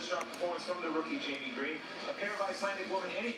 sharp performance from the rookie Jamie Green. A pair of Icelandic women any.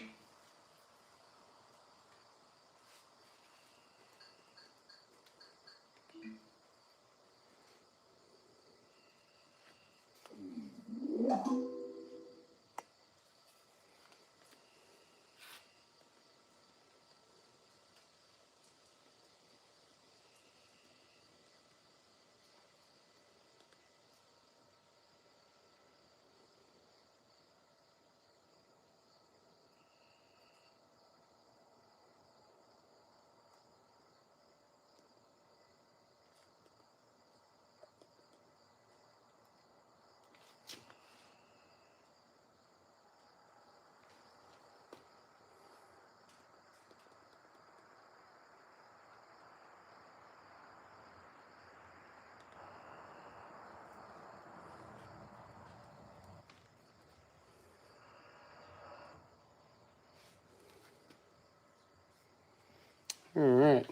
All right.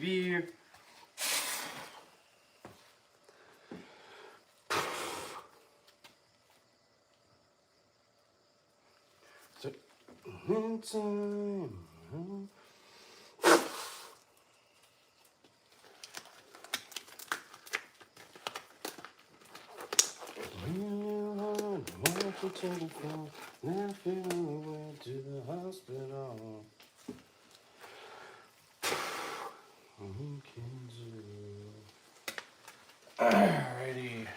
beer. Time. To the hospital. Alrighty.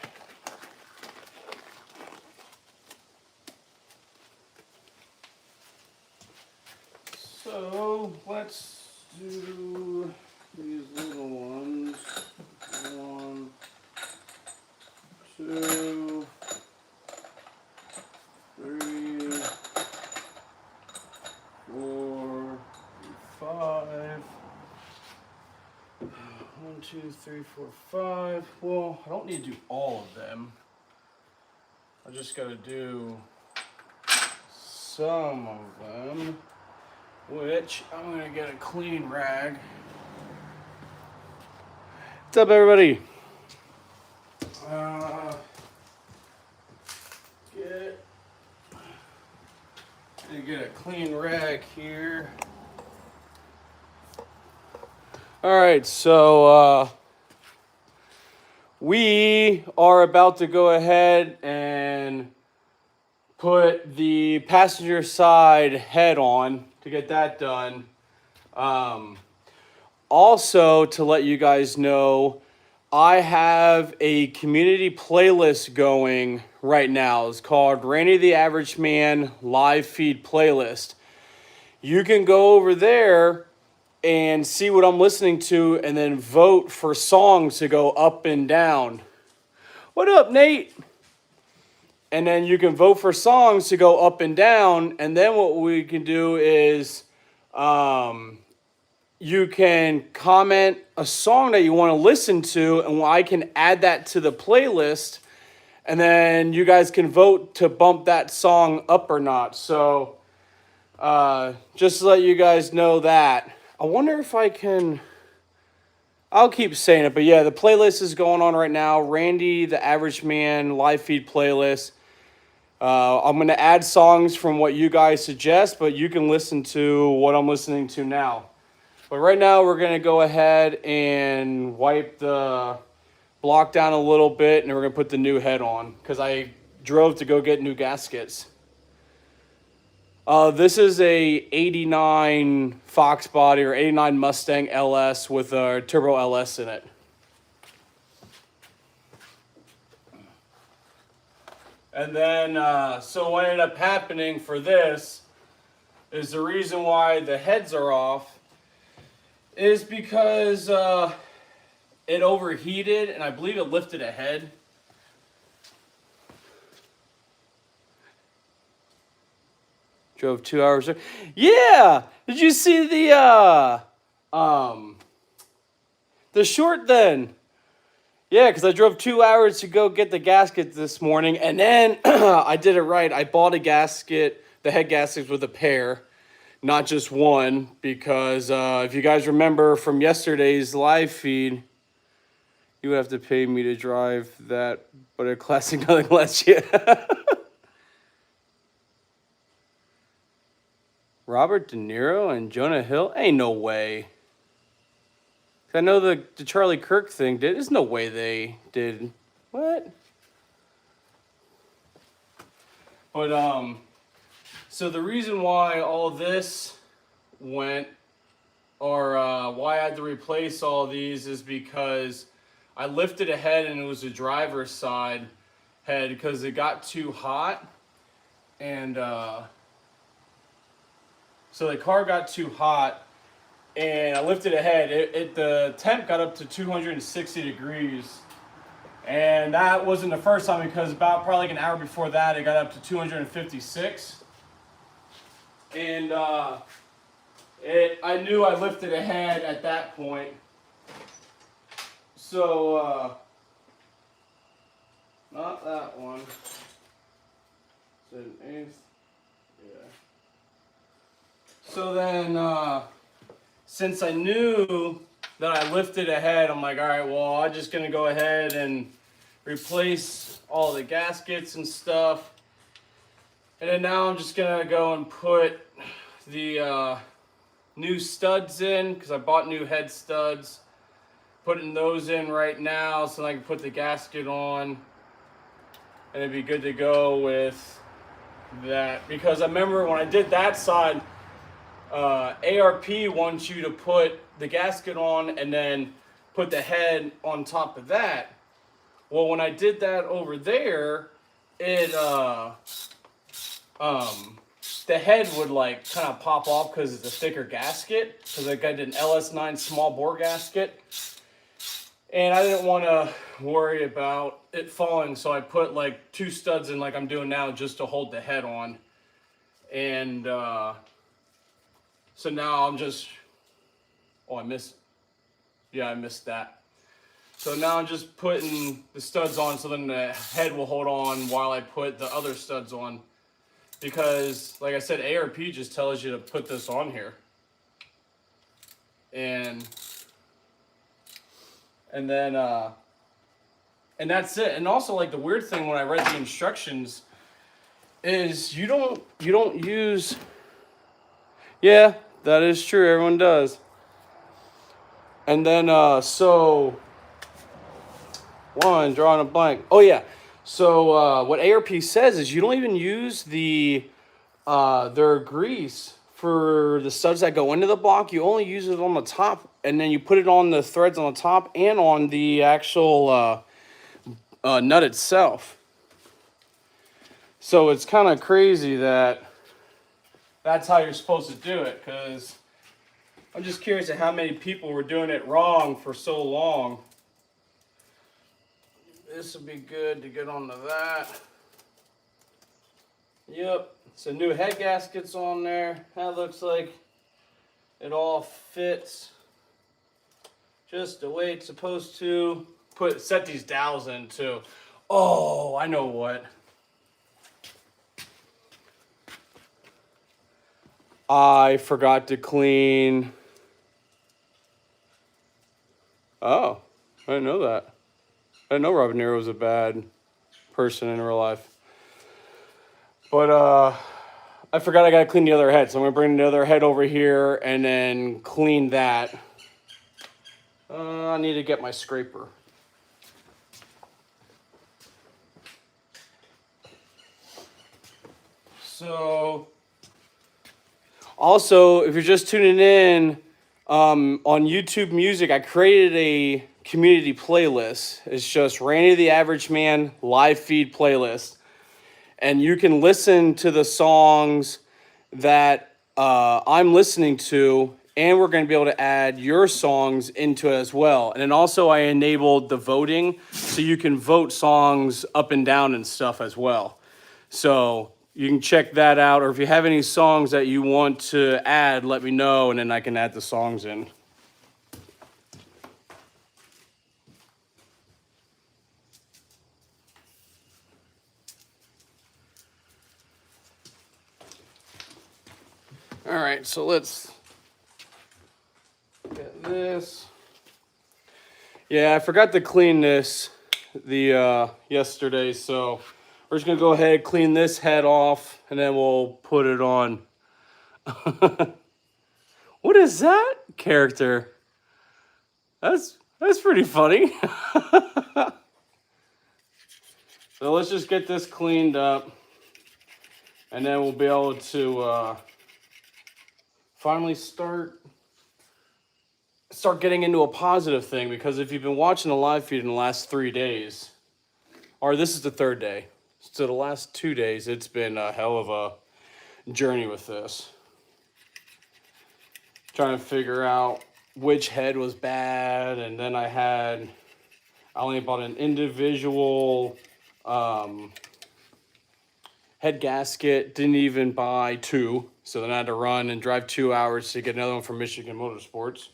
So let's do these little ones. 1, 2, 3, 4, 5. 1, 2, 3, 4, 5. Well, I don't need to do all of them. I just gotta do some of them, which I'm gonna get a clean rag. What's up, everybody? Get a clean rag here. All right, so we are about to go ahead and put the passenger side head on to get that done. Also, to let you guys know, I have a community playlist going right now. It's called Randy the Average Man Live Feed Playlist. You can go over there and see what I'm listening to and then vote for songs to go up and down. What up, Nate? And then you can vote for songs to go up and down. And then what we can do is you can comment a song that you want to listen to, and I can add that to the playlist. And then you guys can vote to bump that song up or not. So just to let you guys know that. I wonder if I can... I'll keep saying it, but yeah, the playlist is going on right now. Randy, the Average Man, live feed playlist. I'm going to add songs from what you guys suggest, but you can listen to what I'm listening to now. But right now, we're going to go ahead and wipe the block down a little bit, and we're going to put the new head on, because I drove to go get new gaskets. This is a 89 Fox body or 89 Mustang LS with a turbo LS in it. And then, so what ended up happening for this is the reason why the heads are off is because it overheated, and I believe it lifted a head. Drove 2 hours. Yeah! Did you see the short then? Yeah, because I drove 2 hours to go get the gasket this morning, and then I did it right. I bought a gasket, the head gaskets with a pair, not just one, because if you guys remember from yesterday's live feed, you would have to pay me to drive that, but a classic nothing less. Yeah. Robert De Niro and Jonah Hill? Ain't no way. I know the Charlie Kirk thing did. There's no way they did. What? But so the reason why all this went, or why I had to replace all these, is because I lifted a head and it was a driver's side head because it got too hot, and so the car got too hot, and I lifted a head. The temp got up to 260 degrees. And that wasn't the first time, because about probably like an hour before that, it got up to 256. And I knew I lifted a head at that point. So, not that one. Yeah. So then, since I knew that I lifted a head, I'm like, all right, well, I'm just going to go ahead and replace all the gaskets and stuff. And then now I'm just going to go and put the new studs in, because I bought new head studs. Putting those in right now so I can put the gasket on. And it'd be good to go with that. Because I remember when I did that side, ARP wants you to put the gasket on and then put the head on top of that. Well, when I did that over there, it the head would like kind of pop off because it's a thicker gasket, because I got an LS9 small bore gasket, and I didn't want to worry about it falling, so I put like 2 studs in like I'm doing now just to hold the head on. And so now I'm just, I missed that. So now I'm just putting the studs on so then the head will hold on while I put the other studs on. Because, like I said, ARP just tells you to put this on here. And then, and that's it. And also, like, the weird thing when I read the instructions is you don't use, yeah, that is true, everyone does. And then, so, drawing a blank. Oh, yeah. So, what ARP says is you don't even use their grease for the studs that go into the block. You only use it on the top, and then you put it on the threads on the top and on the actual nut itself. So it's kind of crazy that that's how you're supposed to do it, because I'm just curious at how many people were doing it wrong for so long. This would be good to get onto that. Yep, so new head gaskets on there. That looks like it all fits just the way it's supposed to. Set these dowels in too. Oh, I know what. I forgot to clean. Oh, I didn't know that. I didn't know Robert De Niro was a bad person in real life. But I forgot I gotta clean the other head, so I'm gonna bring the other head over here and then clean that. I need to get my scraper. So, also, if you're just tuning in, on YouTube Music, I created a community playlist. It's just Randy the Average Man live feed playlist. And you can listen to the songs that I'm listening to, and we're going to be able to add your songs into it as well. And then also I enabled the voting, so you can vote songs up and down and stuff as well. So you can check that out, or if you have any songs that you want to add, let me know, and then I can add the songs in. right, so let's get this. Yeah, I forgot to clean this yesterday, so we're just gonna go ahead, clean this head off, and then we'll put it on. What is that character? That's pretty funny. So let's just get this cleaned up, and then we'll be able to finally start getting into a positive thing. Because if you've been watching the live feed in the last 3 days, or this is the third day, so the last 2 days, it's been a hell of a journey with this. Trying to figure out which head was bad, and then I only bought an individual head gasket, didn't even buy two, so then I had to run and drive 2 hours to get another one from Michigan Motorsports.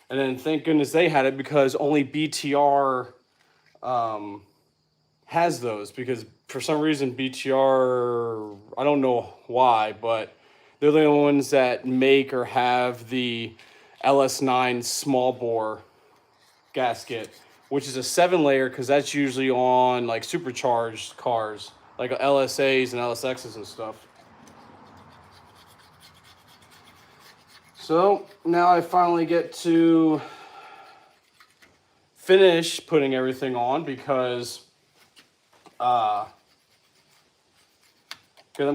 And then thank goodness they had it, because only BTR has those, because for some reason BTR, I don't know why, but they're the only ones that make or have the LS9 small bore gasket, which is a 7-layer, because that's usually on like supercharged cars, like LSAs and LSXs and stuff. So now I finally get to finish putting everything on, because I'm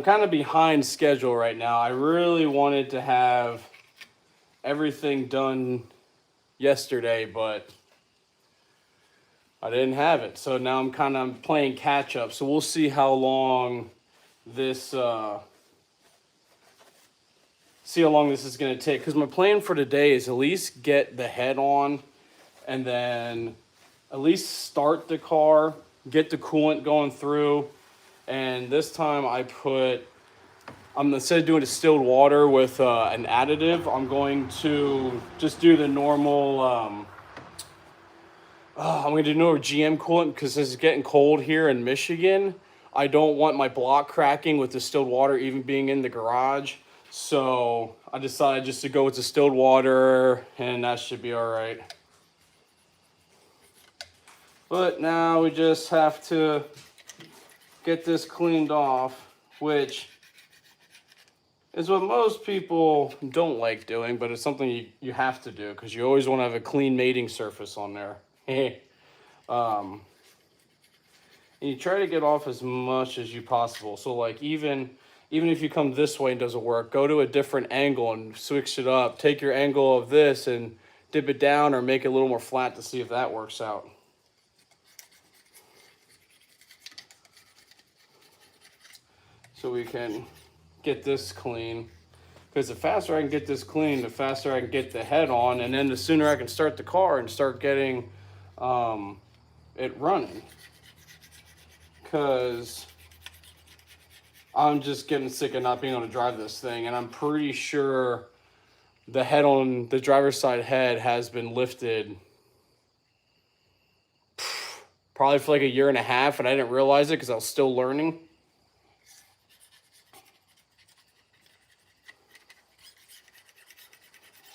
kind of behind schedule right now. I really wanted to have everything done yesterday, but I didn't have it. So now I'm kind of playing catch up. So we'll see how long this is going to take. Because my plan for today is at least get the head on, and then at least start the car, get the coolant going through. And this time instead of doing distilled water with an additive, I'm going to just do the normal, I'm going to do normal GM coolant, because it's getting cold here in Michigan. I don't want my block cracking with distilled water even being in the garage. So I decided just to go with distilled water, and that should be all right. But now we just have to get this cleaned off, which is what most people don't like doing, but it's something you have to do, because you always want to have a clean mating surface on there. And you try to get off as much as you possible. So like even if you come this way and doesn't work, go to a different angle and switch it up. Take your angle of this and dip it down, or make it a little more flat to see if that works out. So we can get this clean, because the faster I can get this clean, the faster I can get the head on, and then the sooner I can start the car and start getting it running. Because I'm just getting sick of not being able to drive this thing, and I'm pretty sure the head on the driver's side head has been lifted probably for like 1.5 years, and I didn't realize it because I was still learning.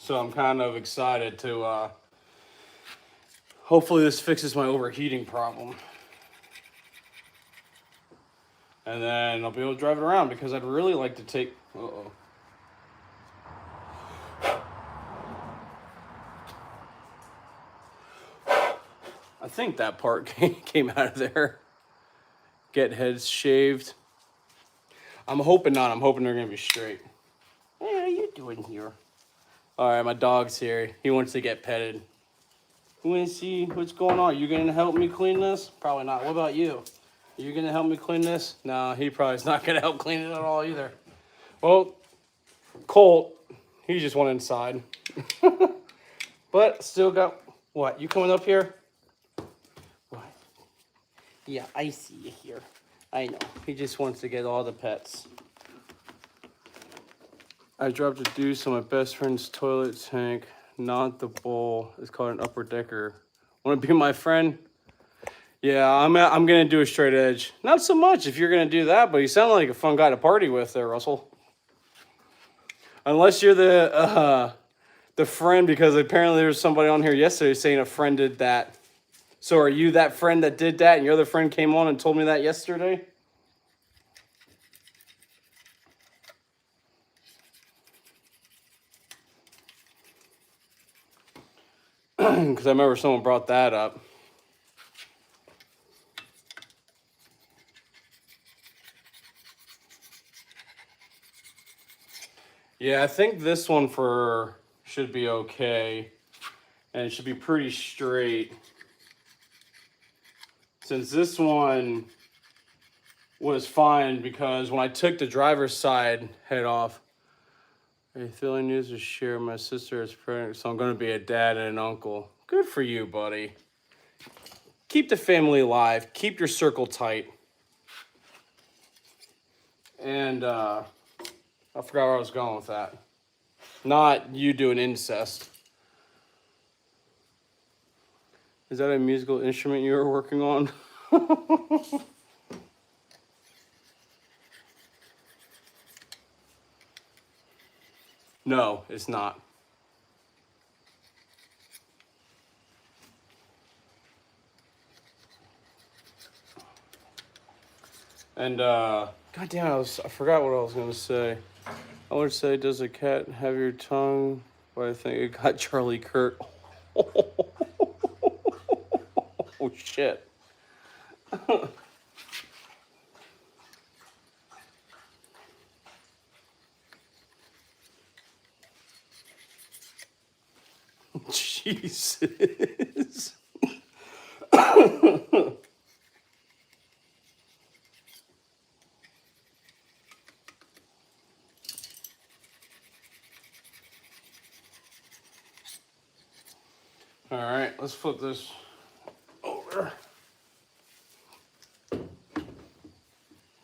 So I'm kind of excited to hopefully this fixes my overheating problem. And then I'll be able to drive it around, because I'd really like to take... Uh-oh. I think that part came out of there. Get heads shaved. I'm hoping not. I'm hoping they're going to be straight. What are you doing here? All right, my dog's here. He wants to get petted. You want to see what's going on? You going to help me clean this? Probably not. What about you? Are you going to help me clean this? No, he probably is not going to help clean it at all either. Well, Colt, he just went inside. But still got... What, you coming up here? What? Yeah, I see you here. I know. He just wants to get all the pets. I dropped a deuce on my best friend's toilet tank, not the bowl. It's called an upper decker. Want to be my friend? Yeah, I'm gonna do a straight edge. Not so much if you're gonna do that, but you sound like a fun guy to party with there, Russell. Unless you're the friend, because apparently there was somebody on here yesterday saying a friend did that. So are you that friend that did that, and your other friend came on and told me that yesterday? Because I remember someone brought that up. Yeah, I think this one should be okay, and it should be pretty straight. Since this one was fine, because when I took the driver's side head off, I feel news to share my sister is pregnant, so I'm going to be a dad and an uncle. Good for you, buddy. Keep the family alive. Keep your circle tight. And I forgot where I was going with that. Not you doing incest. Is that a musical instrument you were working on? No, it's not. And God damn, I forgot what I was gonna say. I would say, does a cat have your tongue? But I think it got Charlie Kirk. Oh shit. Jesus. All right, let's flip this over.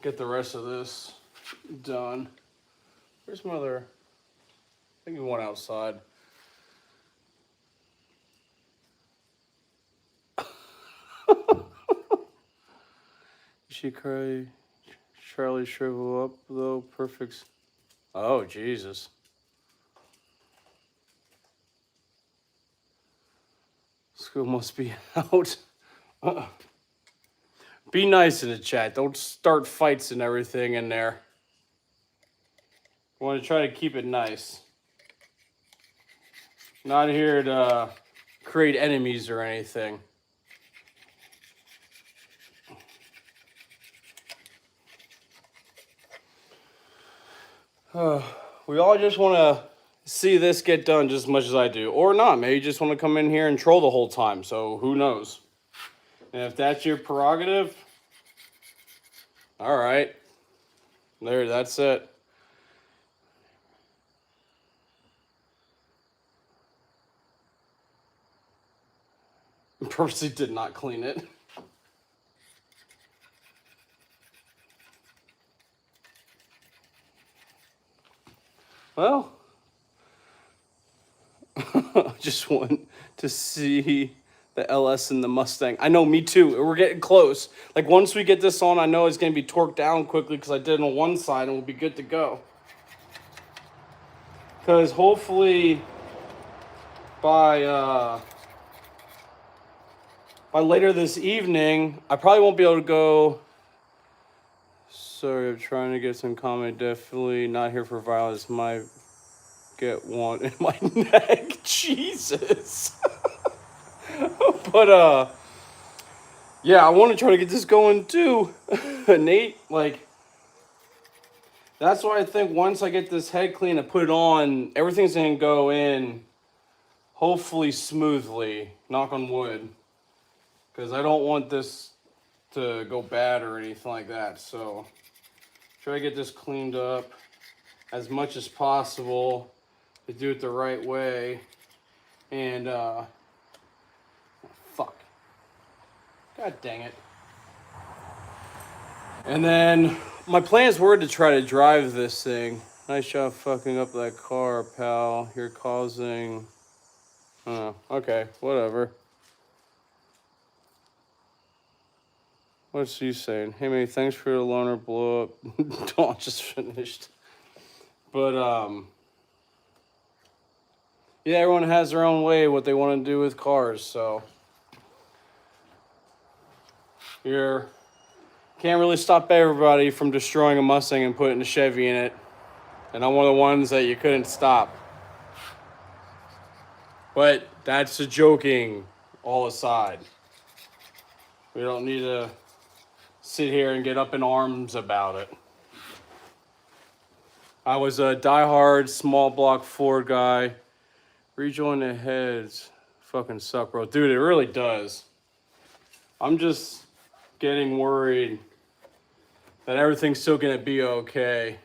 Get the rest of this done. Where's my other? I think we went outside. She cry. Charlie shrivel up though. Perfect. Oh Jesus. School must be out. Be nice in the chat. Don't start fights and everything in there. I want to try to keep it nice. Not here to create enemies or anything. We all just want to see this get done just as much as I do. Or not. Maybe you just want to come in here and troll the whole time. So who knows? And if that's your prerogative, all right. There, that's it. Purposely did not clean it. Well, I just want to see the LS and the Mustang. I know, me too. We're getting close. Like, once we get this on, I know it's going to be torqued down quickly because I did it on one side and we'll be good to go. Because hopefully by later this evening, I probably won't be able to go. Sorry, I'm trying to get some comment. Definitely not here for violence. Might get one in my neck. Jesus. But yeah, I want to try to get this going too. Nate, like, that's why I think once I get this head clean and put it on, everything's gonna go in hopefully smoothly. Knock on wood. Because I don't want this to go bad or anything like that. So try to get this cleaned up as much as possible to do it the right way. And fuck. God dang it. And then my plans were to try to drive this thing. Nice job fucking up that car, pal. You're causing... Oh, okay, whatever. What's he saying? Hey, man, thanks for the loaner blow up. Dawn just finished. But, yeah, everyone has their own way what they want to do with cars, so. You can't really stop everybody from destroying a Mustang and putting a Chevy in it. And I'm one of the ones that you couldn't stop. But that's a joking all aside. We don't need to sit here and get up in arms about it. I was a diehard small block Ford guy. Rejoin the heads. Fucking suck, bro. Dude, it really does. I'm just getting worried that everything's still gonna be okay.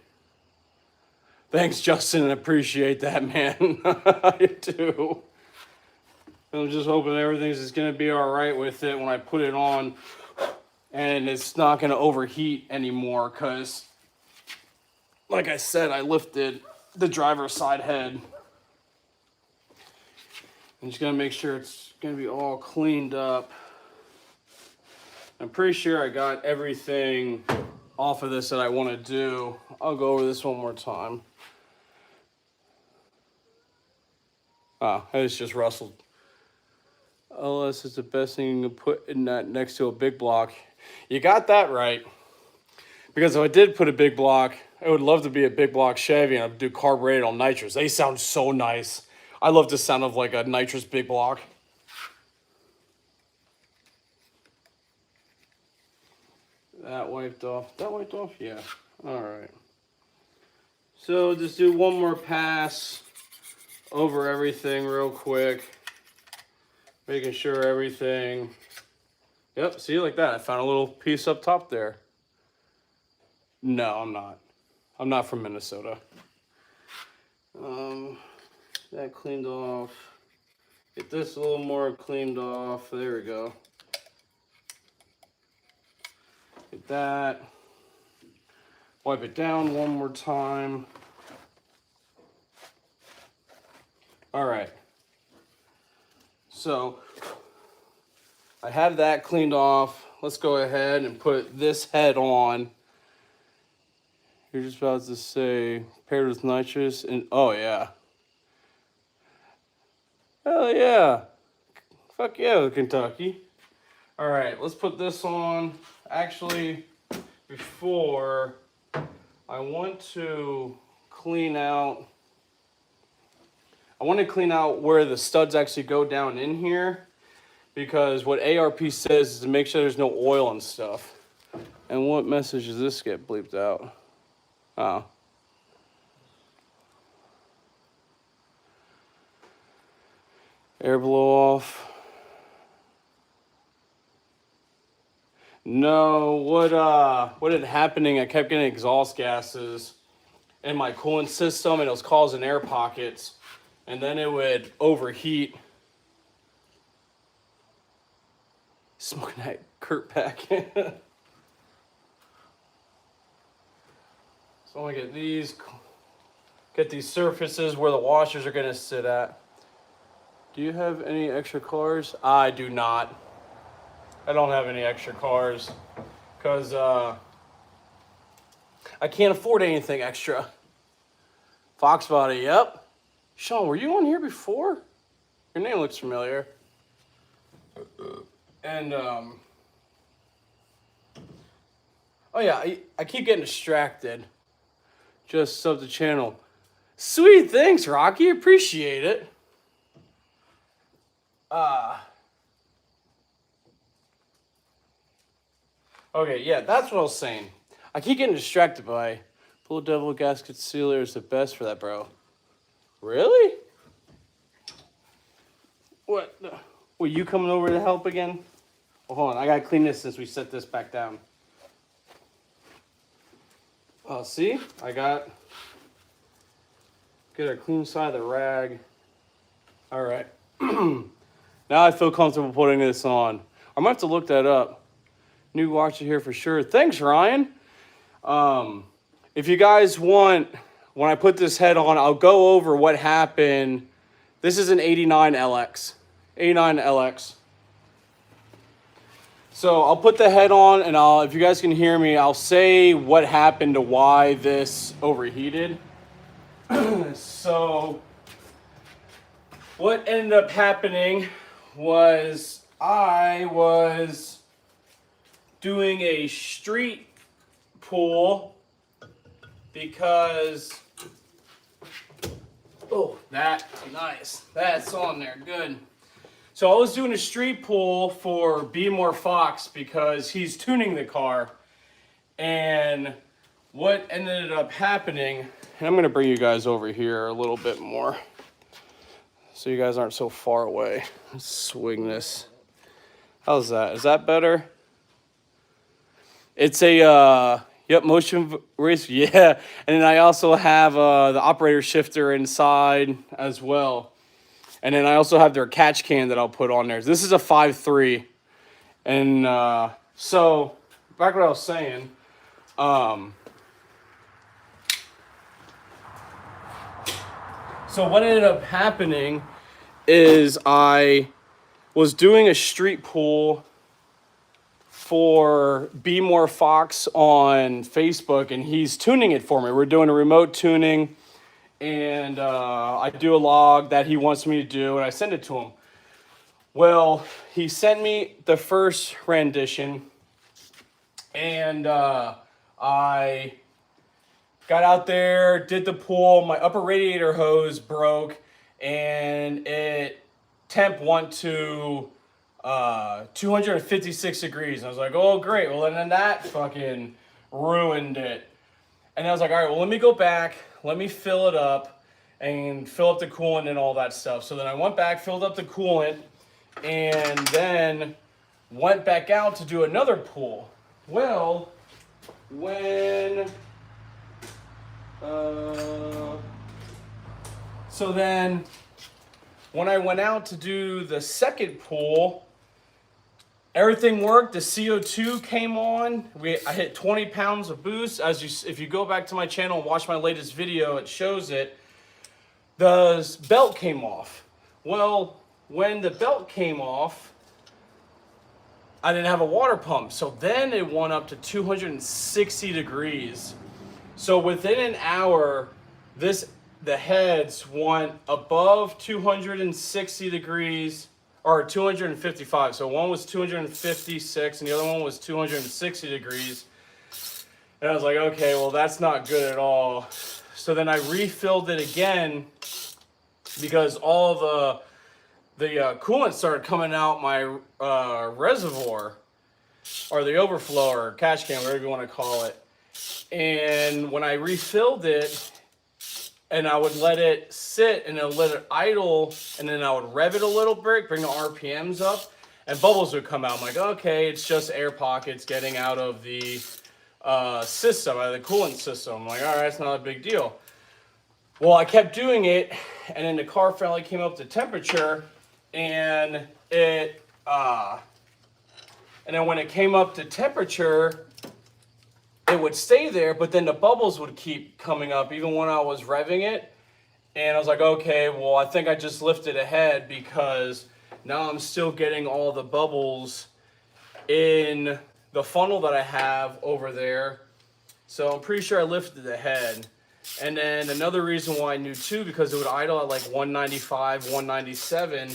Thanks, Justin. I appreciate that, man. I do. I'm just hoping everything's just gonna be all right with it when I put it on, and it's not gonna overheat anymore. Cause, like I said, I lifted the driver's side head. I'm just gonna make sure it's gonna be all cleaned up. I'm pretty sure I got everything off of this that I want to do. I'll go over this one more time. Ah, it's just rustled. LS is the best thing you can put in that next to a big block. You got that right. Because if I did put a big block, I would love to be a big block Chevy and I'd do carbureted on nitrous. They sound so nice. I love the sound of like a nitrous big block. That wiped off. That wiped off? Yeah. Alright. So just do one more pass over everything real quick. Making sure everything... Yep, see, like that. I found a little piece up top there. No, I'm not. I'm not from Minnesota. That cleaned off. Get this a little more cleaned off. There we go. Get that. Wipe it down one more time. All right. So I have that cleaned off. Let's go ahead and put this head on. You're just about to say paired with nitrous and oh yeah. Hell yeah. Fuck yeah, Kentucky. All right, let's put this on. Actually, before I want to clean out where the studs actually go down in here, because what ARP says is to make sure there's no oil and stuff. And what message does this get bleeped out? Oh. Air blow off. No, what had happening, I kept getting exhaust gases in my coolant system and it was causing air pockets and then it would overheat. Smoking that Kurt pack. So I want to get these surfaces where the washers are going to sit at. Do you have any extra cars? I do not. I don't have any extra cars because I can't afford anything extra. Fox Body, yep. Sean, were you on here before? Your name looks familiar. And, oh yeah, I keep getting distracted. Just sub the channel. Sweet, thanks, Rocky. Appreciate it. Okay, yeah, that's what I was saying. I keep getting distracted by Blue Devil Gasket Sealer is the best for that, bro. Really? What? Were you coming over to help again? Well, hold on, I gotta clean this since we set this back down. See? I got... Get our clean side of the rag. Alright. Now I feel comfortable putting this on. I might have to look that up. New watcher here for sure. Thanks, Ryan. If you guys want, when I put this head on, I'll go over what happened. This is an 89 LX. 89 LX. So I'll put the head on, and if you guys can hear me, I'll say what happened to why this overheated. So what ended up happening was I was doing a street pool because, oh, that's nice. That's on there, good. So I was doing a street pool for Be More Fox because he's tuning the car. And what ended up happening, and I'm going to bring you guys over here a little bit more so you guys aren't so far away. Let's swing this. How's that? Is that better? It's a, yep, motion race, yeah. And then I also have the operator shifter inside as well. And then I also have their catch can that I'll put on there. This is a 5.3. And so, back what I was saying. So what ended up happening is I was doing a street pool for Be More Fox on Facebook, and he's tuning it for me. We're doing a remote tuning. And I do a log that he wants me to do, and I send it to him. Well, he sent me the first rendition, and I got out there, did the pool. My upper radiator hose broke, and temp went to 256 degrees. I was like, oh, great. Well, and then that fucking ruined it. And I was like, all right, well, let me go back. Let me fill it up and fill up the coolant and all that stuff. So then I went back, filled up the coolant, and then went back out to do another pool. Well, so then when I went out to do the second pool, everything worked. The CO2 came on. I hit 20 pounds of boost. If you go back to my channel and watch my latest video, it shows it. The belt came off. Well, when the belt came off, I didn't have a water pump. So then it went up to 260 degrees. So within an hour, the heads went above 260 degrees. Or 255. So one was 256 and the other one was 260 degrees. And I was like, okay, well, that's not good at all. So then I refilled it again because all the coolant started coming out my reservoir, or the overflow, or catch can, whatever you want to call it. And when I refilled it, and I would let it sit and then let it idle, and then I would rev it a little bit, bring the RPMs up, and bubbles would come out. I'm like, okay, it's just air pockets getting out of the system, out of the coolant system. I'm like, all right, it's not a big deal. Well, I kept doing it, and then the car finally came up to temperature, and then when it came up to temperature, it would stay there, but then the bubbles would keep coming up even when I was revving it. And I was like, okay, well, I think I just lifted ahead because now I'm still getting all the bubbles in the funnel that I have over there. So I'm pretty sure I lifted ahead. And then another reason why I knew too, because it would idle at like 195, 197.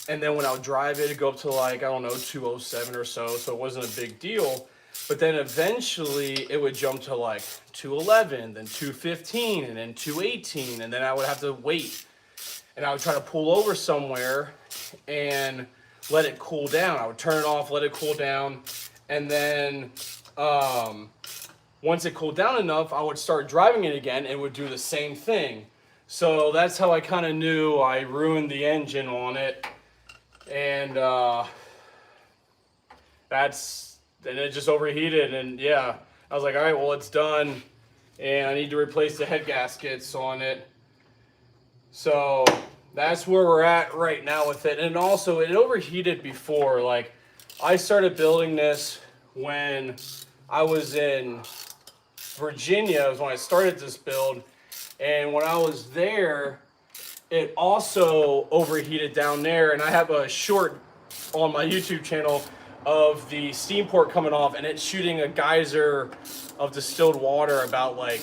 And then when I would drive it, it'd go up to like, I don't know, 207 or so. So it wasn't a big deal. But then eventually it would jump to like 211, then 215, and then 218, and then I would have to wait. And I would try to pull over somewhere and let it cool down. I would turn it off, let it cool down, and then once it cooled down enough, I would start driving it again and would do the same thing. So that's how I kind of knew I ruined the engine on it. And and it just overheated, and yeah, I was like, all right, well, it's done, and I need to replace the head gaskets on it. So that's where we're at right now with it. And also, it overheated before. Like, I started building this when I was in Virginia, was when I started this build, and when I was there, it also overheated down there. And I have a short on my YouTube channel of the steam port coming off, and it's shooting a geyser of distilled water about like,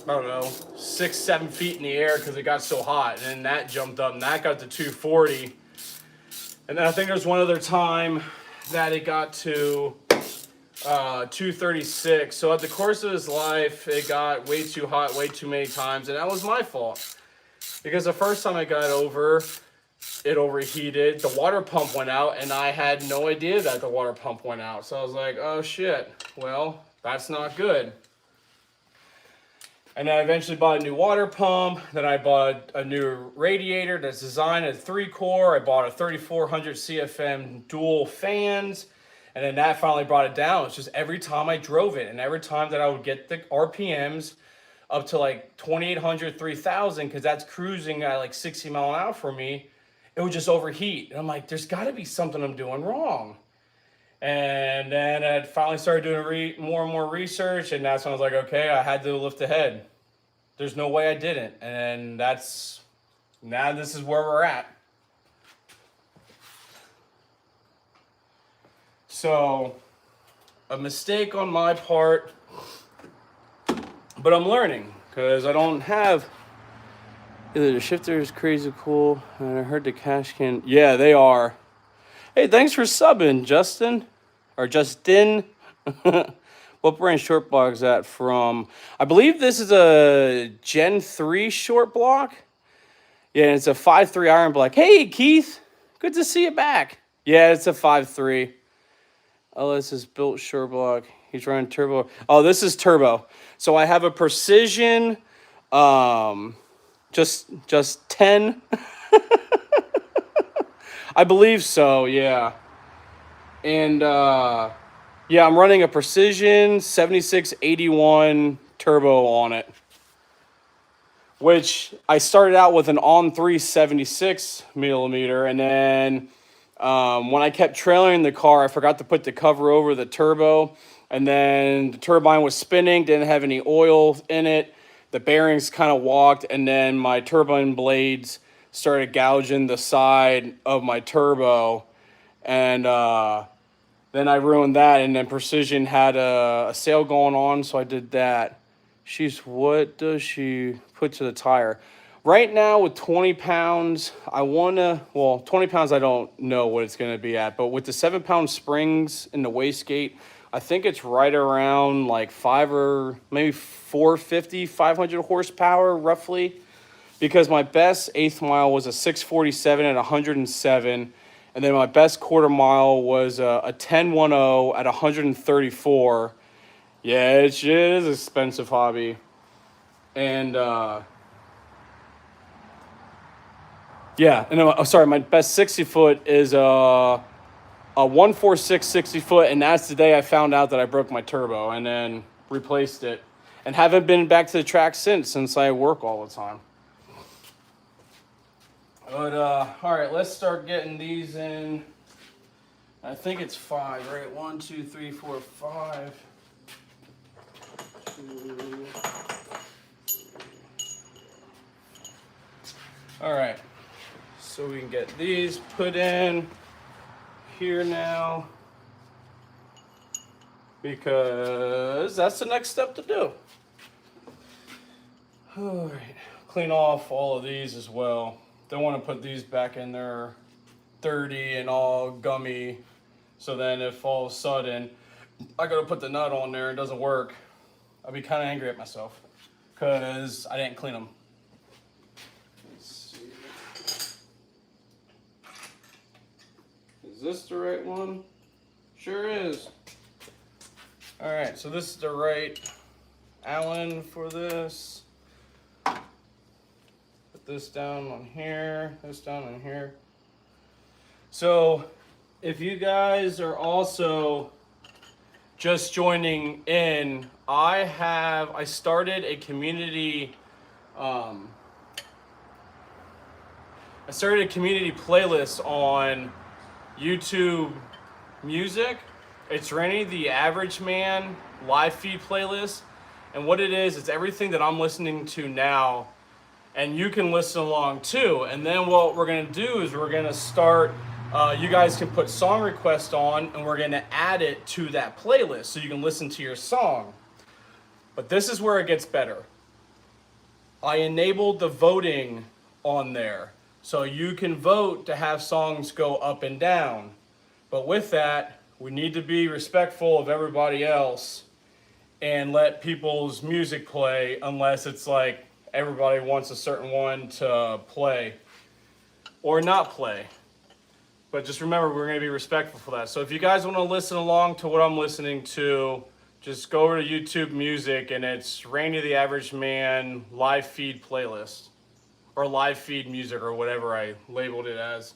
I don't know, 6-7 feet in the air because it got so hot. And then that jumped up and that got to 240. And then I think there's one other time that it got to 236. So at the course of his life, it got way too hot way too many times, and that was my fault. Because the first time I got over, it overheated, the water pump went out, and I had no idea that the water pump went out. So I was like, oh shit, well, that's not good. And then I eventually bought a new water pump. Then I bought a new radiator that's designed at 3-core. I bought a 3400 CFM dual fans. And then that finally brought it down. It's just every time I drove it and every time that I would get the RPMs up to like 2,800, 3,000, because that's cruising at like 60 mile an hour for me, it would just overheat. And I'm like, there's got to be something I'm doing wrong. And then I finally started doing more and more research, and that's when I was like, okay, I had to lift the head. There's no way I didn't. And now this is where we're at. So, a mistake on my part, but I'm learning, because I don't have, either the shifter is crazy cool, and I heard the cash can, yeah, they are. Hey, thanks for subbing, Justin. Or Justin. What brand short block is that from? I believe this is a Gen 3 short block. Yeah, it's a 5.3 iron block. Hey, Keith. Good to see you back. Yeah, it's a 5.3. Oh, this is built short block. He's running turbo. Oh, this is turbo. So I have a precision, just 10. I believe so, yeah. And, yeah, I'm running a Precision 7681 turbo on it. Which I started out with an on 376 millimeter. And then when I kept trailing the car, I forgot to put the cover over the turbo. And then the turbine was spinning, didn't have any oil in it. The bearings kind of walked. And then my turbine blades started gouging the side of my turbo. And then I ruined that, and then Precision had a sale going on, so I did that. What does she put to the tire? Right now with 20 pounds, 20 pounds I don't know what it's going to be at, but with the 7-pound springs in the wastegate, I think it's right around like 500 horsepower roughly, because my best 8th mile was a 647 at 107. And then my best quarter mile was a 1010 at 134. Yeah, it is an expensive hobby. And, yeah, and sorry, my best 60 foot is a 146 60 foot. And that's the day I found out that I broke my turbo and then replaced it. And haven't been back to the track since I work all the time. But, all right, let's start getting these in. I think it's 5, right? 1, 2, 3, 4, 5. 2. All right, so we can get these put in here now, because that's the next step to do. All right, clean off all of these as well. Don't want to put these back in there dirty and all gummy. So then if all of a sudden I gotta put the nut on there and it doesn't work, I'll be kind of angry at myself because I didn't clean them. Let's see. Is this the right one? Sure is. All right, so this is the right Allen for this. This down on here, this down on here. So if you guys are also just joining in, I started a community playlist on YouTube Music. It's Rennie the Average Man live feed playlist, and what it is, it's everything that I'm listening to now. And you can listen along too. And then what we're going to do is we're going to start you guys can put song request on, and we're gonna add it to that playlist so you can listen to your song. But this is where it gets better. I enabled the voting on there. So you can vote to have songs go up and down. But with that, we need to be respectful of everybody else and let people's music play unless it's like everybody wants a certain one to play or not play. But just remember, we're going to be respectful for that. So if you guys want to listen along to what I'm listening to, just go over to YouTube Music, and it's Randy the Average Man live feed playlist. Or live feed music, or whatever I labeled it as.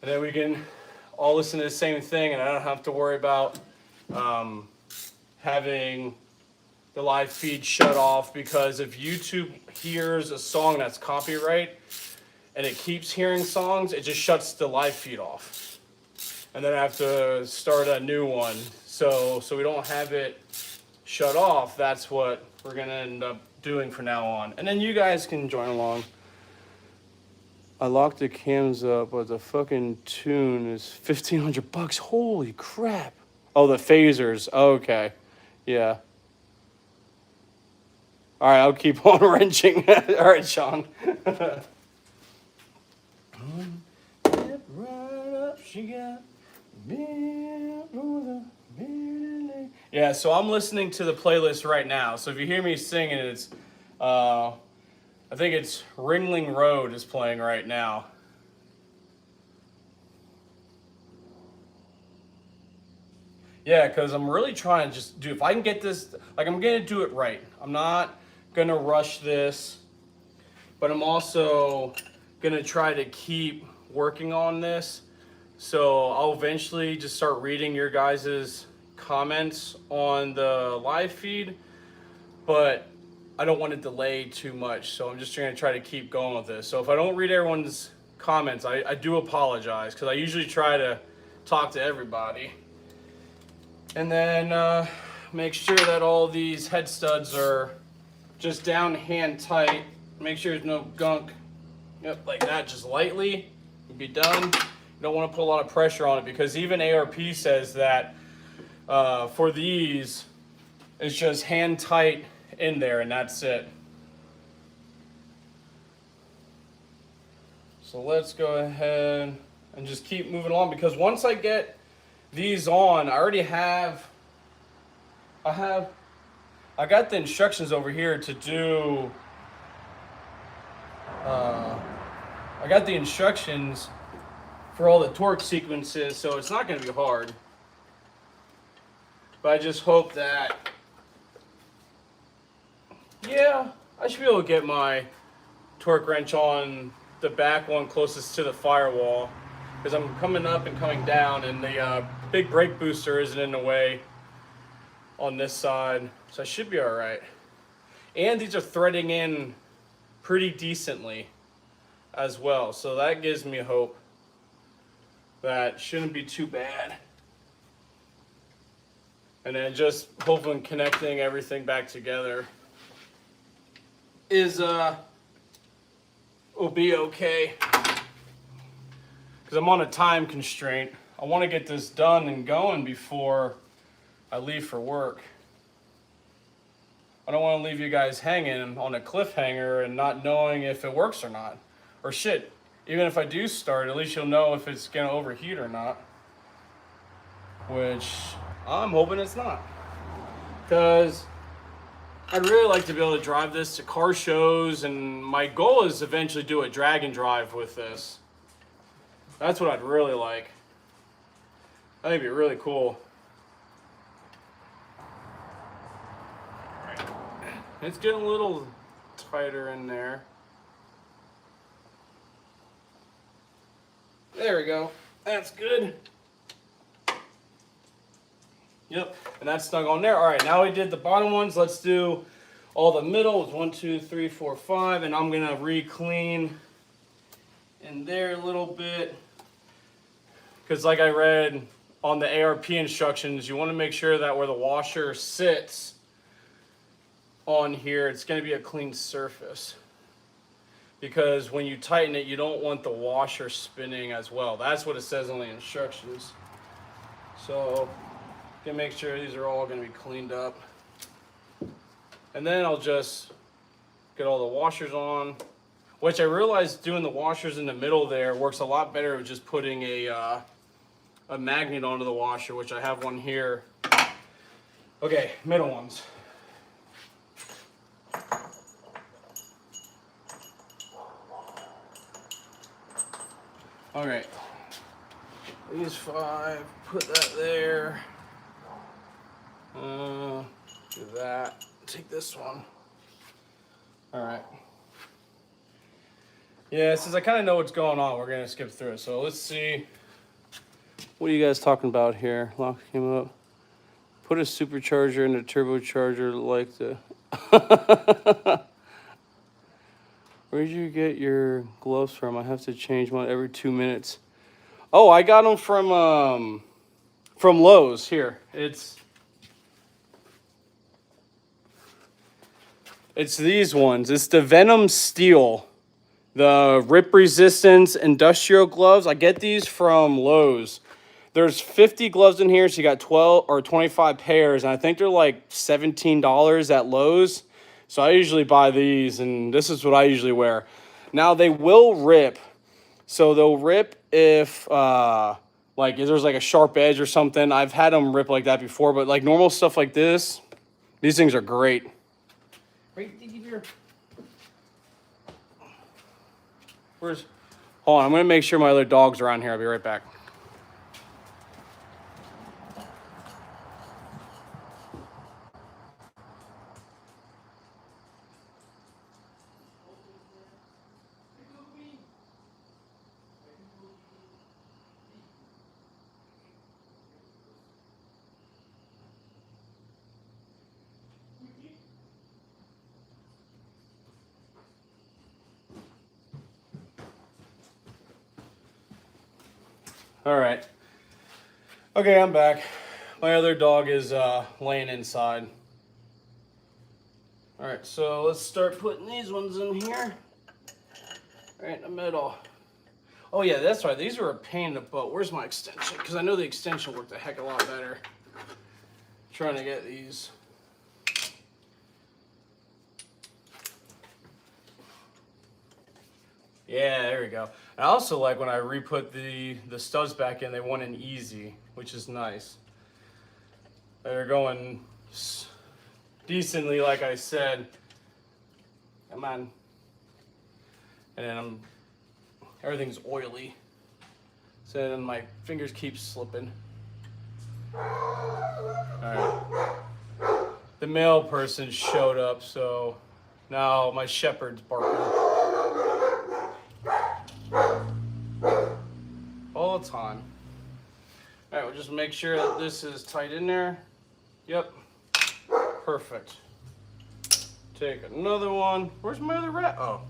And then we can all listen to the same thing, and I don't have to worry about having the live feed shut off, because if YouTube hears a song that's copyright, and it keeps hearing songs, it just shuts the live feed off. And then I have to start a new one. So we don't have it shut off. That's what we're gonna end up doing from now on. And then you guys can join along. I locked the cams up, but the fucking tune is $1,500. Holy crap. Oh, the phasers. Okay. Yeah. All right, I'll keep on wrenching. All right, Sean. Yeah, so I'm listening to the playlist right now. So if you hear me singing, it's I think it's Ringling Road is playing right now. Yeah, because I'm really trying to just do, if I can get this, like, I'm going to do it right. I'm not going to rush this, but I'm also going to try to keep working on this. So I'll eventually just start reading your guys' comments on the live feed, but I don't want to delay too much. So I'm just going to try to keep going with this. So if I don't read everyone's comments, I do apologize, because I usually try to talk to everybody. And then make sure that all these head studs are just down hand tight. Make sure there's no gunk. Yep, like that, just lightly. You'll be done. You don't want to put a lot of pressure on it, because even ARP says that for these, it's just hand tight in there, and that's it. So let's go ahead and just keep moving along, because once I get these on, I got the instructions over here to do, I got the instructions for all the torque sequences, so it's not going to be hard. But I just hope that, yeah, I should be able to get my torque wrench on the back one closest to the firewall, because I'm coming up and coming down, and the big brake booster isn't in the way on this side, so I should be all right. And these are threading in pretty decently as well, so that gives me hope that shouldn't be too bad. And then just hopefully connecting everything back together is will be okay, because I'm on a time constraint. I want to get this done and going before I leave for work. I don't want to leave you guys hanging on a cliffhanger and not knowing if it works or not. Or shit, even if I do start, at least you'll know if it's going to overheat or not. Which I'm hoping it's not. Because I'd really like to be able to drive this to car shows, and my goal is to eventually do a drag and drive with this. That's what I'd really like. I think it'd be really cool. Alright. It's getting a little tighter in there. There we go. That's good. Yep, and that's snug on there. All right, now we did the bottom ones. Let's do all the middle. It's 1, 2, 3, 4, 5, and I'm gonna re-clean in there a little bit, because like I read on the ARP instructions, you want to make sure that where the washer sits on here, it's going to be a clean surface. because when you tighten it, you don't want the washer spinning as well. That's what it says on the instructions. So, gonna make sure these are all gonna be cleaned up. And then I'll just get all the washers on, which I realized doing the washers in the middle there works a lot better with just putting a magnet onto the washer, which I have one here. Okay, middle ones. All right, these 5, put that there. Do that, take this one. All right. Yeah, since I kind of know what's going on, we're gonna skip through it. So let's see. What are you guys talking about here? Lock came up. Put a supercharger in a turbocharger like the. Where'd you get your gloves from? I have to change one every 2 minutes. Oh, I got them from Lowe's. Here, it's these ones. It's the Venom Steel, the rip resistance industrial gloves. I get these from Lowe's. There's 50 gloves in here, so you got 12 or 25 pairs, and I think they're like $17 at Lowe's. So I usually buy these, and this is what I usually wear. Now they will rip, so they'll rip if like if there's like a sharp edge or something. I've had them rip like that before, but like normal stuff like this, these things are great. Where's? Hold on, I'm gonna make sure my other dog's around here. I'll be right back. All right. Okay, I'm back. My other dog is laying inside. All right, so let's start putting these ones in here. Right in the middle. Oh yeah, that's right. These are a pain in the butt. Where's my extension? Because I know the extension worked a heck of a lot better. Trying to get these. Yeah, there we go. I also like when I re-put the studs back in, they went in easy, which is nice. They're going decently, like I said. Come on. And then everything's oily. So then my fingers keep slipping. Alright. The male person showed up, so now my shepherd's barking. All the time. Alright, we'll just make sure that this is tight in there. Yep. Perfect. Take another one. Where's my other rag? Oh.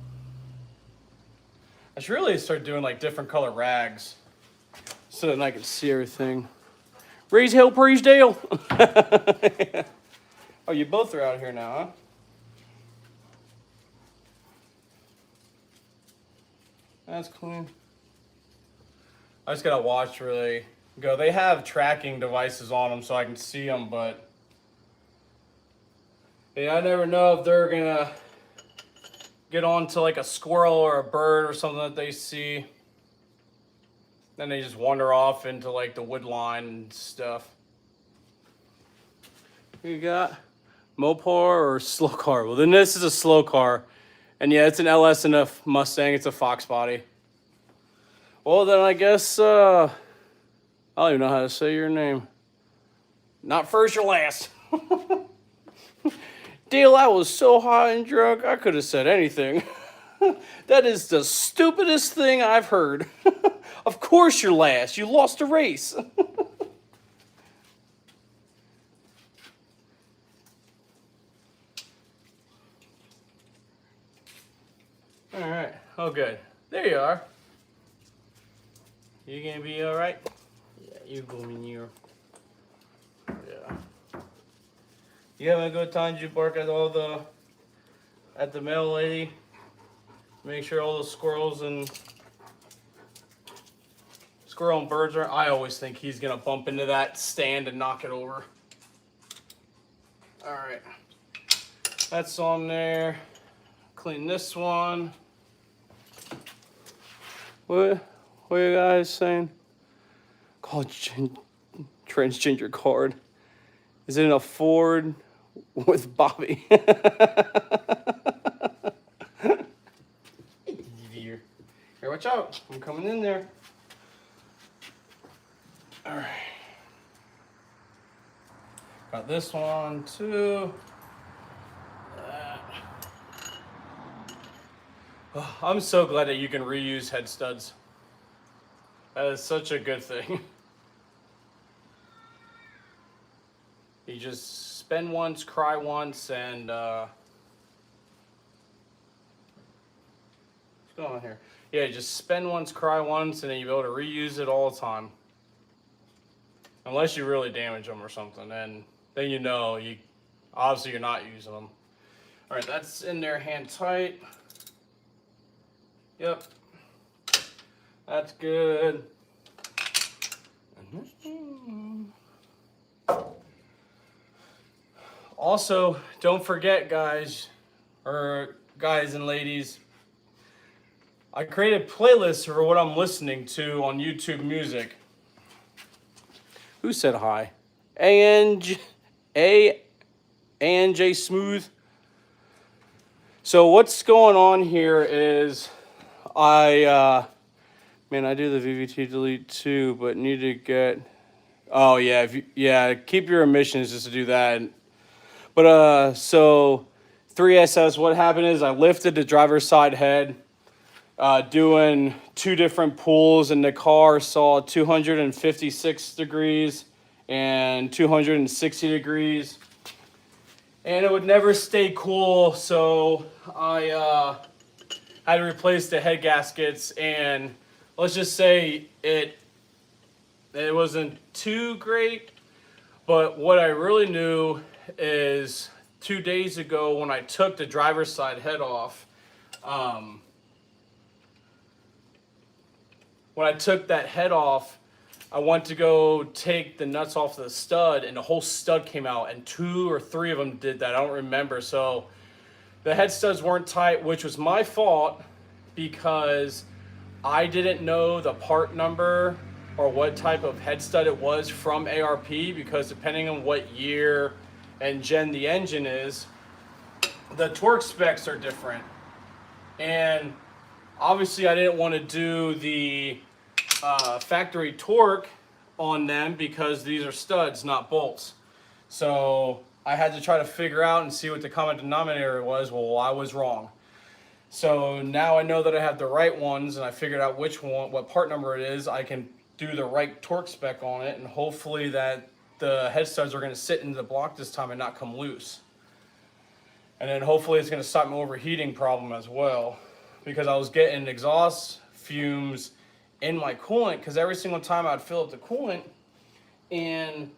I should really start doing like different color rags so that I can see everything. Raise hell, praise Dale. Oh, you both are out here now, huh? That's clean. I just gotta watch where they go. They have tracking devices on them so I can see them, but yeah, I never know if they're gonna get onto like a squirrel or a bird or something that they see. Then they just wander off into like the wood line and stuff. You got Mopar or slow car? Well, then this is a slow car. And yeah, it's an LS and a Mustang. It's a Fox body. Well, then I guess, I don't even know how to say your name. Not first or last. Dale, I was so high and drunk, I could have said anything. That is the stupidest thing I've heard. Of course you're last. You lost a race. All right. Oh, good. There you are. You gonna be all right? Yeah, you go in here. Yeah. You having a good time? Did you bark at the mail lady? Make sure all the squirrel and birds are. I always think he's gonna bump into that stand and knock it over. All right, that's on there. Clean this one. What are you guys saying? Call transgender card. Is it in a Ford with Bobby? Here, watch out. I'm coming in there. All right. Got this one too. Oh, I'm so glad that you can reuse head studs. That is such a good thing. You just spend once, cry once, and what's going on here? Yeah, just spend once, cry once, and then you'll be able to reuse it all the time. Unless you really damage them or something, and then you know obviously you're not using them. All right, that's in there hand tight. Yep, that's good. Also, don't forget, guys and ladies, I created playlists for what I'm listening to on YouTube Music. Who said hi? ANJ Smooth. So what's going on here is I do the VVT delete too, but need to get. Oh yeah, keep your emissions just to do that. But so 3SS, what happened is I lifted the driver's side head, doing 2 different pulls, and the car saw 256 degrees and 260 degrees, and it would never stay cool, so I had to replace the head gaskets, and let's just say it wasn't too great, but what I really knew is 2 days ago when I took the driver's side head off, when I took that head off, I went to go take the nuts off the stud, and the whole stud came out, and 2 or 3 of them did that. I don't remember. So the head studs weren't tight, which was my fault because I didn't know the part number or what type of head stud it was from ARP, because depending on what year and gen the engine is, the torque specs are different. And obviously I didn't want to do the factory torque on them because these are studs, not bolts. So I had to try to figure out and see what the common denominator was. Well, I was wrong. So now I know that I have the right ones, and I figured out what part number it is. I can do the right torque spec on it, and hopefully that the head studs are going to sit into the block this time and not come loose. And then hopefully it's going to stop my overheating problem as well, because I was getting exhaust fumes in my coolant, because every single time I'd fill up the coolant and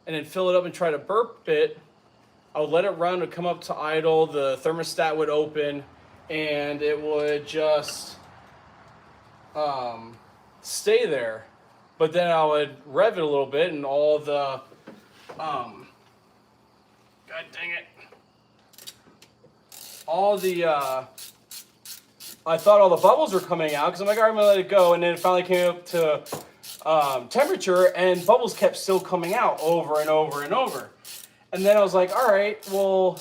then fill it up and try to burp it, I would let it run, it would come up to idle, the thermostat would open, and it would just stay there. But then I would rev it a little bit, and all the God dang it, I thought all the bubbles were coming out, because I'm like, all right, I'm gonna let it go, and then it finally came up to temperature, and bubbles kept still coming out over and over and over. And then I was like, all right, well,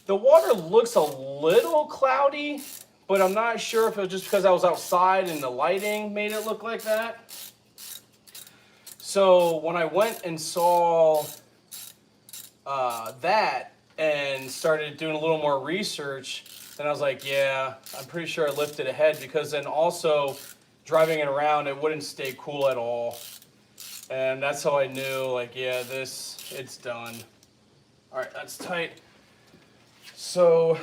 the water looks a little cloudy, but I'm not sure if it was just because I was outside and the lighting made it look like that. So when I went and saw that and started doing a little more research, then I was like, yeah, I'm pretty sure I lifted a head, because then also driving it around, it wouldn't stay cool at all. And that's how I knew, like, yeah, it's done. All right, that's tight. So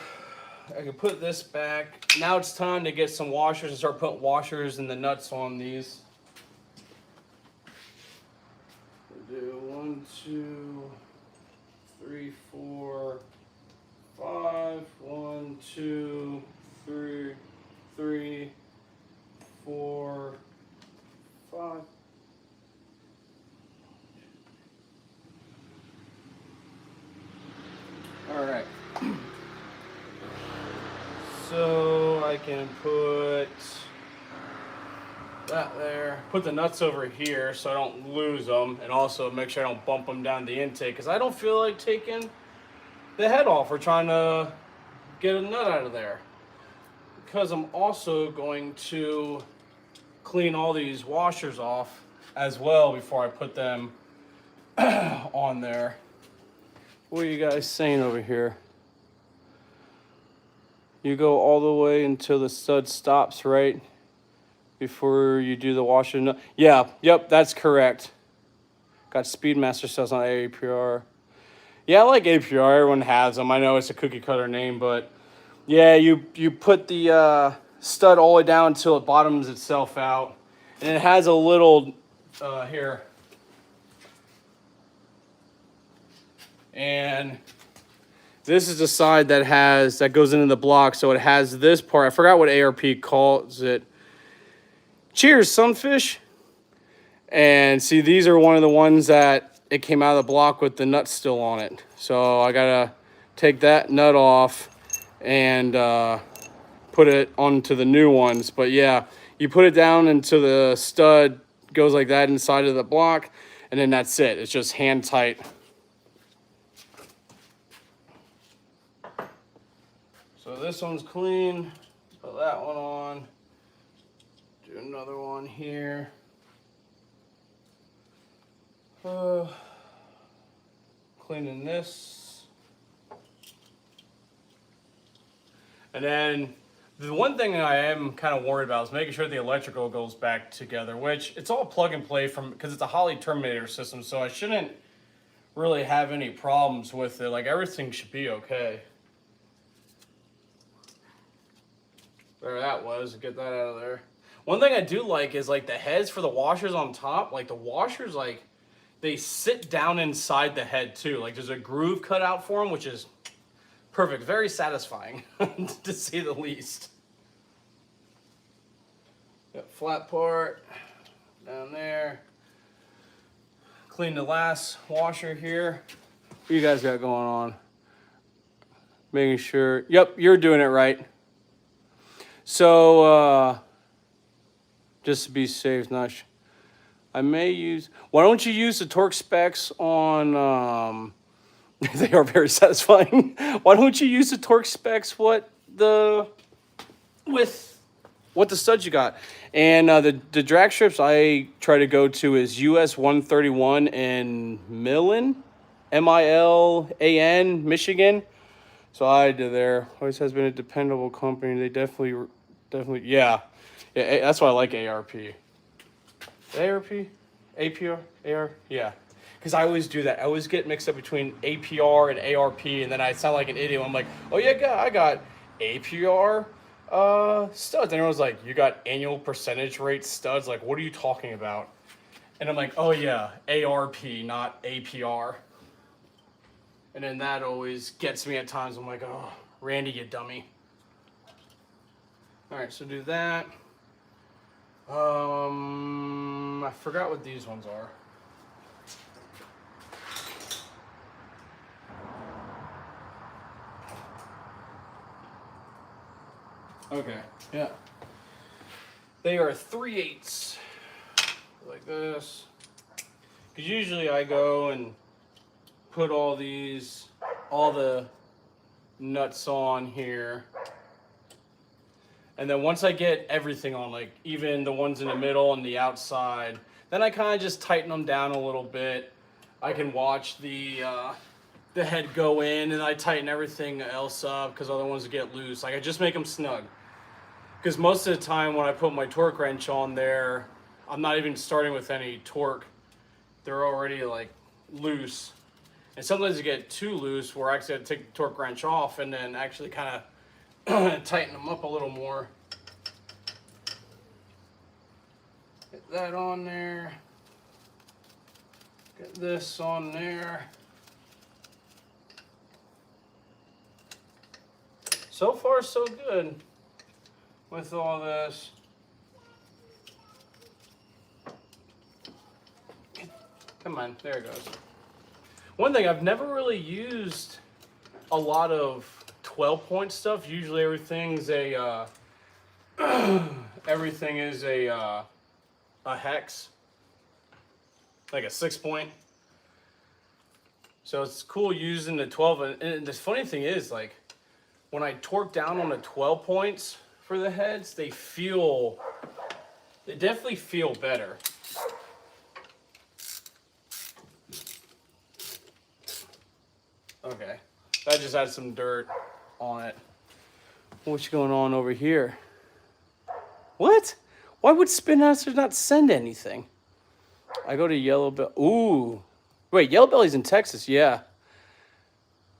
I can put this back. Now it's time to get some washers and start putting washers and the nuts on these. We'll do 1, 2, 3, 4, 5. 1, 2, 3, 3, 4, 5. All right. So I can put that there. Put the nuts over here so I don't lose them, and also make sure I don't bump them down the intake because I don't feel like taking the head off or trying to get a nut out of there. Because I'm also going to clean all these washers off as well before I put them on there. What are you guys saying over here? You go all the way until the stud stops, right? Before you do the washer nut. Yeah, yep, that's correct. Got Speedmaster cells on APR. Yeah, I like APR. Everyone has them. I know it's a cookie cutter name, but yeah, you put the stud all the way down until it bottoms itself out. And it has a little, here. And this is the side that goes into the block. So it has this part. I forgot what ARP calls it. Cheers, sunfish. And see, these are one of the ones that it came out of the block with the nut still on it. So I gotta take that nut off and put it onto the new ones. But yeah, you put it down until the stud goes like that inside of the block, and then that's it. It's just hand tight. So this one's clean. Put that one on. Do another one here. Cleaning this. And then the one thing that I am kind of worried about is making sure the electrical goes back together, which it's all plug and play because it's a Holley Terminator system, so I shouldn't really have any problems with it. Like, everything should be okay. There that was. Get that out of there. One thing I do like is like the heads for the washers on top. Like the washers, like they sit down inside the head too. Like there's a groove cut out for them, which is perfect. Very satisfying to say the least. Got flat part down there. Clean the last washer here. What you guys got going on? Making sure. Yep, you're doing it right. So, just to be safe, I may use. Why don't you use the torque specs on? They are very satisfying. Why don't you use the torque specs? With what the studs you got, and the drag strips I try to go to is US 131 in Milan, Milan, Michigan. So I did there. Always has been a dependable company. They definitely, yeah. That's why I like ARP. ARP, APR, AR, yeah. Because I always do that. I always get mixed up between APR and ARP, and then I sound like an idiot. I'm like, oh yeah, I got APR studs. And everyone's like, you got annual percentage rate studs? Like, what are you talking about? And I'm like, oh yeah, ARP, not APR. And then that always gets me at times. I'm like, oh, Randy, you dummy. All right, so do that. I forgot what these ones are. Okay, yeah. They are 3/8, like this. Because usually I go and put all the nuts on here. And then once I get everything on, like even the ones in the middle and the outside, then I kind of just tighten them down a little bit. I can watch the head go in, and I tighten everything else up because other ones get loose. Like I just make them snug. Because most of the time when I put my torque wrench on there, I'm not even starting with any torque. They're already like loose. And sometimes they get too loose where I actually have to take the torque wrench off and then actually kind of tighten them up a little more. Get that on there. Get this on there. so far so good with all this. Come on, there it goes. One thing, I've never really used a lot of 12-point stuff. Usually everything's a everything is a hex, like a 6-point. So it's cool using the 12. And the funny thing is, like, when I torque down on the 12 points for the heads, they definitely feel better. Okay, that just had some dirt on it. What's going on over here? What? Why would Spin Master not send anything? I go to Yellow Belly. Ooh. Wait, Yellow Belly's in Texas, yeah.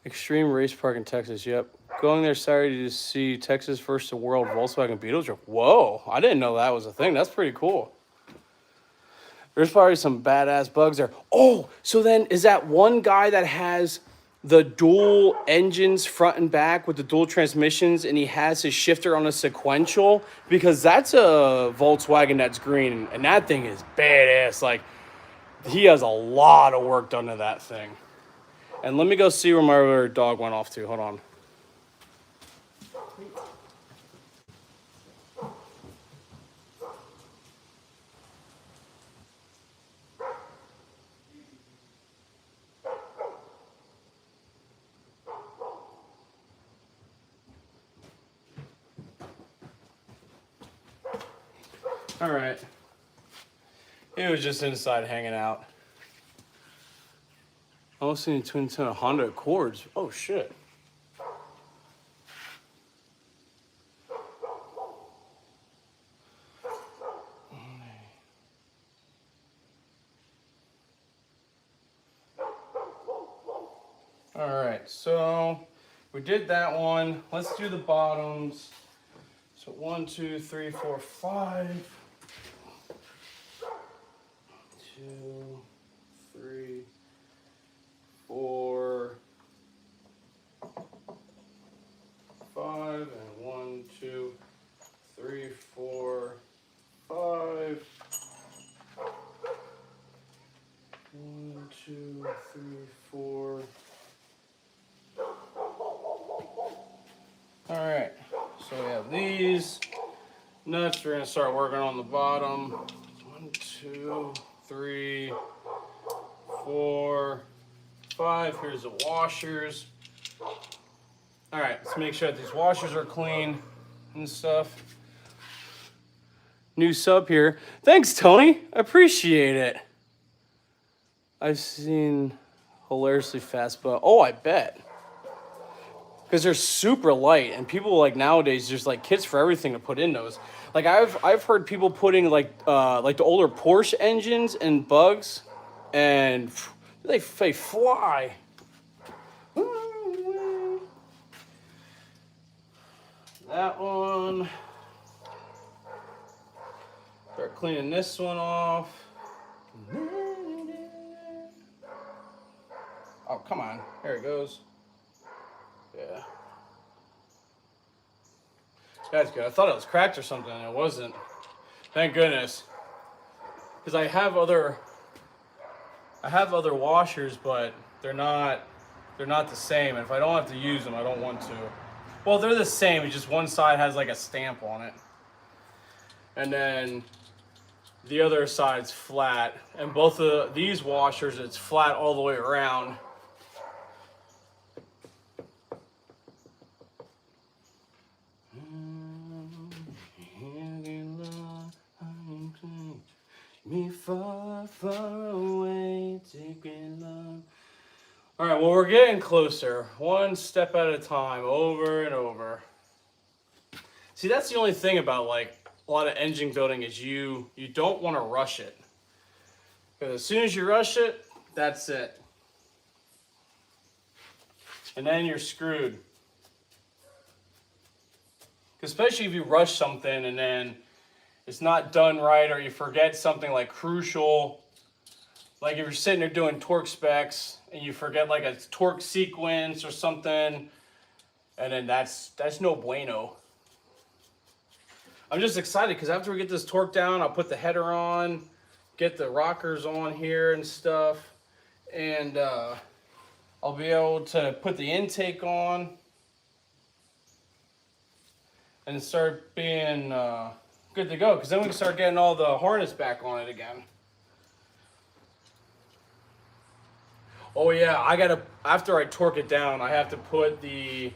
Extreme Race Park in Texas, yep. Going there Saturday to see Texas First to World Volkswagen Beetle Trip. Whoa, I didn't know that was a thing. That's pretty cool. There's probably some badass bugs there. Oh, so then is that one guy that has the dual engines front and back with the dual transmissions, and he has his shifter on a sequential? Because that's a Volkswagen that's green, and that thing is badass. Like, he has a lot of work done to that thing. And let me go see where my other dog went off to. Hold on. All right. He was just inside hanging out. Almost seen twin ton of Honda Accords. Oh shit. All right, so we did that one. Let's do the bottoms. So 1, 2, 3, 4, 5. 2, 3, 4, 5, and 1, 2, 3, 4, 5. 1, 2, 3, 4. All right, so we have these nuts. We're gonna start working on the bottom. 1, 2, 3, 4, 5. Here's the washers. All right, let's make sure that these washers are clean and stuff. New sub here. Thanks, Tony. I appreciate it. I've seen hilariously fast, but oh, I bet. Because they're super light, and people like nowadays there's like kits for everything to put in those. Like I've heard people putting like the older Porsche engines and bugs, and they fly. That one. Start cleaning this one off. Oh, come on. There it goes. Yeah. That's good. I thought it was cracked or something, and it wasn't. Thank goodness. Because I have other washers, but they're not the same. And if I don't have to use them, I don't want to. Well, they're the same. It's just one side has like a stamp on it, and then the other side's flat. And both of these washers, it's flat all the way around. Me far, far away, taking love. All right, well, we're getting closer. One step at a time, over and over. See, that's the only thing about like a lot of engine building is you don't want to rush it. Because as soon as you rush it, that's it. And then you're screwed. Especially if you rush something and then it's not done right, or you forget something like crucial. Like if you're sitting there doing torque specs and you forget like a torque sequence or something, And then that's no bueno. I'm just excited because after we get this torque down, I'll put the header on, get the rockers on here and stuff, and I'll be able to put the intake on and start being good to go, because then we can start getting all the harness back on it again. Oh yeah, after I torque it down, I have to put the,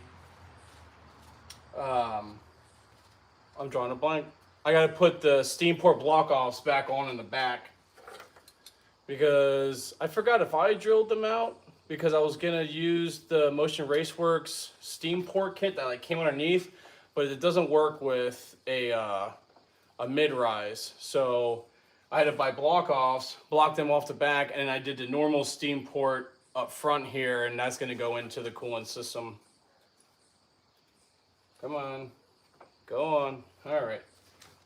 I'm drawing a blank. I gotta put the steam port block offs back on in the back, because I forgot if I drilled them out, because I was gonna use the Motion Raceworks steam port kit that like came underneath, but it doesn't work with a mid-rise. So I had to buy block offs, block them off the back, and I did the normal steam port up front here, and that's gonna go into the coolant system. Come on, go on. All right.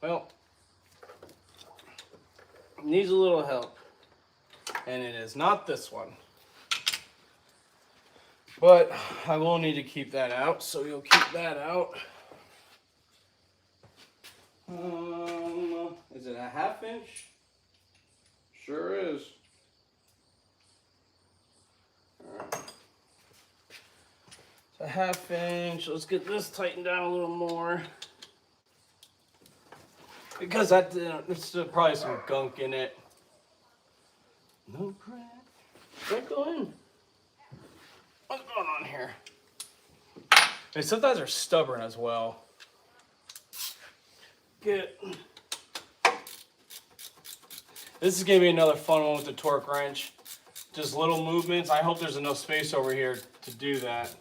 Well, needs a little help, and it is not this one. But I will need to keep that out, so you'll keep that out. Is it a 1/2 inch? Sure is. All right. It's a 1/2 inch. Let's get this tightened down a little more. Because there's probably some gunk in it. No crack. Don't go in. What's going on here? And sometimes they're stubborn as well. This is gonna be another fun one with the torque wrench. Just little movements. I hope there's enough space over here to do that.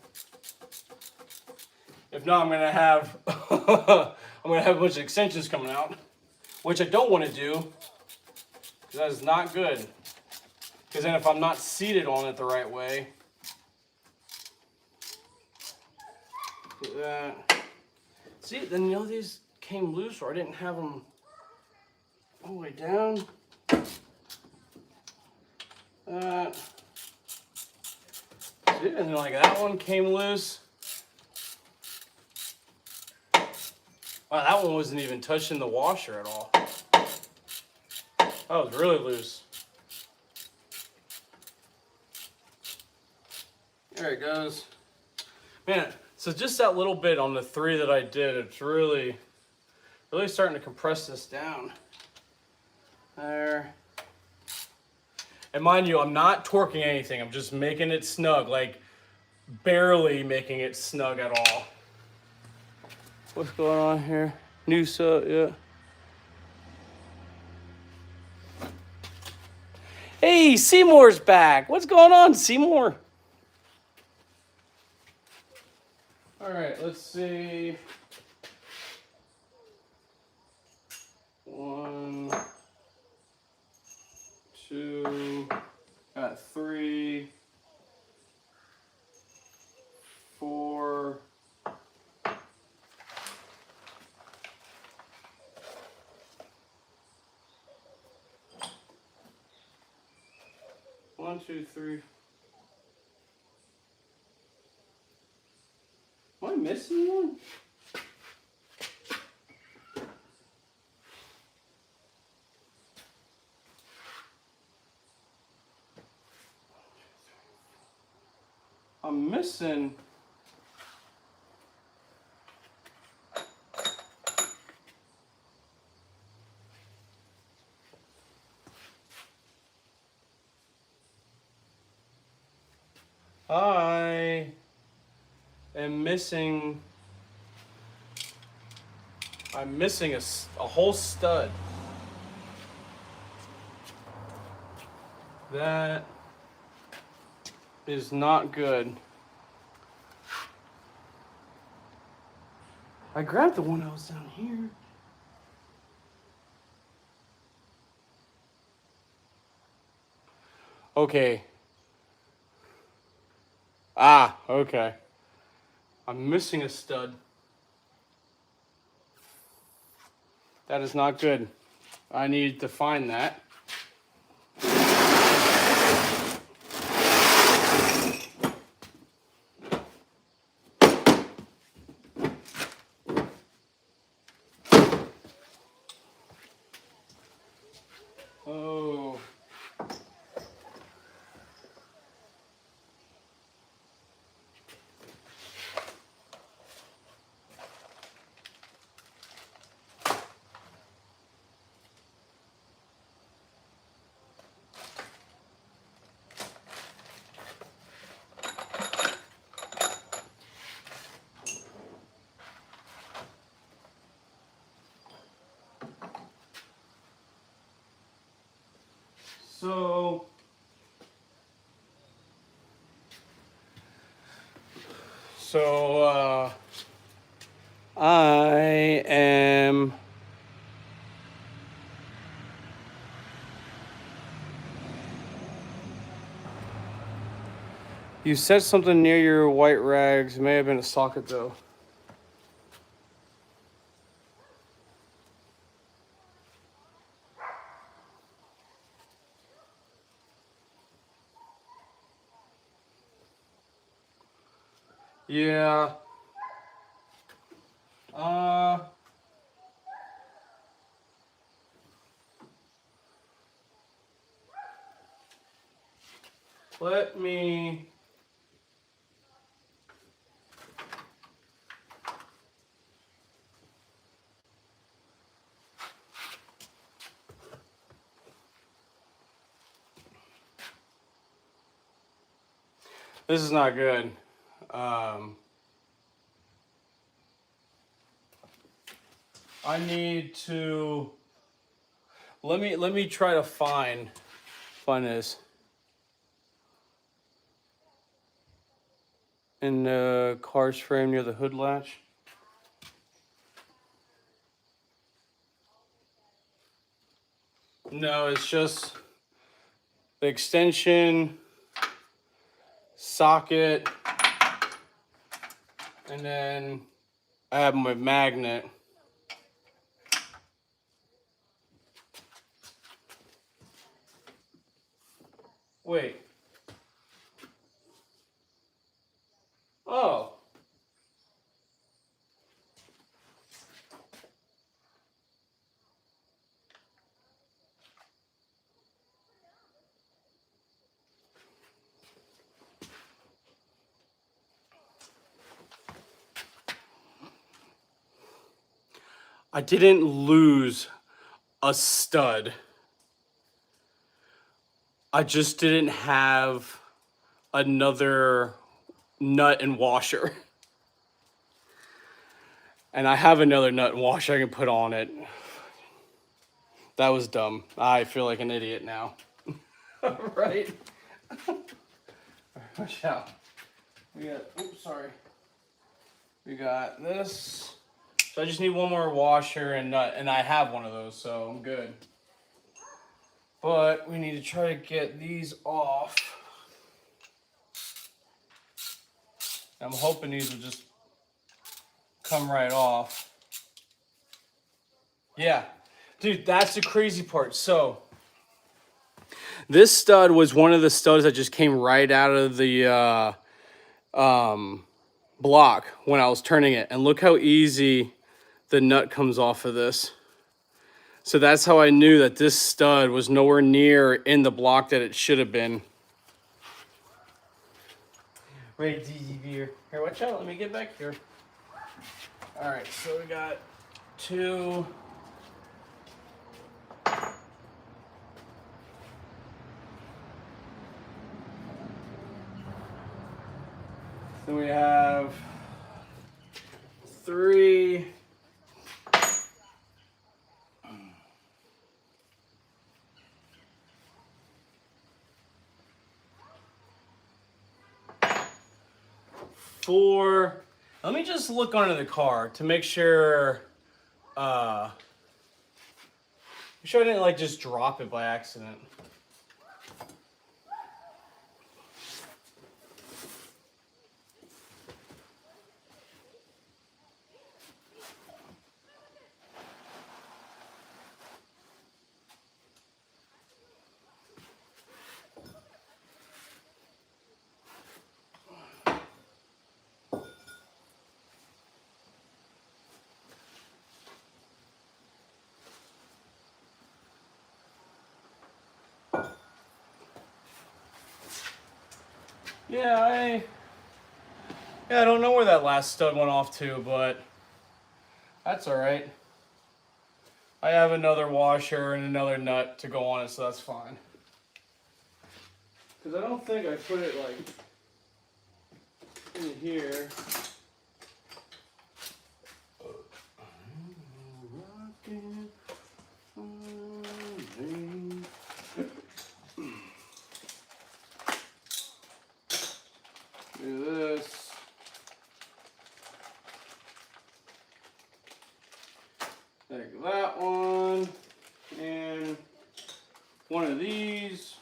If not, I'm gonna have I'm gonna have a bunch of extensions coming out, which I don't want to do, because that is not good. Because then if I'm not seated on it the right way, look at that. See, then you know these came loose, or I didn't have them all the way down. See, and then like that one came loose. Wow, that one wasn't even touching the washer at all. That was really loose. There it goes. Man, so just that little bit on the 3 that I did, it's really starting to compress this down. There. And mind you, I'm not torquing anything. I'm just making it snug, like barely making it snug at all. What's going on here? New sub, yeah. Hey, Seymour's back. What's going on, Seymour? All right, let's see. 1, 2, got 3, 4. 1, 2, 3. Am I missing one? I'm missing. I am missing. I'm missing a whole stud. That is not good. I grabbed the one that was down here. Okay. Ah, okay. I'm missing a stud. That is not good. I need to find that. Oh. So, I am. You said something near your white rags. It may have been a socket though. Yeah. Let me. This is not good. I need to. Let me try to find this in the car's frame near the hood latch. No, it's just the extension, socket, and then I have my magnet. Wait. Oh. I didn't lose a stud. I just didn't have another nut and washer. And I have another nut and washer I can put on it. That was dumb. I feel like an idiot now. Right? Watch out. We got this. So I just need one more washer and nut, and I have one of those, so I'm good. But we need to try to get these off. I'm hoping these will just come right off. Yeah. Dude, that's the crazy part. So this stud was one of the studs that just came right out of the block when I was turning it. And look how easy the nut comes off of this. So that's how I knew that this stud was nowhere near in the block that it should have been. Right, DZ beer. Here, watch out. Let me get back here. All right, so we got 2. Then we have 3. 4. Let me just look under the car to make sure. Make sure I didn't like just drop it by accident. Yeah, I don't know where that last stud went off to, but that's all right. I have another washer and another nut to go on it, so that's fine. Because I don't think I put it like in here. Do this. Take that one and one of these.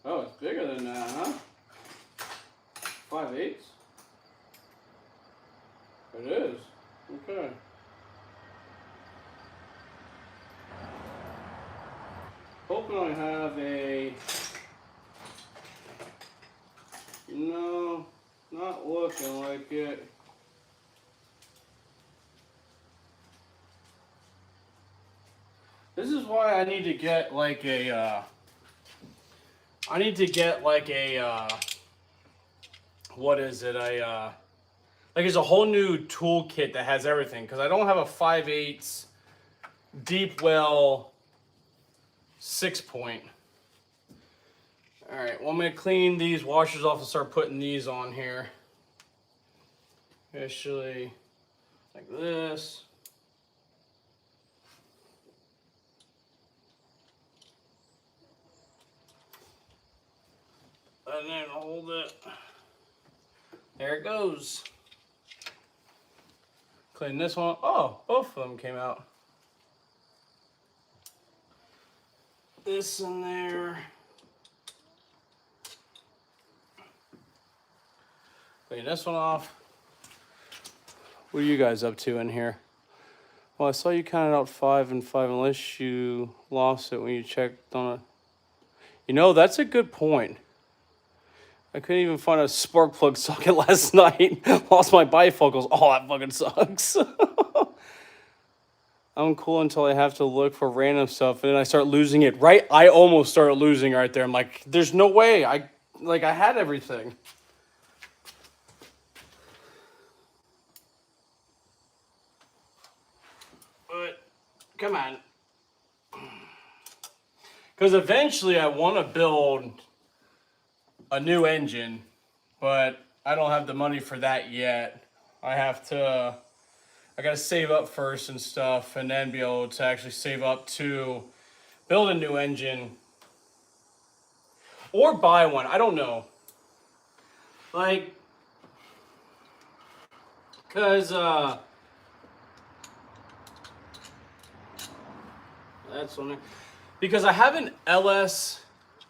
Oh, it's bigger than that, huh? 5/8? It is. Okay. Hoping I have a... No, not looking like it. This is why I need to get like a, what is it? Like there's a whole new toolkit that has everything, because I don't have a 5/8 deep well 6-point. All right, well, I'm gonna clean these washers off and start putting these on here. Actually, like this. And then hold it. There it goes. Clean this one. Oh, both of them came out. This in there. Clean this one off. What are you guys up to in here? Well, I saw you counted out 5 and 5 unless you lost it when you checked on it. You know, that's a good point. I couldn't even find a spark plug socket last night. Lost my bifocals. Oh, that fucking sucks. I'm cool until I have to look for random stuff and then I start losing it. Right? I almost started losing right there. I'm like, there's no way. I had everything. But come on. Because eventually I want to build a new engine, but I don't have the money for that yet. I gotta save up first and stuff, and then be able to actually save up to build a new engine or buy one. I don't know. Like, cause that's on there. Because I have an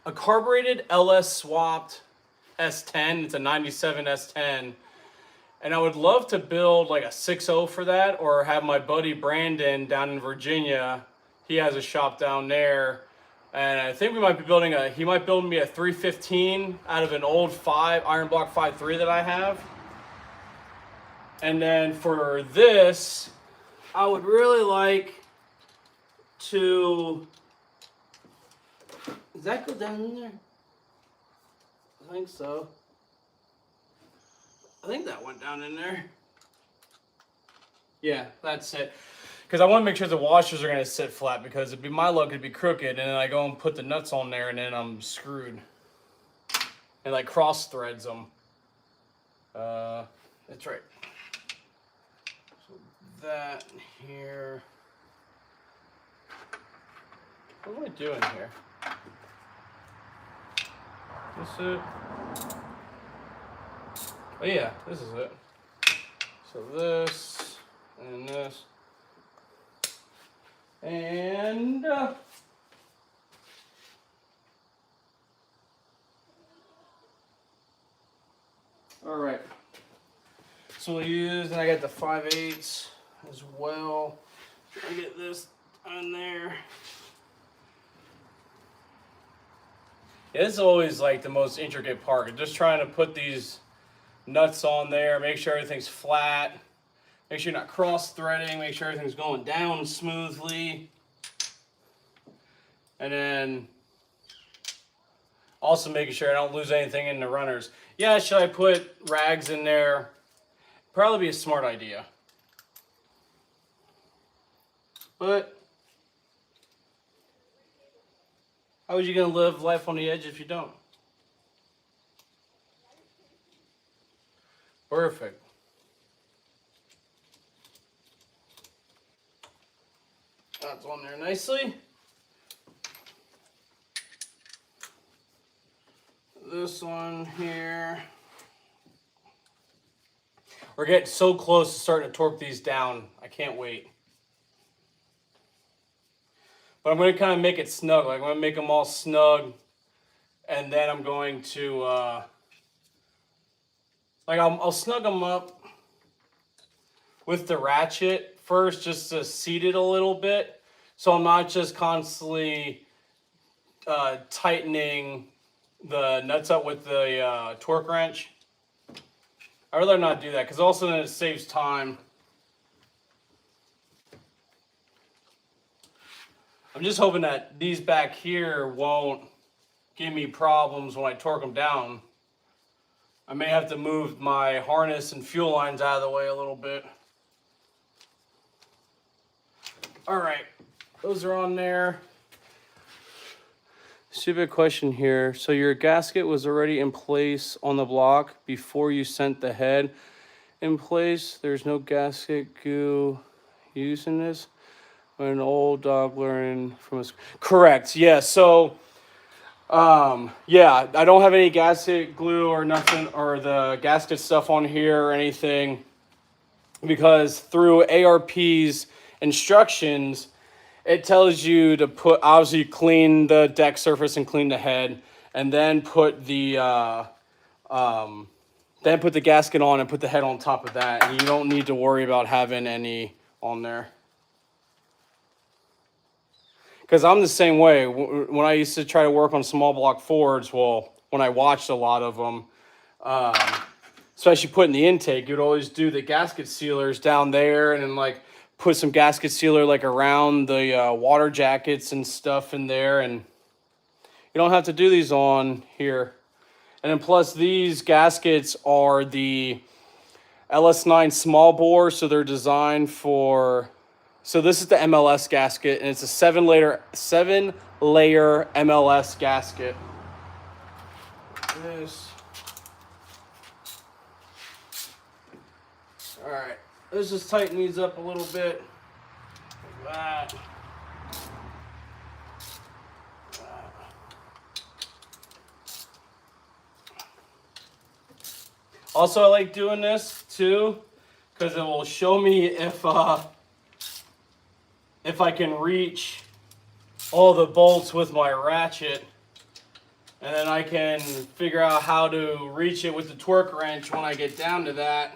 a carbureted LS swapped S10. It's a 97 S10. And I would love to build like a 6.0 for that, or have my buddy Brandon down in Virginia. He has a shop down there. And I think we might be building he might build me a 315 out of an old Iron Block 5.3 that I have. And then for this, I would really like to... Does that go down in there? I think so. I think that went down in there. Yeah, that's it. Because I want to make sure the washers are going to sit flat, because it'd be my luck, it'd be crooked, and then I go and put the nuts on there, and then I'm screwed. And like cross threads them. That's right. So that here. What am I doing here? This it? Oh yeah, this is it. So this and this. And all right. So we'll use, and I got the 5/8 as well. Try to get this on there. Yeah, this is always like the most intricate part. Just trying to put these nuts on there. Make sure everything's flat. Make sure you're not cross-threading. Make sure everything's going down smoothly. And then also making sure I don't lose anything in the runners. Yeah, should I put rags in there? Probably be a smart idea. But how are you going to live life on the edge if you don't? Perfect. That's on there nicely. This one here. We're getting so close to starting to torque these down. I can't wait. But I'm going to kind of make it snug. Like I'm going to make them all snug. And then I'm going to, I'll snug them up with the ratchet first just to seat it a little bit. So I'm not just constantly tightening the nuts up with the torque wrench. I'd rather not do that because also then it saves time. I'm just hoping that these back here won't give me problems when I torque them down. I may have to move my harness and fuel lines out of the way a little bit. All right, those are on there. Stupid question here. So your gasket was already in place on the block before you sent the head in place. There's no gasket glue using this. An old dog learned from his... Correct. Yeah. So, yeah, I don't have any gasket glue or nothing, or the gasket stuff on here or anything, because through ARP's instructions, it tells you to put, obviously clean the deck surface and clean the head, and then put the gasket on and put the head on top of that. And you don't need to worry about having any on there. Because I'm the same way. When I used to try to work on small block Fords, well, when I watched a lot of them, especially putting the intake, you'd always do the gasket sealers down there and then like put some gasket sealer like around the water jackets and stuff in there. And you don't have to do these on here. And then plus these gaskets are the LS9 small bore, so they're designed for... So this is the MLS gasket, and it's a seven layer MLS gasket. This. All right, let's just tighten these up a little bit. Like that. Also, I like doing this too, because it will show me if I can reach all the bolts with my ratchet, and then I can figure out how to reach it with the torque wrench when I get down to that.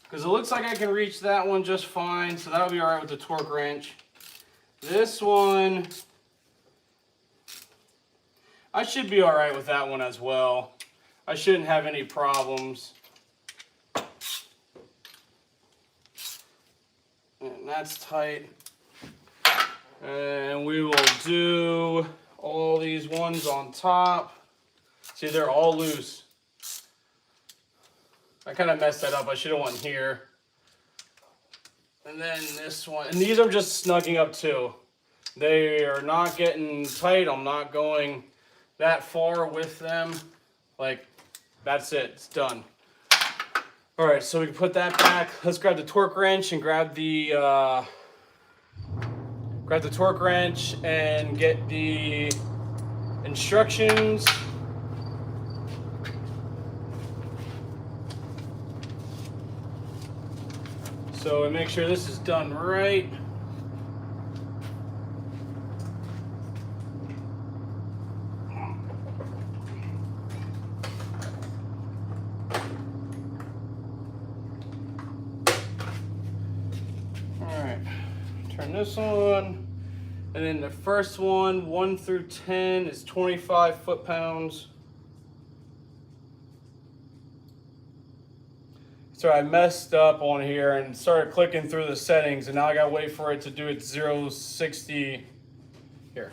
Because it looks like I can reach that one just fine, so that'll be all right with the torque wrench. This one, I should be all right with that one as well. I shouldn't have any problems. And that's tight. And we will do all these ones on top. See, they're all loose. I kind of messed that up. I should have went here. And then this one. And these are just snugging up too. They are not getting tight. I'm not going that far with them. Like, that's it. It's done. All right, so we can put that back. Let's grab the torque wrench and grab the torque wrench and get the instructions. So we make sure this is done right. Turn this on, And then the first one, 1 through 10, is 25 foot-pounds. So I messed up on here and started clicking through the settings, and now I gotta wait for it to do its 060 here.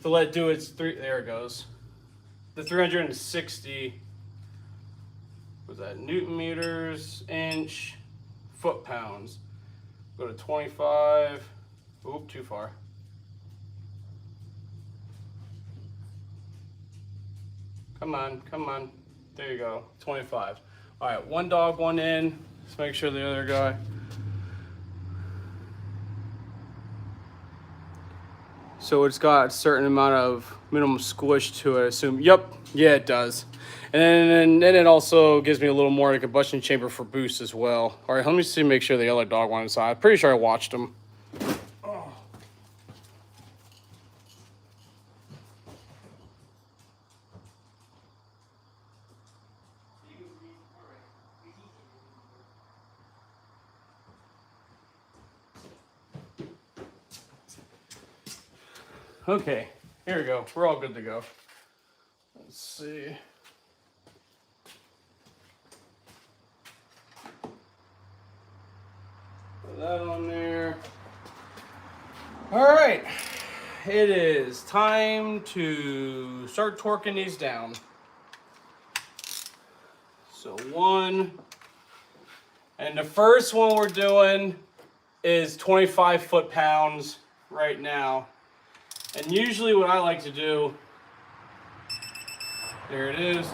To let it do its there it goes. The 360, was that Newton meters, inch, foot-pounds. Go to 25, oop, too far. Come on, come on. There you go, 25. All right, one dog, one in. Let's make sure the other guy. So it's got a certain amount of minimum squish to it, I assume. Yep, yeah, it does. And then it also gives me a little more of a combustion chamber for boost as well. All right, let me see, make sure the other dog went inside. I'm pretty sure I watched him. Oh. Okay, here we go. We're all good to go. Let's see. Put that on there. All right, it is time to start torquing these down. So 1, and the first one we're doing is 25 foot-pounds right now. And usually what I like to do, there it is.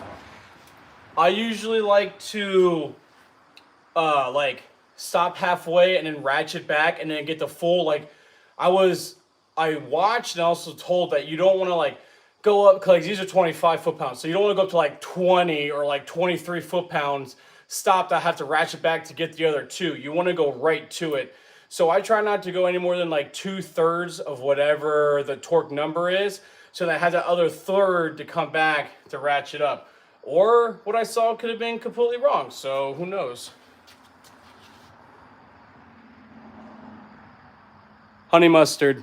I usually like to stop halfway and then ratchet back and then get the full, like, I watched and also told that you don't want to like go up, because these are 25 foot-pounds, so you don't want to go up to like 20 or like 23 foot-pounds, stop that, have to ratchet back to get the other two. You want to go right to it. So I try not to go any more than like 2/3 of whatever the torque number is, so that I have that other third to come back to ratchet up. Or what I saw could have been completely wrong, so who knows. Honey mustard.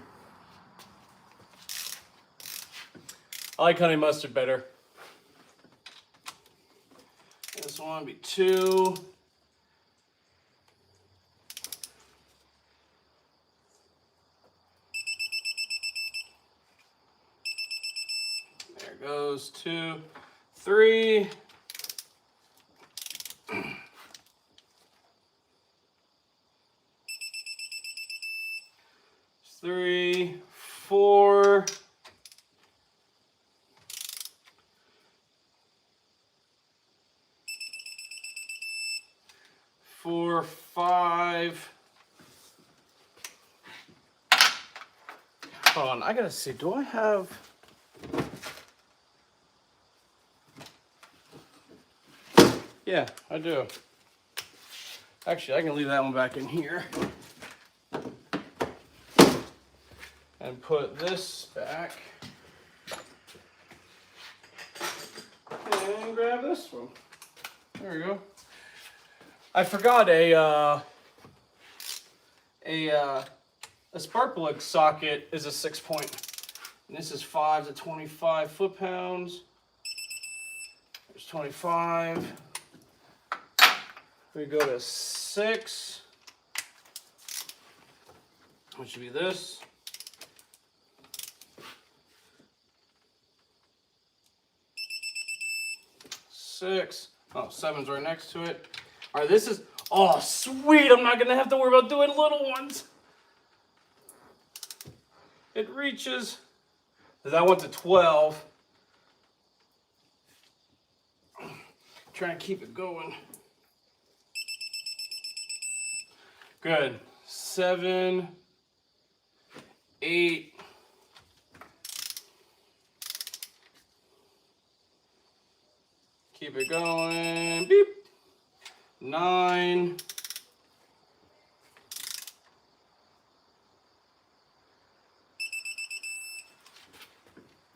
I like honey mustard better. This one will be 2. There goes 2, 3. 3, 4. 4, 5. Hold on, I gotta see, do I have... Yeah, I do. Actually, I can leave that one back in here. And put this back. And grab this one. There we go. I forgot a spark plug socket is a 6-point. And this is 5 to 25 foot-pounds. There's 25. We go to 6, which would be this. 6. Oh, 7's right next to it. All right, this is, oh, sweet. I'm not going to have to worry about doing little ones. It reaches, because I went to 12. Trying to keep it going. Good. 7, 8. Keep it going. Beep. 9.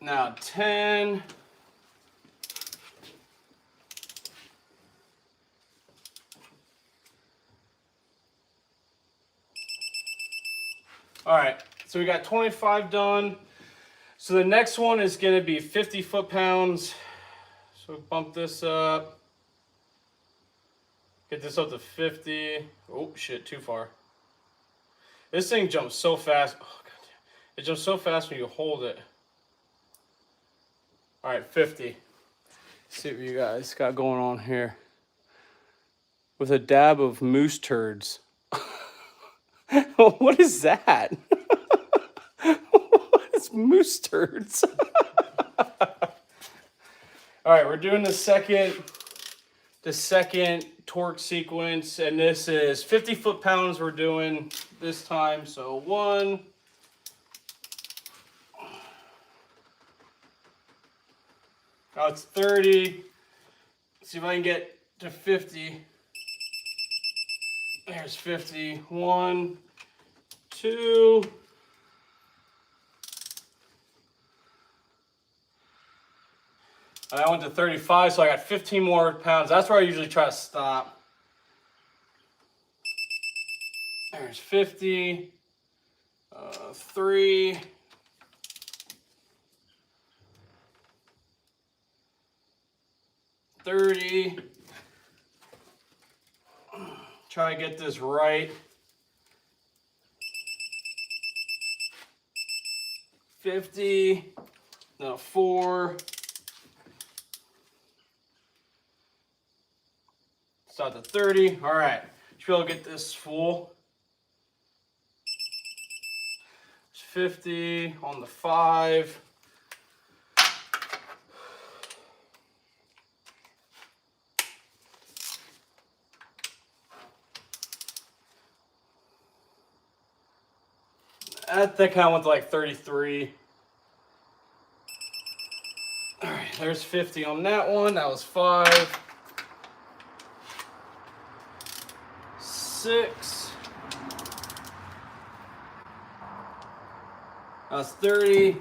Now 10. All right, so we got 25 done. So the next one is going to be 50 foot-pounds. So bump this up. Get this up to 50. Oh, shit, too far. This thing jumps so fast. Oh, God damn. It jumps so fast when you hold it. All right, 50. Let's see what you guys got going on here. With a dab of moose turds. What is that? What is moose turds? All right, we're doing the second torque sequence, and this is 50 foot-pounds we're doing this time. So 1, now it's 30. Let's see if I can get to 50. There's 50. 1, 2. And I went to 35, so I got 15 more pounds. That's where I usually try to stop. There's 50. 3. $30. Try to get this right. 50. Now 4. Start to 30. All right. Should be able to get this full. 50 on the 5. That kind of went to like 33. All right, there's 50 on that one. That was 5. 6. That's 30.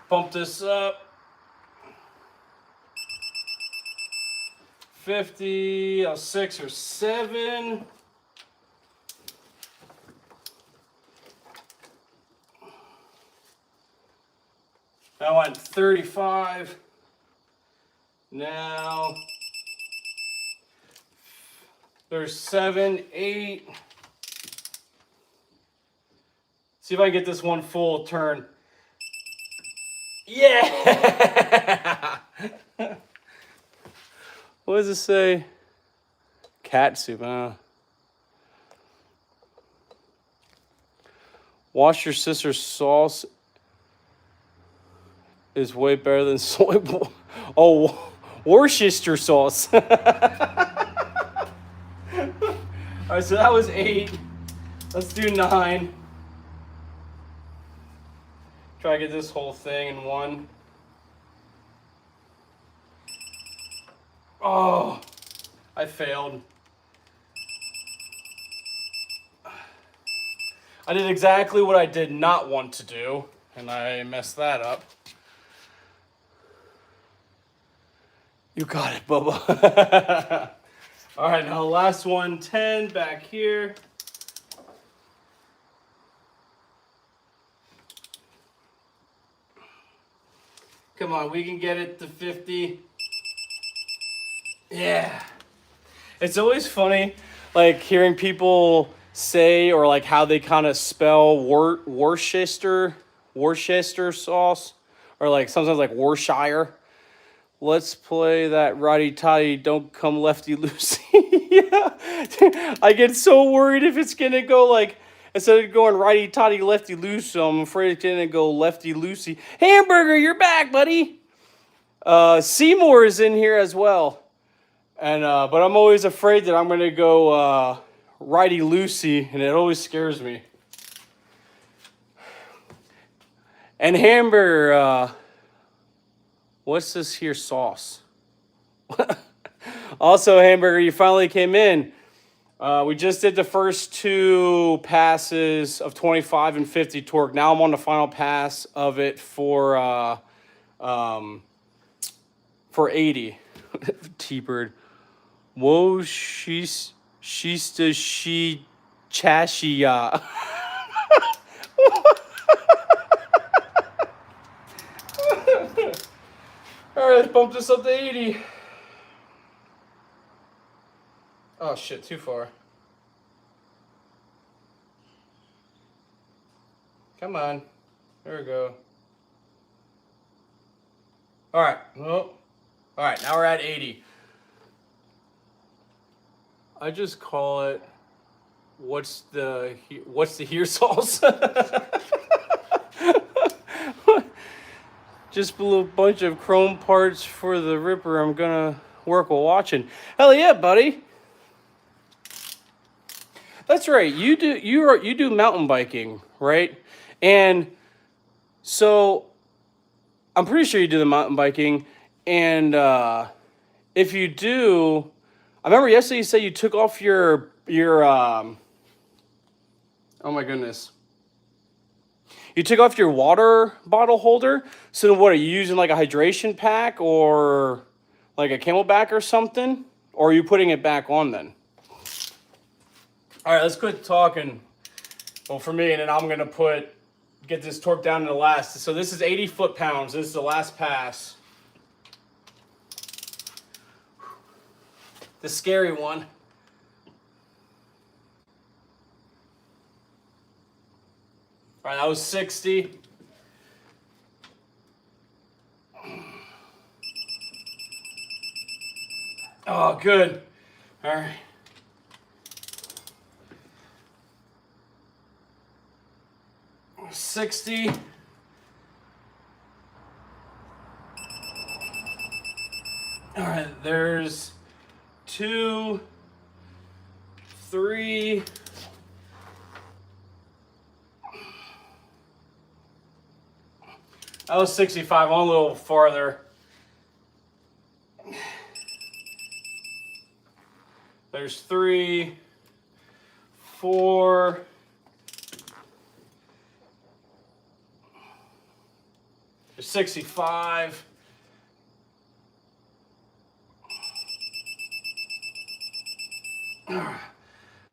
Pump this up. 50. That was 6 or 7. That went 35. Now there's 7, 8. See if I can get this one full turn. Yeah! What does it say? Cat soup, huh? Wash your sister's sauce is way better than soy. Oh, Worcester sauce. All right, so that was 8. Let's do 9. Try to get this whole thing in 1. Oh, I failed. I did exactly what I did not want to do, and I messed that up. You got it, Bubba. All right, now last one, 10 back here. Come on, we can get it to 50. Yeah. It's always funny, like, hearing people say, or like how they kind of spell Worcester sauce, or like sometimes like Worcestershire. Let's play that righty-tighty, don't come lefty-loosey. Yeah. I get so worried if it's going to go like, instead of going righty-tighty, lefty-loose, so I'm afraid it's going to go lefty-loosey. Hamburger, you're back, buddy. Seymour is in here as well. And but I'm always afraid that I'm going to go righty-loosey, and it always scares me. And Hamburger, what's this here sauce? Also, Hamburger, you finally came in. We just did the first 2 passes of 25 and 50 torque. Now I'm on the final pass of it for 80. T-Bird. Whoa, she's the she chashia. let's bump this up to 80. Oh shit, too far. Come on. There we go. Alright, well, alright, now we're at 80. I just call it, what's the here sauce? Just a little bunch of chrome parts for the ripper I'm gonna work while watching. Hell yeah, buddy. That's right. You do mountain biking, right? And so I'm pretty sure you do the mountain biking. And if you do, I remember yesterday you said you took off your oh my goodness. You took off your water bottle holder. So what, are you using like a hydration pack or like a Camelback or something? Or are you putting it back on then? All right, let's quit talking. Well, for me, and then I'm gonna get this torque down to the last. So this is 80 foot-pounds. This is the last pass. The scary one. All right, that was 60. Oh, good. All right. $60. All right, there's 2, 3. That was 65. On a little farther. There's 3, 4. There's 65.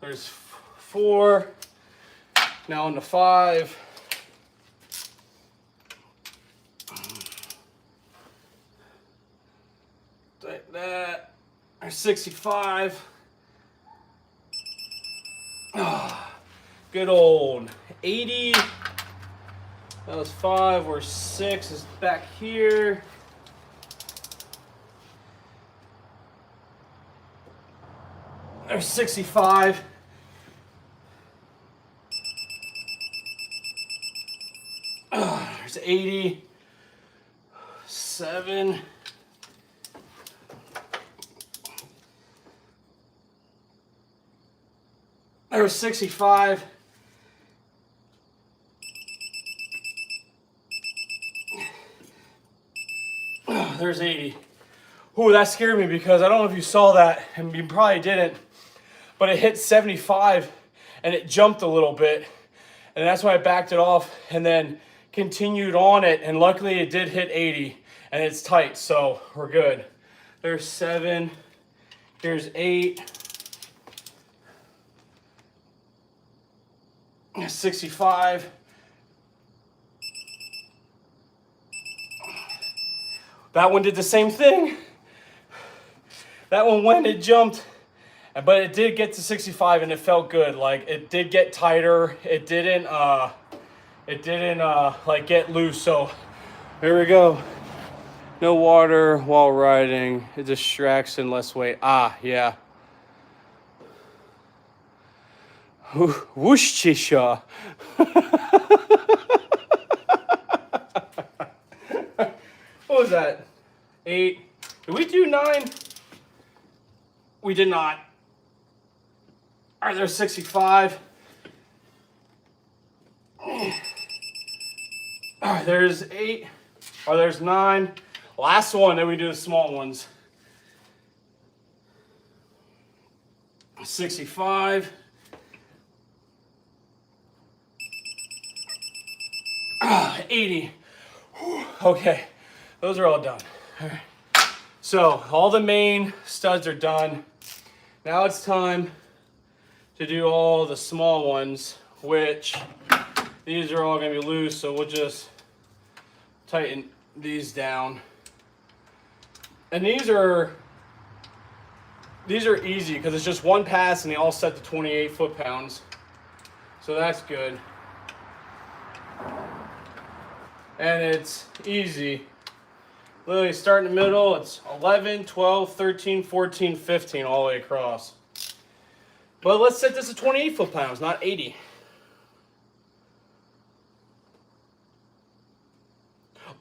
There's 4. Now on to 5. Like that. There's 65. Good old 80. That was 5, or 6 is back here. There's 65. There's 80. 7. There's 65. There's 80. Ooh, that scared me because I don't know if you saw that, and you probably didn't, but it hit 75 and it jumped a little bit, and that's why I backed it off and then continued on it, and luckily it did hit 80 and it's tight, so we're good. There's 7. Here's 8. 65. That one did the same thing. That one went, it jumped, but it did get to 65 and it felt good. Like, it did get tighter. It didn't like get loose. So there we go. No water while riding. It distraction, less weight. Ah, yeah. Worcestershire. What was that? 8. Did we do 9? We did not. All right, there's 65. All right, there's 8. Or there's 9. Last one, then we do the small ones. 65. Ah, 80. Whew. Okay, those are all done. All right. So all the main studs are done. Now it's time to do all the small ones, which these are all gonna be loose, so we'll just tighten these down. And these are easy because it's just one pass and they all set to 28 foot-pounds. So that's good. And it's easy. Literally start in the middle, it's 11, 12, 13, 14, 15 all the way across. But let's set this to 28 foot-pounds, not 80.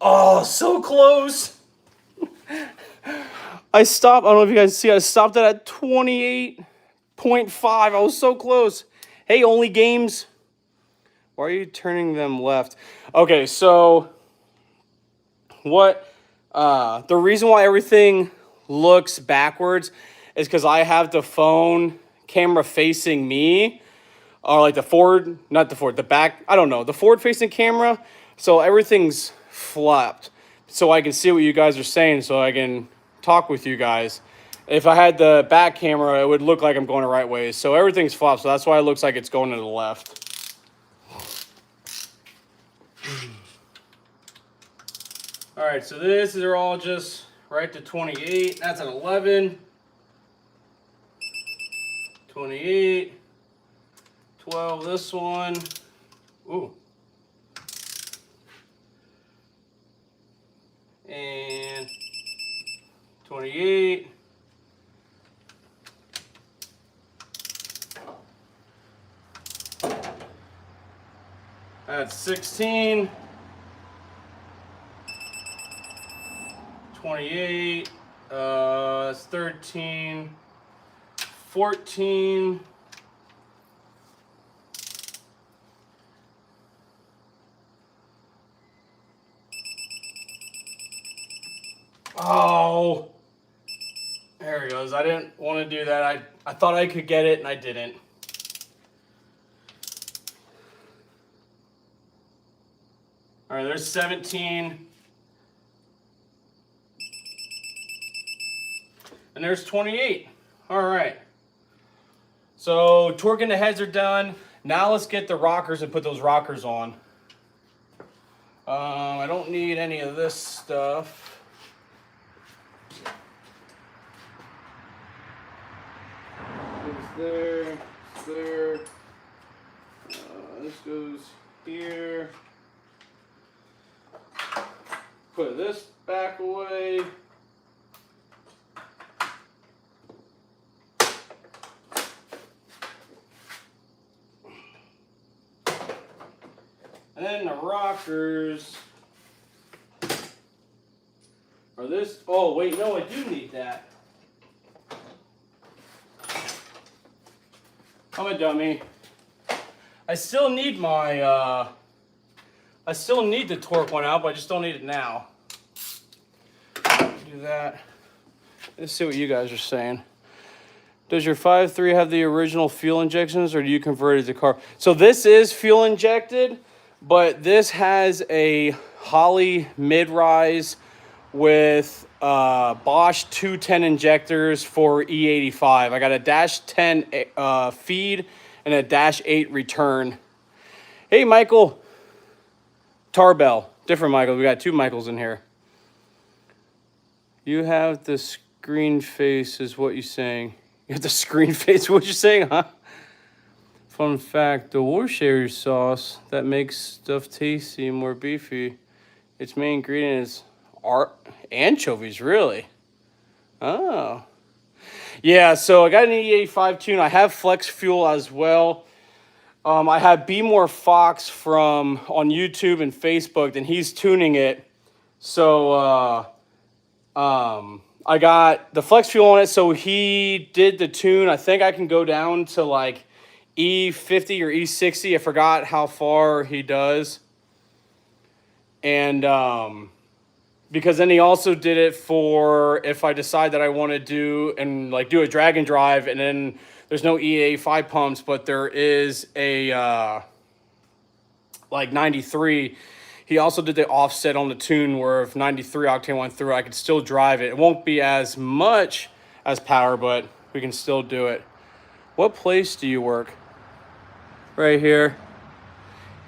Oh, so close. I stopped, I don't know if you guys see, I stopped it at 28.5. I was so close. Hey, only games. Why are you turning them left? Okay, so the reason why everything looks backwards is because I have the phone camera facing me, or like the back, I don't know, the forward facing camera. So everything's flipped. So I can see what you guys are saying, so I can talk with you guys. If I had the back camera, it would look like I'm going the right way. So everything's flopped, so that's why it looks like it's going to the left. All right, so this is all just right to 28. That's an 11. 28. 12, this one. Ooh. And 28. That's 16. 28. That's 13. 14. Oh, there it goes. I didn't want to do that. I thought I could get it and I didn't. All right, there's 17. And there's 28. All right. So torquing the heads are done. Now let's get the rockers and put those rockers on. I don't need any of this stuff. There, there. This goes here. Put this back away. And then the rockers are this. Oh, wait, no, I do need that. I'm a dummy. I still need my, I still need the torque one out, but I just don't need it now. Do that. Let's see what you guys are saying. Does your 5.3 have the original fuel injections, or do you convert it to carb? So this is fuel injected, but this has a Holley mid-rise with Bosch 210 injectors for E85. I got a -10 feed and a -8 return. Hey, Michael. Tarbell. Different Michael. We got two Michaels in here. You have the screen face is what you're saying. You have the screen face, what you're saying, huh? Fun fact, the Worcestershire sauce that makes stuff tasty and more beefy, its main ingredient is anchovies, really? Oh. Yeah, so I got an E85 tune. I have flex fuel as well. I have Be More Fox from on YouTube and Facebook, and he's tuning it. So I got the flex fuel on it, so he did the tune. I think I can go down to like E50 or E60. I forgot how far he does. And because then he also did it for if I decide that I want to do a drag and drive, and then there's no E85 pumps, but there is a like 93. He also did the offset on the tune where if 93 octane went through, I could still drive it. It won't be as much as power, but we can still do it. What place do you work? Right here.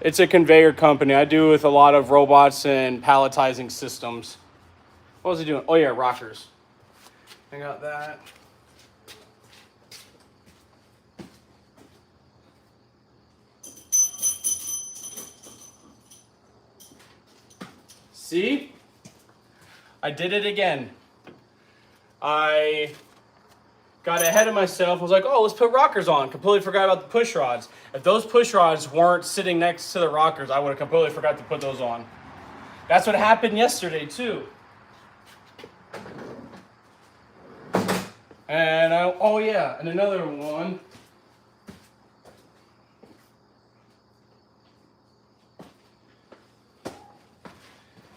It's a conveyor company. I do with a lot of robots and palletizing systems. What was he doing? Oh yeah, rockers. I got that. See? I did it again. I got ahead of myself. I was like, oh, let's put rockers on. Completely forgot about the push rods. If those push rods weren't sitting next to the rockers, I would have completely forgot to put those on. That's what happened yesterday, too. And oh yeah, and another one.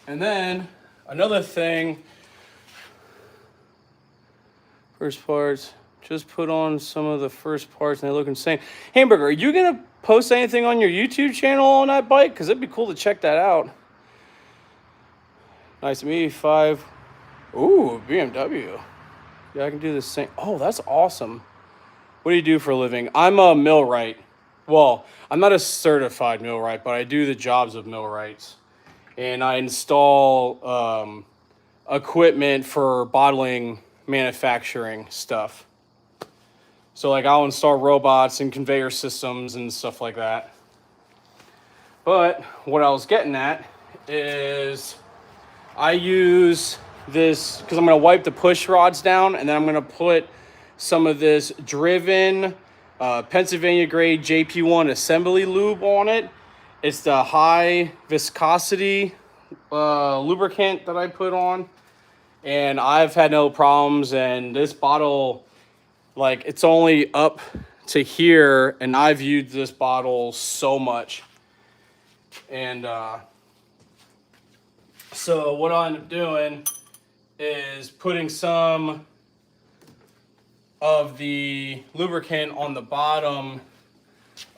And then another thing. First parts. Just put on some of the first parts and they look insane. Hamburger, are you gonna post anything on your YouTube channel on that bike? Because it'd be cool to check that out. Nice to meet you. 5. Ooh, BMW. Yeah, I can do the same. Oh, that's awesome. What do you do for a living? I'm a millwright. Well, I'm not a certified millwright, but I do the jobs of millwrights. And I install equipment for bottling manufacturing stuff. So like I'll install robots and conveyor systems and stuff like that. But what I was getting at is I use this because I'm going to wipe the push rods down and then I'm going to put some of this driven Pennsylvania grade JP1 assembly lube on it. It's the high viscosity lubricant that I put on, and I've had no problems. And this bottle, like, it's only up to here, and I've used this bottle so much. And so what I end up doing is putting some of the lubricant on the bottom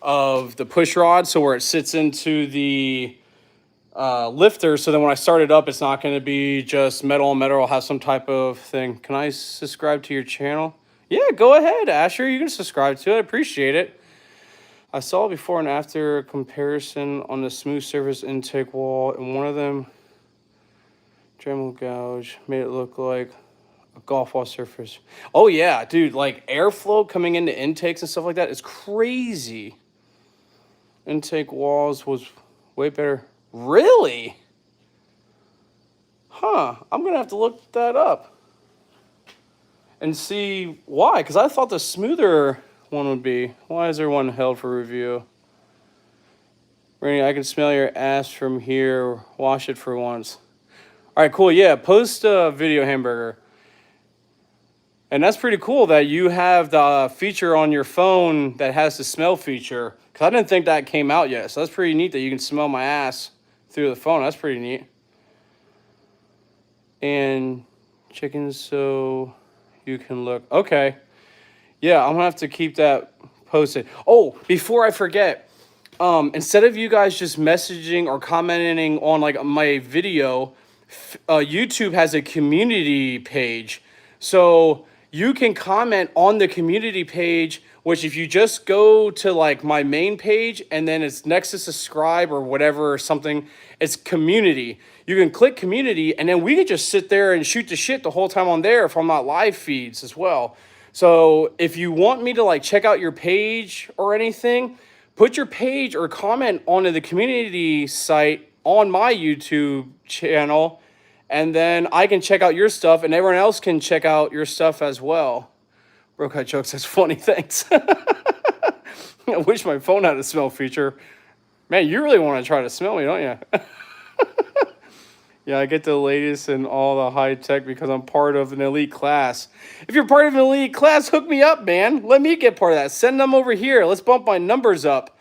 of the push rod, so where it sits into the lifter, so then when I start it up, it's not going to be just metal on metal. I'll have some type of thing. Can I subscribe to your channel? Yeah, go ahead, Asher. You can subscribe to it. I appreciate it. I saw before and after comparison on the smooth surface intake wall, and one of them Dremel gouge made it look like a golf ball surface. Oh yeah, dude, like airflow coming into intakes and stuff like that is crazy. Intake walls was way better. Really? Huh, I'm gonna have to look that up and see why, because I thought the smoother one would be. Why is there one held for review? Rainy, I can smell your ass from here. Wash it for once. All right, cool. Yeah, post a video, Hamburger. And that's pretty cool that you have the feature on your phone that has the smell feature. Because I didn't think that came out yet. So that's pretty neat that you can smell my ass through the phone. That's pretty neat. And chickens so you can look. Okay. Yeah, I'm going to have to keep that posted. Oh, before I forget, instead of you guys just messaging or commenting on like my video, YouTube has a community page. So you can comment on the community page, which if you just go to like my main page and then it's next to subscribe or whatever or something, it's community. You can click community and then we can just sit there and shoot the shit the whole time on there if I'm not live feeds as well. So if you want me to like check out your page or anything, put your page or comment onto the community site on my YouTube channel, and then I can check out your stuff and everyone else can check out your stuff as well. Broke Eye Jokes, that's funny, thanks. I wish my phone had a smell feature. Man, you really want to try to smell me, don't you? Yeah, I get the latest and all the high tech because I'm part of an elite class. If you're part of an elite class, hook me up, man. Let me get part of that. Send them over here. Let's bump my numbers up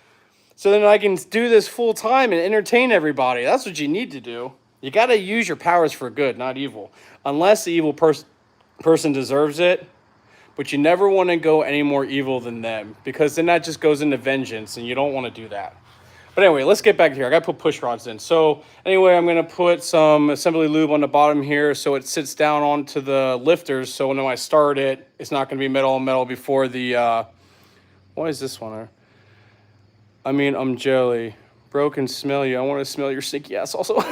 so then I can do this full time and entertain everybody. That's what you need to do. You got to use your powers for good, not evil. Unless the evil person deserves it. But you never want to go any more evil than them, because then that just goes into vengeance, and you don't want to do that. But anyway, let's get back here. I got to put push rods in. So anyway, I'm going to put some assembly lube on the bottom here so it sits down onto the lifters. So when I start it, it's not going to be metal on metal before the... Why is this one there? I mean, I'm jelly. Broken smell you. I want to smell your stinky ass also.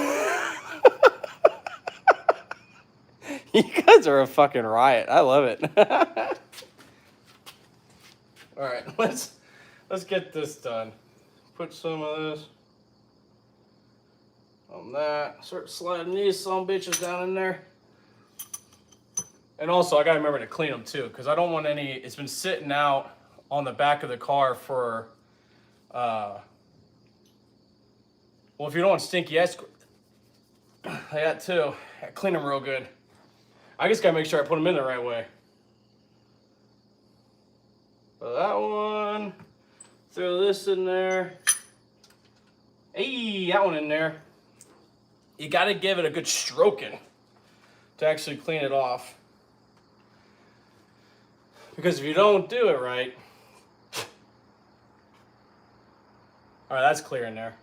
You guys are a fucking riot. I love it. All right, let's get this done. Put some of this on that. Start sliding these some bitches down in there. And also, I gotta remember to clean them too, because I don't want any. It's been sitting out on the back of the car for. Well, if you don't want stinky ice cream, I got two. I clean them real good. I just gotta make sure I put them in the right way. So that one. Throw this in there. Hey, that one in there. You gotta give it a good stroking to actually clean it off. Because if you don't do it right. All right, that's clear in there.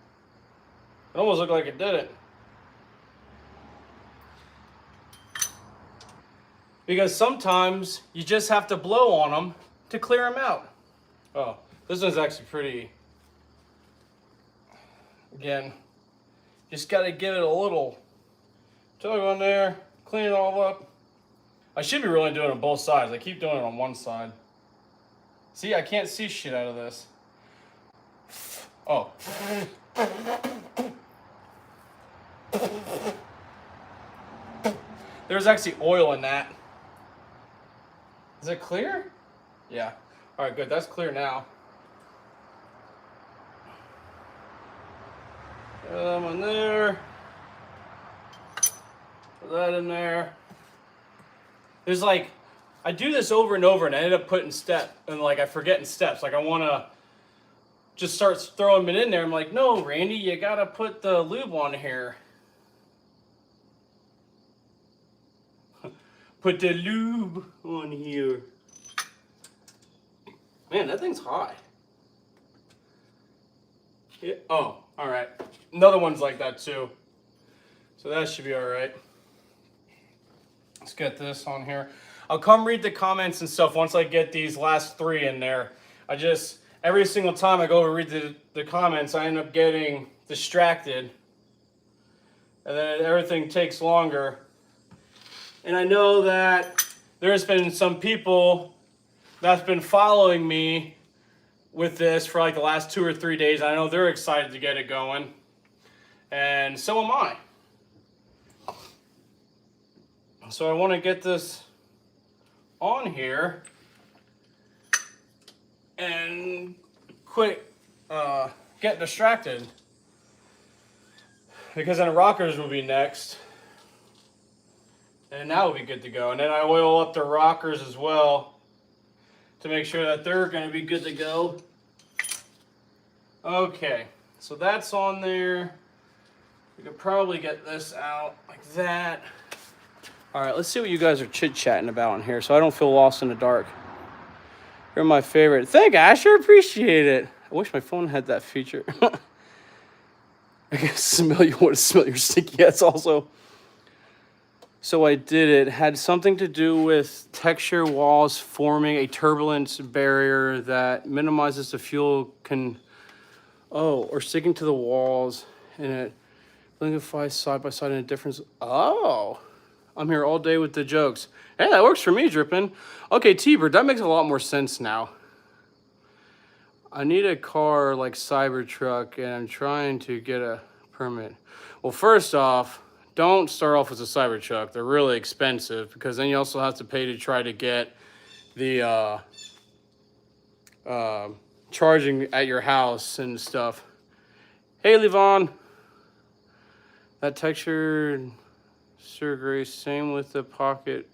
It almost looked like it didn't. Because sometimes you just have to blow on them to clear them out. Oh, this one's actually pretty. Again, just got to give it a little tug on there, clean it all up. I should be really doing it on both sides. I keep doing it on one side. See, I can't see shit out of this. Oh. There's actually oil in that. Is it clear? Yeah. All right, good. That's clear now. Put that one there. Put that in there. There's like, I do this over and over and I end up putting I forget in steps. Like I want to just start throwing it in there. I'm like, no, Randy, you got to put the lube on here. Put the lube on here. Man, that thing's hot. Yeah. Oh, all right. Another one's like that too. So that should be all right. Let's get this on here. I'll come read the comments and stuff once I get these last three in there. Every single time I go over read the comments, I end up getting distracted. And then everything takes longer. And I know that there's been some people that's been following me with this for like the last 2 or 3 days. I know they're excited to get it going. And so am I. So I want to get this on here and quit getting distracted. Because then rockers will be next. And that will be good to go. And then I oil up the rockers as well to make sure that they're going to be good to go. Okay, so that's on there. We could probably get this out like that. All right, let's see what you guys are chit-chatting about in here so I don't feel lost in the dark. You're my favorite. Thank you, Asher. Appreciate it. I wish my phone had that feature. I can smell you want to smell your stinky ass also. So I did it. Had something to do with texture walls forming a turbulence barrier that minimizes the fuel or sticking to the walls, and it liquefies side by side in a difference. Oh, I'm here all day with the jokes. Hey, that works for me, Drippin'. Okay, T-Bird, that makes a lot more sense now. I need a car like Cybertruck, and I'm trying to get a permit. Well, first off, don't start off with a Cybertruck. They're really expensive because then you also have to pay to try to get the charging at your house and stuff. Hey, Levon. That texture, Sir Grace, same with the pocket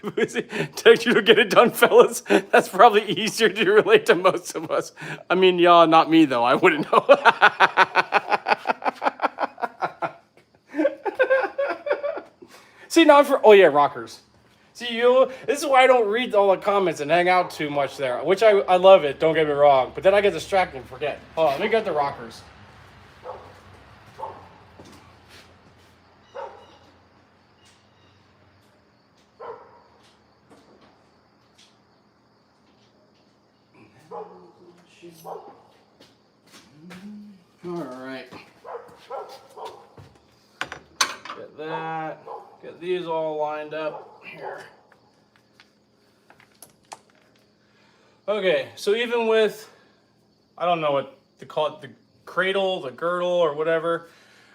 boozy. Texture to get it done, fellas. That's probably easier to relate to most of us. I mean, y'all, not me though. I wouldn't know. See, now oh yeah, rockers. See, this is why I don't read all the comments and hang out too much there, which I love it, don't get me wrong, but then I get distracted and forget. Hold on, let me get the rockers. All right. Get that. Get these all lined up here. Okay, so even with, I don't know what to call it, the cradle, the girdle, or whatever,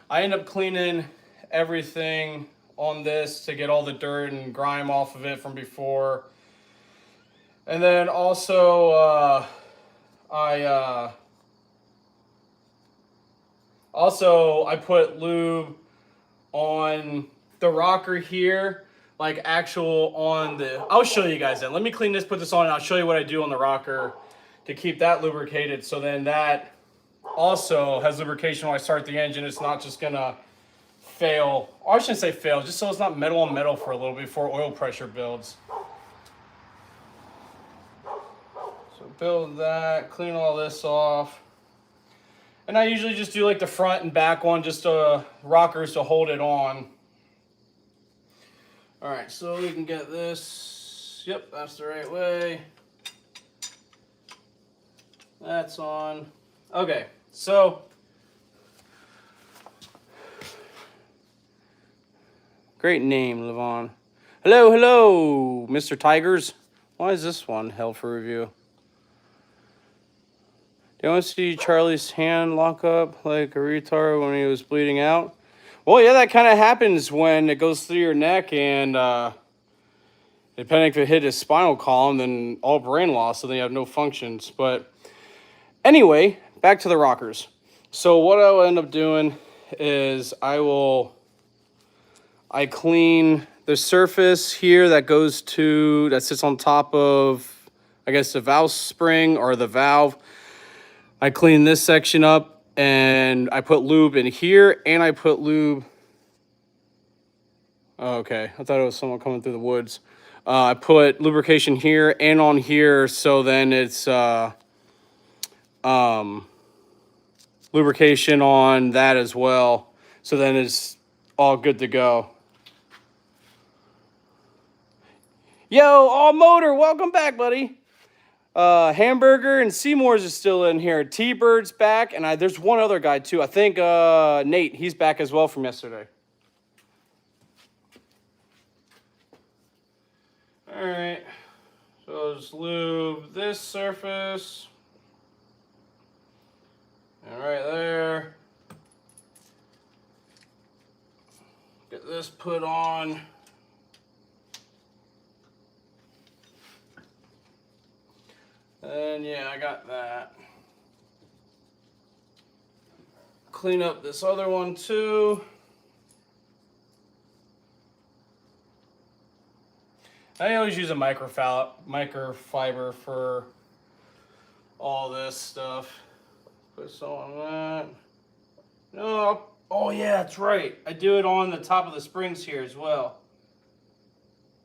I end up cleaning everything on this to get all the dirt and grime off of it from before. And then also, I put lube on the rocker here, like actual on the, I'll show you guys that. Let me clean this, put this on, and I'll show you what I do on the rocker to keep that lubricated. So then that also has lubrication when I start the engine. It's not just gonna fail, or I shouldn't say fail, just so it's not metal on metal for a little bit before oil pressure builds. So build that, clean all this off. And I usually just do like the front and back one, just rockers to hold it on. All right, so we can get this. Yep, that's the right way. That's on. Okay, so great name, Levon. Hello, hello, Mr. Tigers. Why is this one held for review? Do you want to see Charlie's hand lock up like a retard when he was bleeding out? Well, yeah, that kind of happens when it goes through your neck, and depending if it hit his spinal column, then all brain loss, so then you have no functions. But anyway, back to the rockers. So what I will end up doing is I clean the surface here that sits on top of, I guess, the valve spring or the valve. I clean this section up, and I put lube in here, and I put lube. Oh, okay, I thought it was someone coming through the woods. I put lubrication here and on here, so then it's lubrication on that as well. So then it's all good to go. Yo, All Motor, welcome back, buddy. Hamburger and Seymour's is still in here. T-Bird's back, and there's one other guy too. I think Nate, he's back as well from yesterday. All right, so just lube this surface, and right there. Get this put on. And yeah, I got that. Clean up this other one too. I always use a microfiber for all this stuff. Put some on that. No, oh yeah, that's right. I do it on the top of the springs here as well.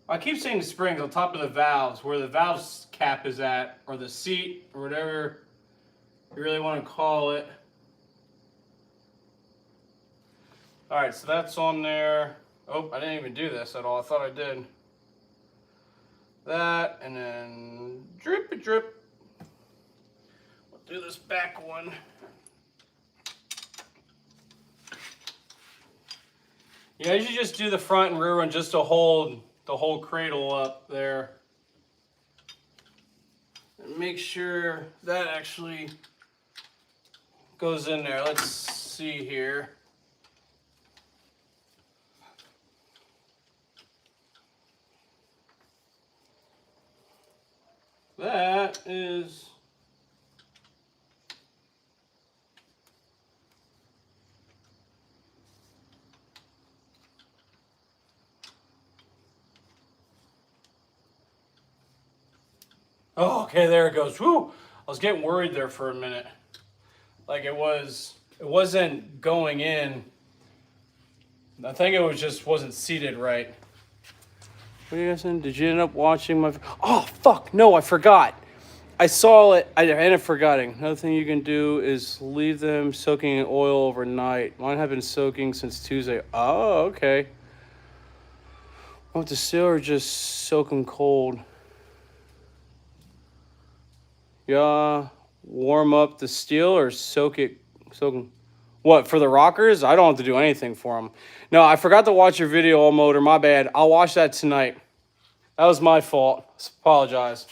I keep saying the springs, on top of the valves, where the valve cap is at, or the seat, or whatever you really want to call it. All right, so that's on there. Oh, I didn't even do this at all. I thought I did. That, and then drip. We'll do this back one. Yeah, I usually just do the front and rear one just to hold the whole cradle up there. And make sure that actually goes in there. Let's see here. That is oh, okay, there it goes. Whew. I was getting worried there for a minute. Like it wasn't going in. I think it wasn't seated right. What are you guys saying? Did you end up watching my... Oh, fuck, no, I forgot. I saw it. I ended up forgetting. Another thing you can do is leave them soaking in oil overnight. Mine have been soaking since Tuesday. Oh, okay. Want to seal or just soak them cold? Yeah, warm up the steel or soak them. What, for the rockers? I don't have to do anything for them. No, I forgot to watch your video on motor. My bad. I'll watch that tonight. That was my fault. Apologize.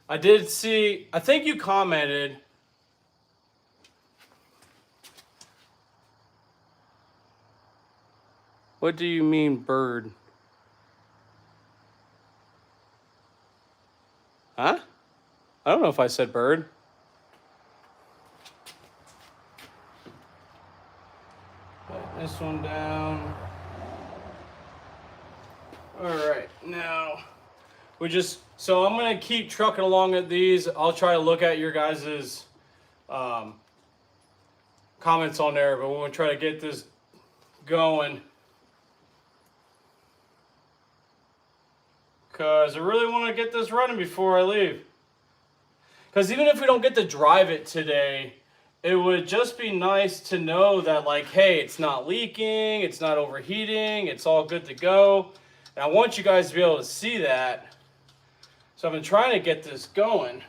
I did see, I think you commented. What do you mean, bird? Huh? I don't know if I said bird. Put this one down. All right, now so I'm gonna keep trucking along at these. I'll try to look at your guys's comments on there, but we're gonna try to get this going. Because I really want to get this running before I leave. Because even if we don't get to drive it today, it would just be nice to know that, like, hey, it's not leaking, it's not overheating, it's all good to go. And I want you guys to be able to see that. So I've been trying to get this going.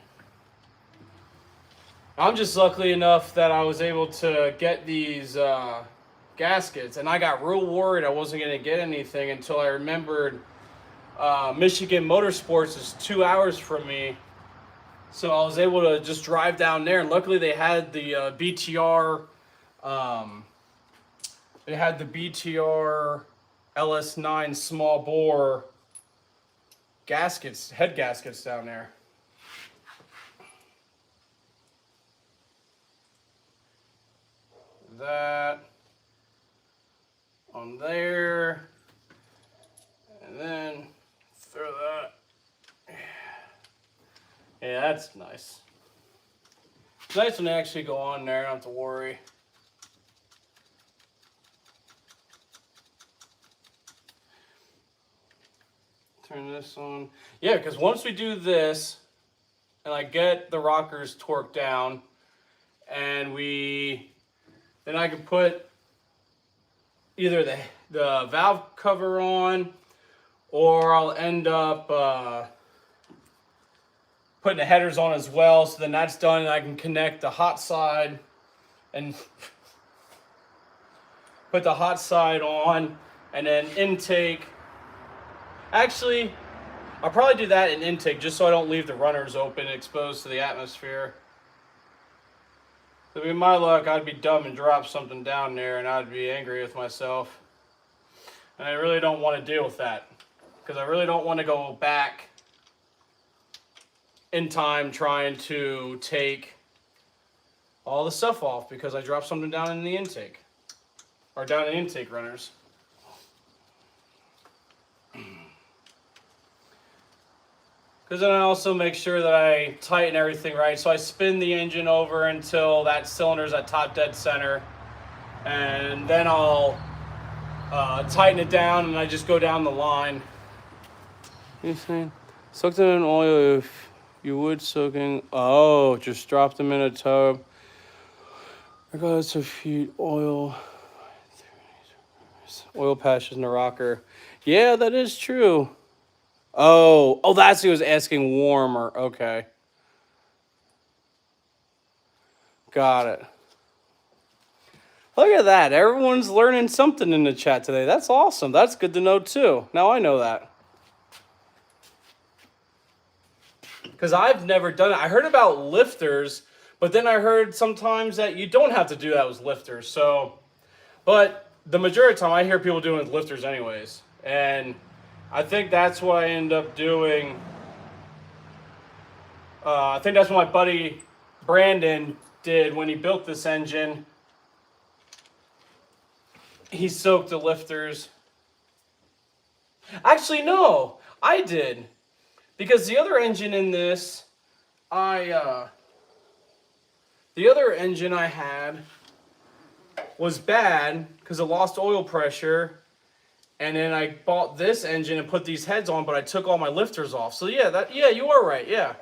I'm just lucky enough that I was able to get these gaskets. And I got real worried I wasn't going to get anything until I remembered Michigan Motorsports is 2 hours from me, so I was able to just drive down there, and luckily they had the BTR LS9 small bore gaskets, head gaskets down there. That on there, and then throw that. Yeah, that's nice. It's nice when they actually go on there, I don't have to worry. Turn this on. Yeah, because once we do this, and I get the rockers torqued down, and then I can put either the valve cover on, or I'll end up putting the headers on as well. So then that's done, and I can connect the hot side and put the hot side on, and then intake. Actually, I'll probably do that in intake just so I don't leave the runners open and exposed to the atmosphere. If it be my luck, I'd be dumb and drop something down there, and I'd be angry with myself. And I really don't want to deal with that, because I really don't want to go back in time trying to take all the stuff off because I dropped something down in the intake, or down in intake runners. Because then I also make sure that I tighten everything right. So I spin the engine over until that cylinder's at top dead center, and then I'll tighten it down, and I just go down the line. You saying soak them in oil if you would soaking. Oh, just drop them in a tub. Regardless of heat, oil patches in the rocker. Yeah, that is true. Oh, that's what he was asking. Warmer. Okay. Got it. Look at that. Everyone's learning something in the chat today. That's awesome. That's good to know too. Now I know that. Because I've never done it. I heard about lifters, but then I heard sometimes that you don't have to do that with lifters. So, but the majority of the time I hear people doing it with lifters anyways. And I think that's what I end up doing. I think that's what my buddy Brandon did when he built this engine. He soaked the lifters. Actually, no, I did. Because the other engine in this, the other engine I had was bad because it lost oil pressure. And then I bought this engine and put these heads on, but I took all my lifters off. So yeah, you are right. Yeah,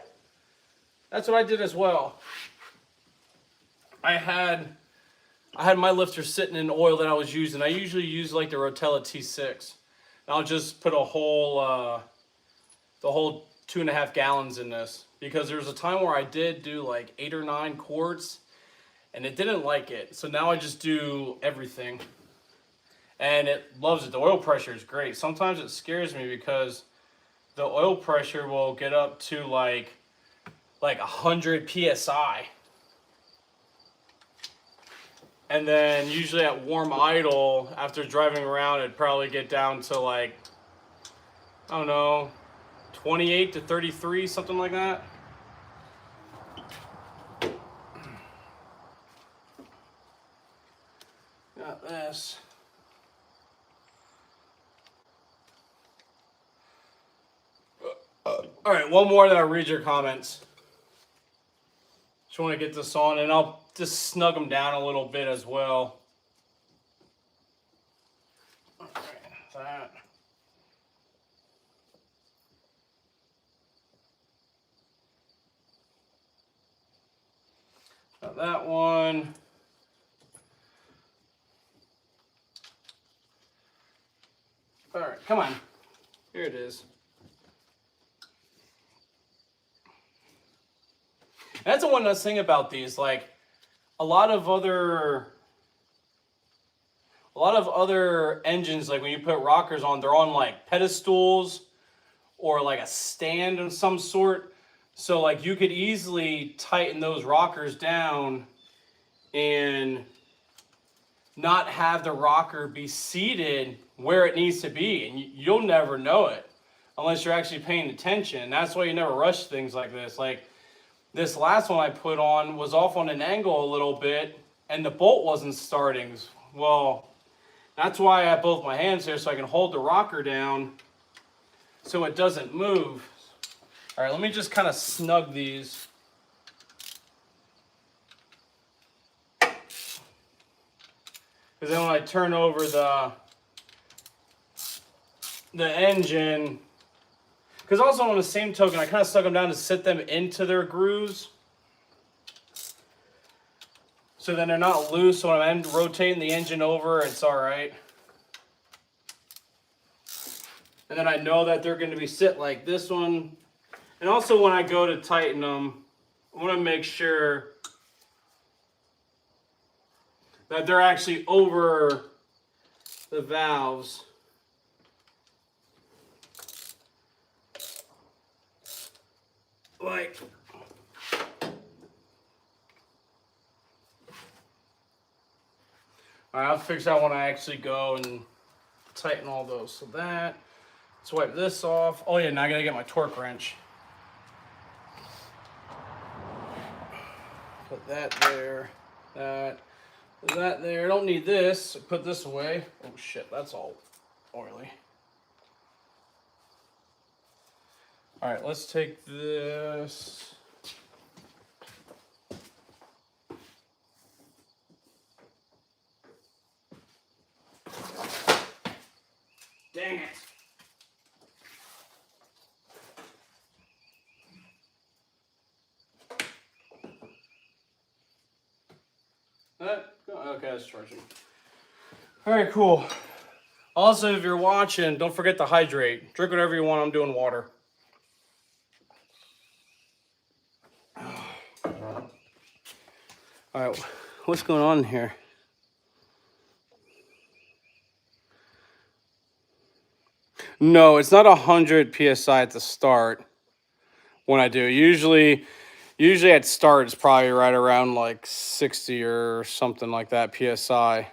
that's what I did as well. I had my lifters sitting in oil that I was using. I usually use like the Rotella T6. And I'll just put the whole 2.5 gallons in this. because there was a time where I did do like 8 or 9 quarts and it didn't like it. So now I just do everything. And it loves it. The oil pressure is great. Sometimes it scares me because the oil pressure will get up to like 100 psi. And then usually at warm idle, after driving around, it'd probably get down to like, I don't know, 28 to 33, something like that. Got this. All right, one more, then I'll read your comments. Just want to get this on, and I'll just snug them down a little bit as well. All right, that. Got that one. All right, come on. Here it is. And that's the one nice thing about these. Like a lot of other engines, like when you put rockers on, they're on like pedestals or like a stand of some sort. So like you could easily tighten those rockers down and not have the rocker be seated where it needs to be, and you'll never know it unless you're actually paying attention. And that's why you never rush things like this. Like this last one I put on was off on an angle a little bit and the bolt wasn't starting. Well, that's why I have both my hands here so I can hold the rocker down so it doesn't move. All right, let me just kind of snug these. Because then when I turn over the engine, because also on the same token, I kind of stuck them down to sit them into their grooves. So then they're not loose. So when I'm rotating the engine over, it's all right. And then I know that they're going to be sit like this one. And also when I go to tighten them, I want to make sure that they're actually over the valves. Like, all right, I'll fix that when I actually go and tighten all those. So that, let's wipe this off. Oh yeah, now I gotta get my torque wrench. Put that there, that there. I don't need this. Put this away. Oh shit, that's all oily. All right, let's take this. Dang it. Okay, that's charging. All right, cool. Also, if you're watching, don't forget to hydrate. Drink whatever you want. I'm doing water. All right, what's going on here? No, it's not 100 psi at the start when I do. Usually at start, it's probably right around like 60 or something like that psi.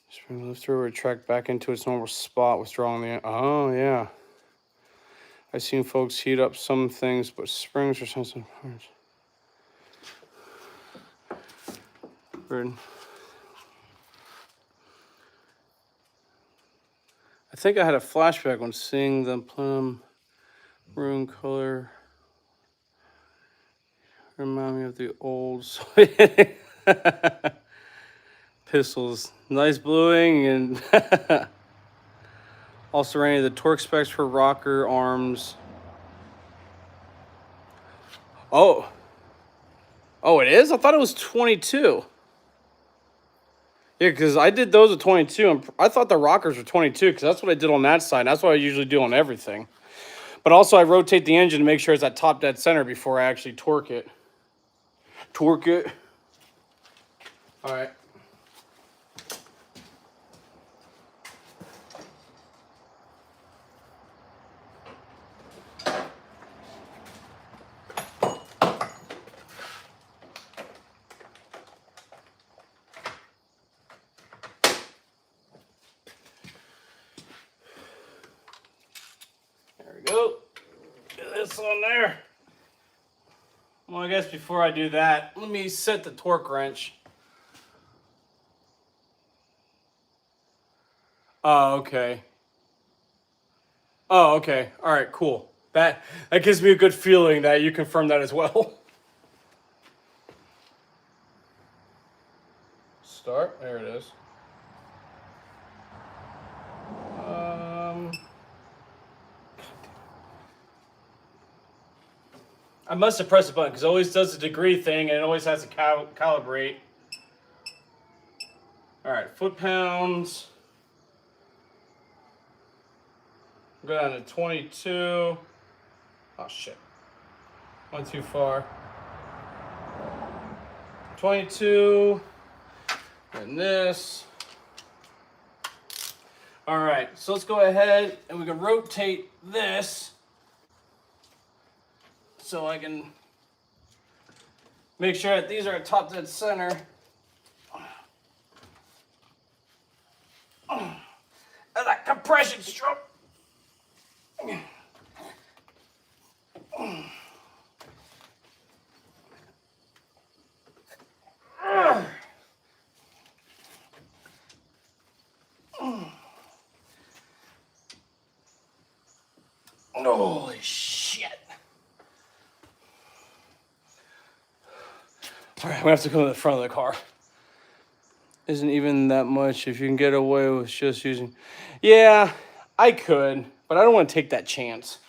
Spring lift through, retract back into its normal spot, withdrawing the. Oh yeah. I've seen folks heat up some things, but springs are sensitive parts. Weird. I think I had a flashback when seeing the plum maroon color. Remind me of the old pistols. Nice bluing and also ran the torque specs for rocker arms. Oh, it is? I thought it was 22. Yeah, because I did those at 22, and I thought the rockers were 22, because that's what I did on that side. That's what I usually do on everything. But also I rotate the engine to make sure it's at top dead center before I actually torque it. Torque it. All right. There we go. Get this on there. Well, I guess before I do that, let me set the torque wrench. Oh, okay. Oh, okay. All right, cool. That gives me a good feeling that you confirmed that as well. Start. There it is. I must have pressed the button because it always does the degree thing and it always has to calibrate. All right, foot-pounds. Go down to 22. Oh, shit. Went too far. 22. And this. All right, so let's go ahead and we can rotate this so I can make sure that these are at top dead center. And that compression stroke. Holy shit. All right, we have to come to the front of the car. Isn't even that much if you can get away with just using... Yeah, I could, but I don't want to take that chance.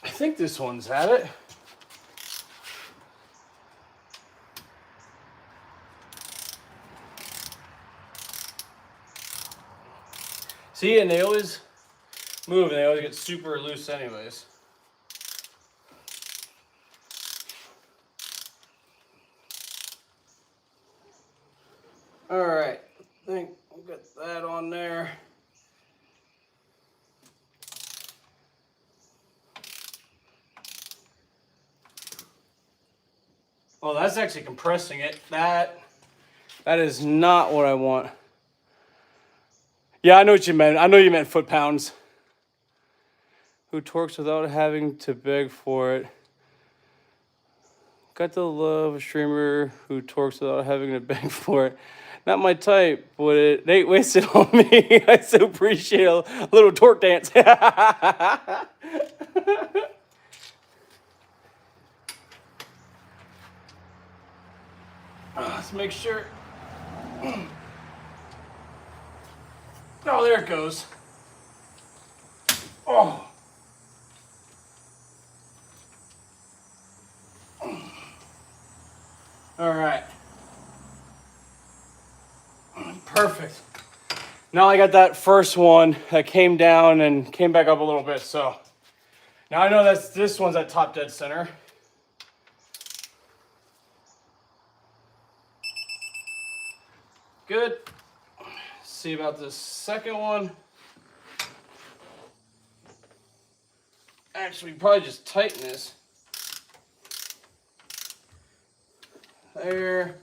I think this one's at it. See, and they always move and they always get super loose anyways. All right, I think we'll get that on there. Oh, that's actually compressing it. That is not what I want. Yeah, I know what you meant. I know you meant foot-pounds. Who torques without having to beg for it. Got to love a streamer who torques without having to beg for it. Not my type, but it ain't wasted on me. I so appreciate a little torque dance. Let's make sure. Oh, there it goes. Oh. All right. Perfect. Now I got that first one that came down and came back up a little bit. So now I know that this one's at top dead center. Good. See about this second one. Actually, probably just tighten this. There.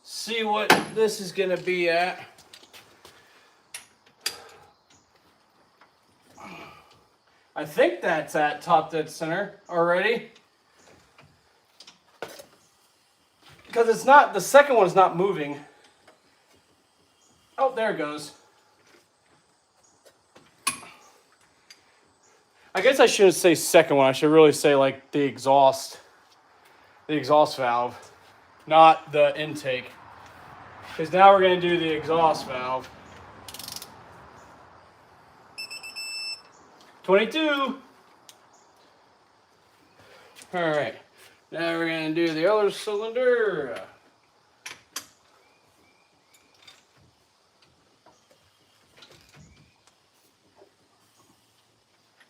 See what this is going to be at. I think that's at top dead center already. Because it's not, the second one is not moving. Oh, there it goes. I guess I shouldn't say second one. I should really say like the exhaust. the exhaust valve, not the intake. Because now we're going to do the exhaust valve. 22. All right. Now we're going to do the other cylinder.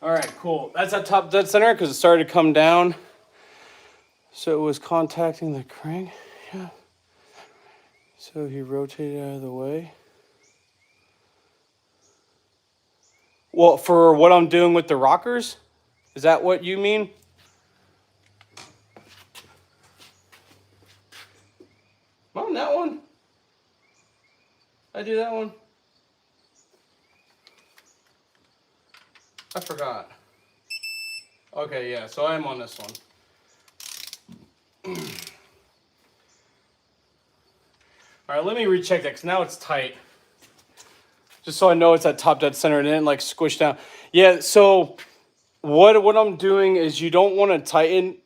All right, cool. That's at top dead center because it started to come down. So it was contacting the crank. Yeah. So he rotated out of the way. Well, for what I'm doing with the rockers? Is that what you mean? On that one? I do that one? I forgot. Okay, yeah, so I am on this one. All right, let me recheck that because now it's tight. Just so I know it's at top dead center and it didn't like squish down. Yeah, so what I'm doing is you don't want to tighten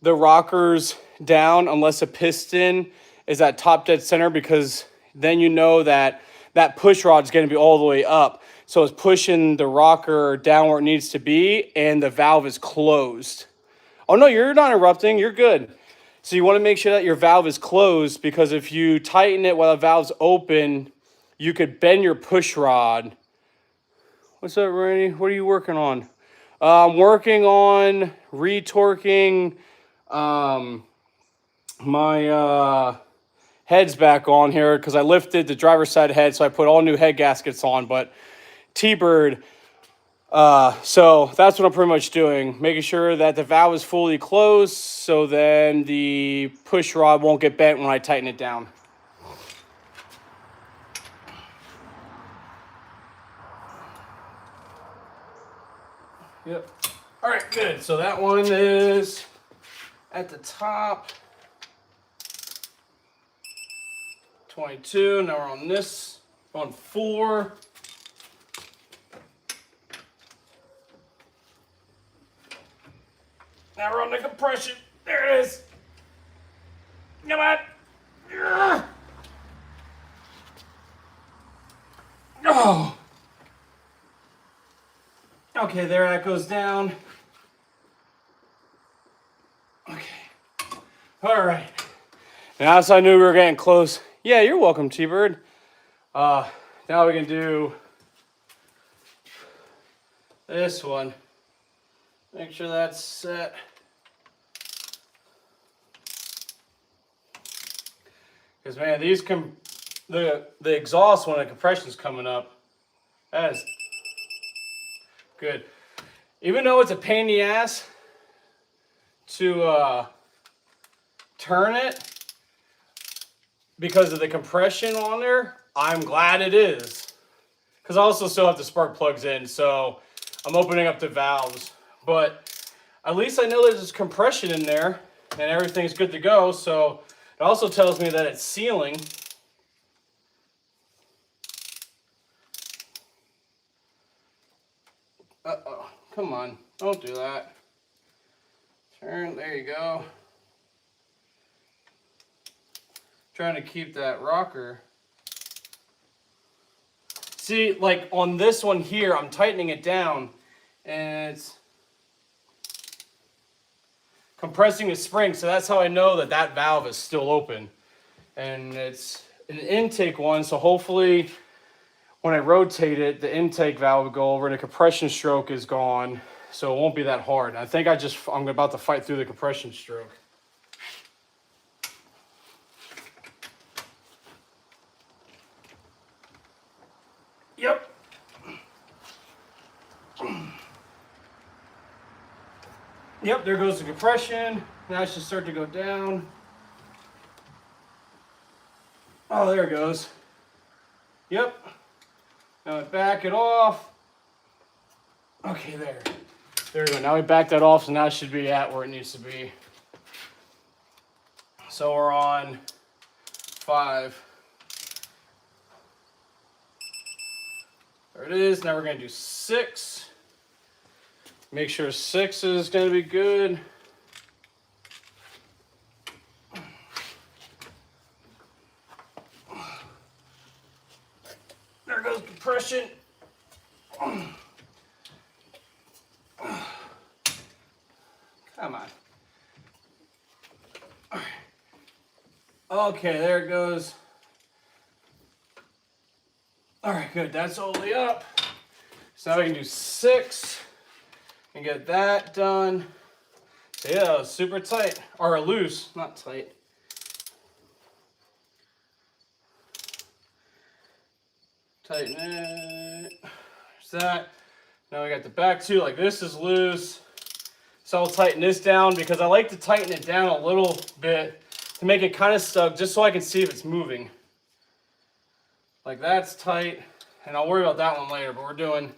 the rockers down unless a piston is at top dead center, because then you know that that push rod is going to be all the way up. So it's pushing the rocker down where it needs to be and the valve is closed. Oh no, you're not erupting, you're good. So you want to make sure that your valve is closed, because if you tighten it while the valve's open, you could bend your push rod. What's up, Randy? What are you working on? I'm working on retorquing my heads back on here because I lifted the driver's side head, so I put all new head gaskets on. But T-Bird, so that's what I'm pretty much doing, making sure that the valve is fully closed, so then the push rod won't get bent when I tighten it down. Yep. All right, good. So that one is at the top. 22. Now we're on this. On 4. Now we're on the compression. There it is. Come on. Oh. Okay, there that goes down. Okay. All right. Now so I knew we were getting close. Yeah, you're welcome, T-Bird. Now we can do this one. Make sure that's set. Because man, these the exhaust when the compression's coming up, that is good. Even though it's a pain in the ass to turn it because of the compression on there, I'm glad it is. Because I also still have the spark plugs in, so I'm opening up the valves. But at least I know there's compression in there and everything's good to go. So it also tells me that it's sealing. Uh-oh, come on, don't do that. Turn, there you go. Trying to keep that rocker. See, like on this one here, I'm tightening it down and it's compressing the spring, so that's how I know that that valve is still open. And it's an intake one, so hopefully when I rotate it, the intake valve will go over and the compression stroke is gone, so it won't be that hard. I think I'm about to fight through the compression stroke. Yep. Yep, there goes the compression. Now it should start to go down. Oh, there it goes. Yep. Now I back it off. Okay, there. There we go. Now we back that off, so now it should be at where it needs to be. So we're on 5. There it is. Now we're going to do 6. Make sure 6 is going to be good. compression. Come on. Okay, there it goes. All right, good. That's all the way up. So now we can do 6 and get that done. So yeah, super tight, or loose, not tight. Tighten it. There's that. Now we got the back too, like this is loose. So I'll tighten this down because I like to tighten it down a little bit to make it kind of stuck, just so I can see if it's moving. Like that's tight, and I'll worry about that one later, but we're doing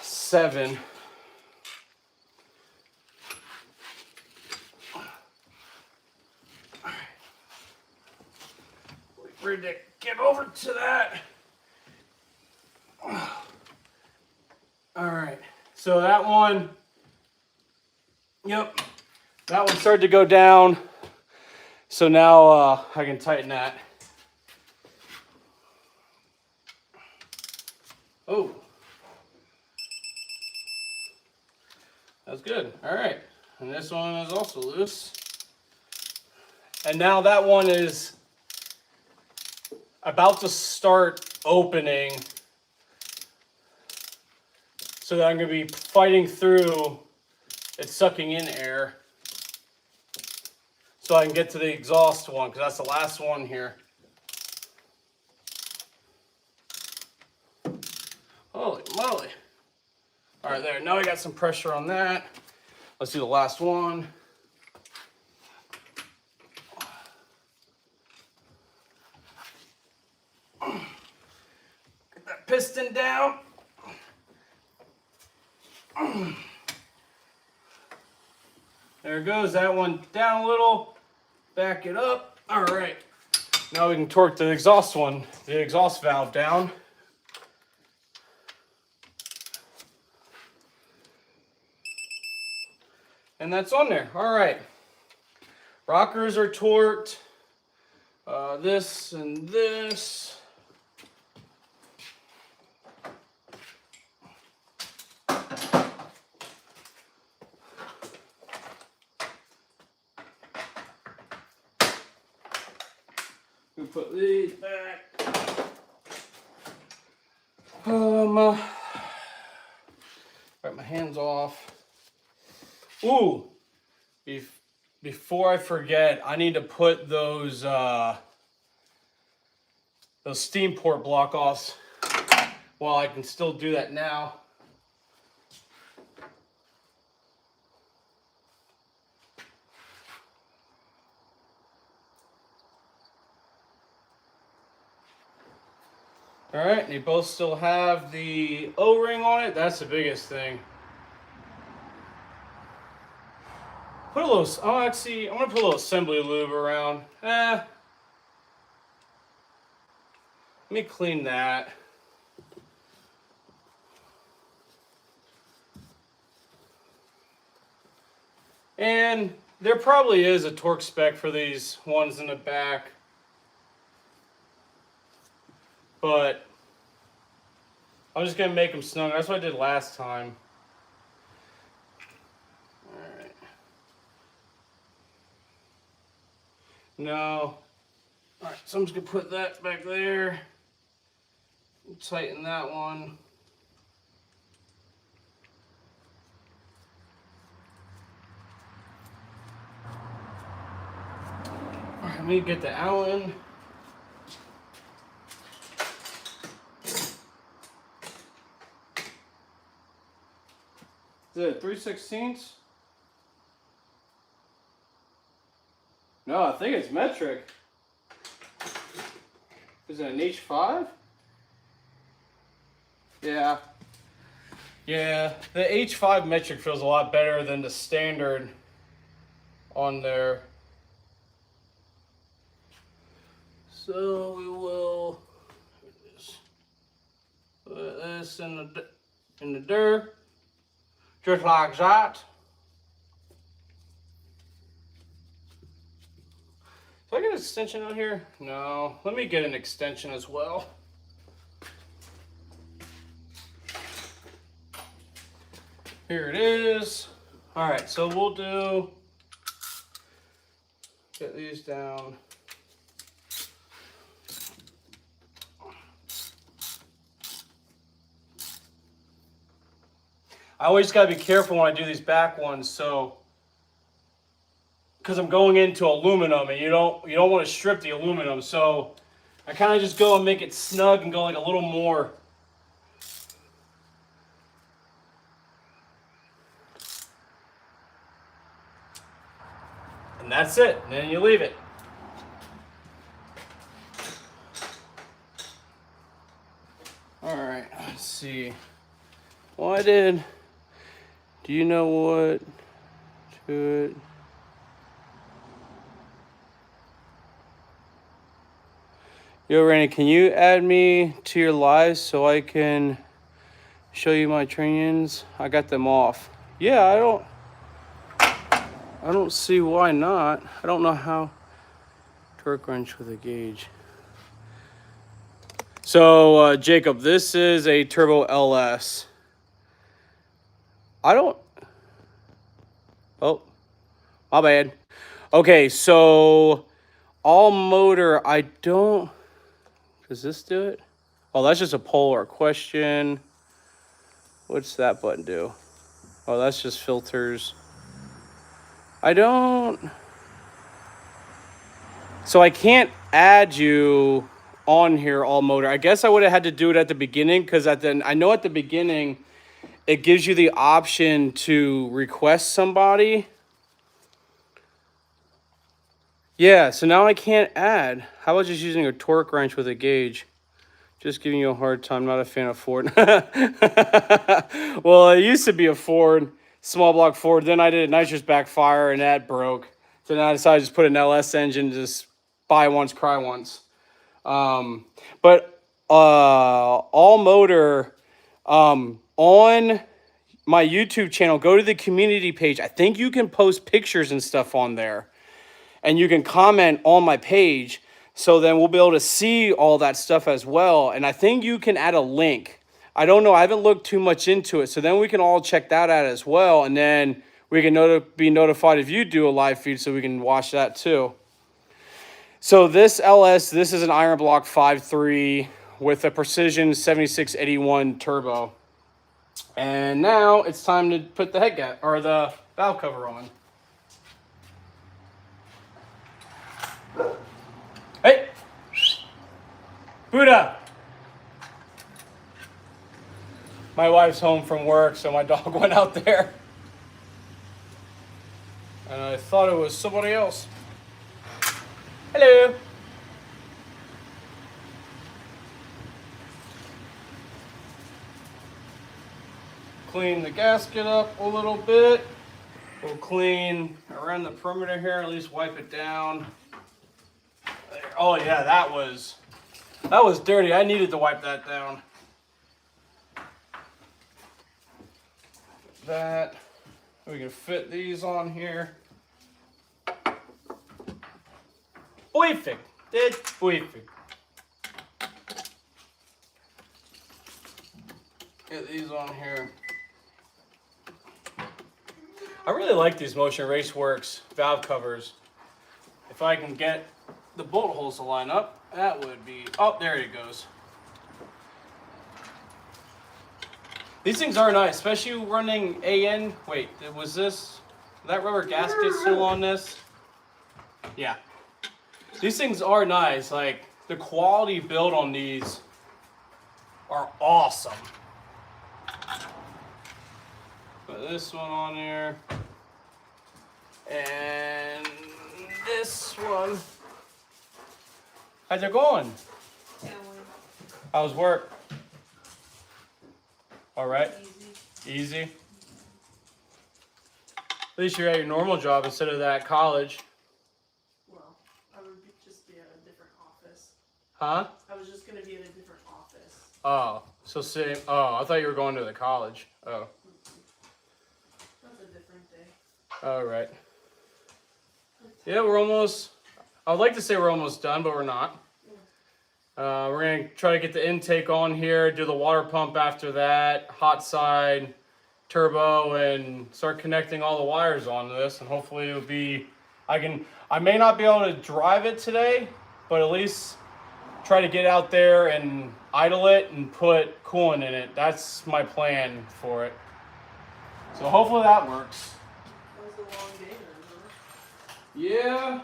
7. Ready to get over to that. All right, so that one, yep, that one started to go down. So now I can tighten that. Oh, that's good. All right, and this one is also loose. And now that one is about to start opening, so that I'm going to be fighting through it, sucking in air, so I can get to the exhaust one, because that's the last one here. Holy moly. All right, there. Now I got some pressure on that. Let's do the last one. Get that piston down. There it goes. That one down a little. Back it up. All right. Now we can torque the exhaust one, the exhaust valve down. And that's on there. All right. Rockers are torqued. This and this. We put these back. Wipe my hands off. Ooh, before I forget, I need to put those steam port block offs. Well, I can still do that now. All right, and they both still have the O-ring on it. That's the biggest thing. Put a little, oh, actually, I'm gonna put a little assembly lube around. Let me clean that. And there probably is a torque spec for these ones in the back, but I'm just gonna make them snug. That's what I did last time. All right. No. All right, so I'm just gonna put that back there. Tighten that one. All right, let me get the Allen. Is it 3/16? No, I think it's metric. Is it an H5? Yeah. Yeah, the H5 metric feels a lot better than the standard on there. So we will put this in the dirt, just like that. Do I get an extension out here? No. Let me get an extension as well. Here it is. All right, so we'll get these down. I always gotta be careful when I do these back ones, so because I'm going into aluminum, and you don't want to strip the aluminum, so I kind of just go and make it snug and go like a little more. And that's it. And then you leave it. All right, let's see. Do you know what to it? Yo, Randy, can you add me to your lives so I can show you my trainings? I got them off. Yeah, I don't see why not. I don't know how. Torque wrench with a gauge. So, Jacob, this is a Turbo LS. Oh, my bad. Okay, so all motor, does this do it? Oh, that's just a poll or question. What's that button do? Oh, that's just filters. So I can't add you on here all motor. I guess I would have had to do it at the beginning, because I know at the beginning it gives you the option to request somebody. Yeah, so now I can't add. How about just using a torque wrench with a gauge? Just giving you a hard time. Not a fan of Ford. Well, it used to be a Ford, small block Ford. Then I did a nitrous backfire, and that broke. So then I decided to just put an LS engine, just buy once, cry once. But all motor on my YouTube channel, go to the community page. I think you can post pictures and stuff on there, and you can comment on my page. So then we'll be able to see all that stuff as well. And I think you can add a link. I don't know. I haven't looked too much into it. So then we can all check that out as well. And then we can be notified if you do a live feed, so we can watch that too. So this LS, this is an iron block 5.3 with a precision 7681 turbo. And now it's time to put the the valve cover on. Hey, Buddha. My wife's home from work, so my dog went out there. And I thought it was somebody else. Hello. Clean the gasket up a little bit. We'll clean around the perimeter here, at least wipe it down. Oh yeah, that was dirty. I needed to wipe that down. That we can fit these on here. Perfect. That's perfect. Get these on here. I really like these Motion Raceworks valve covers. If I can get the bolt holes to line up, that would be... Oh, there it goes. These things are nice, especially running AN. Wait, was that rubber gasket still on this? Yeah. These things are nice. Like, the quality build on these are awesome. Put this one on there. And this one. How's it going? How's work? All right. Easy. At least you're at your normal job instead of that college. Well, I would just be at a different office. Huh? I was just going to be at a different office. Oh, so same. Oh, I thought you were going to the college. Oh. That's a different day. All right. Yeah, we're almost. I would like to say we're almost done, but we're not. We're going to try to get the intake on here, do the water pump after that, hot side, turbo and start connecting all the wires onto this, and hopefully it'll be, I may not be able to drive it today, but at least try to get out there and idle it and put coolant in it. That's my plan for it. So hopefully that works. That was a long day then, huh? Yeah.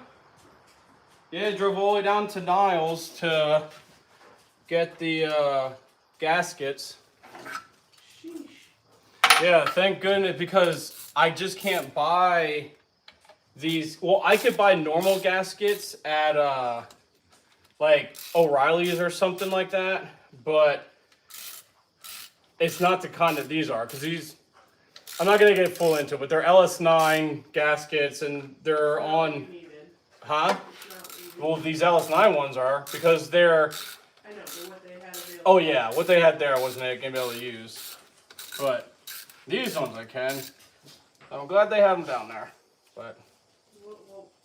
Yeah, drove all the way down to Niles to get the gaskets. Sheesh. Yeah, thank goodness, because I just can't buy these. Well, I could buy normal gaskets at like O'Reilly's or something like that, but it's not the kind that these are, because these, I'm not gonna get full into it, but they're LS9 gaskets and they're Not what on, you needed. huh? It's not what you needed. Well, these LS9 ones are, because they're, I know, but what they had available. oh yeah, what they had there wasn't gonna be able to use, but these ones I can. I'm glad they have them down there, but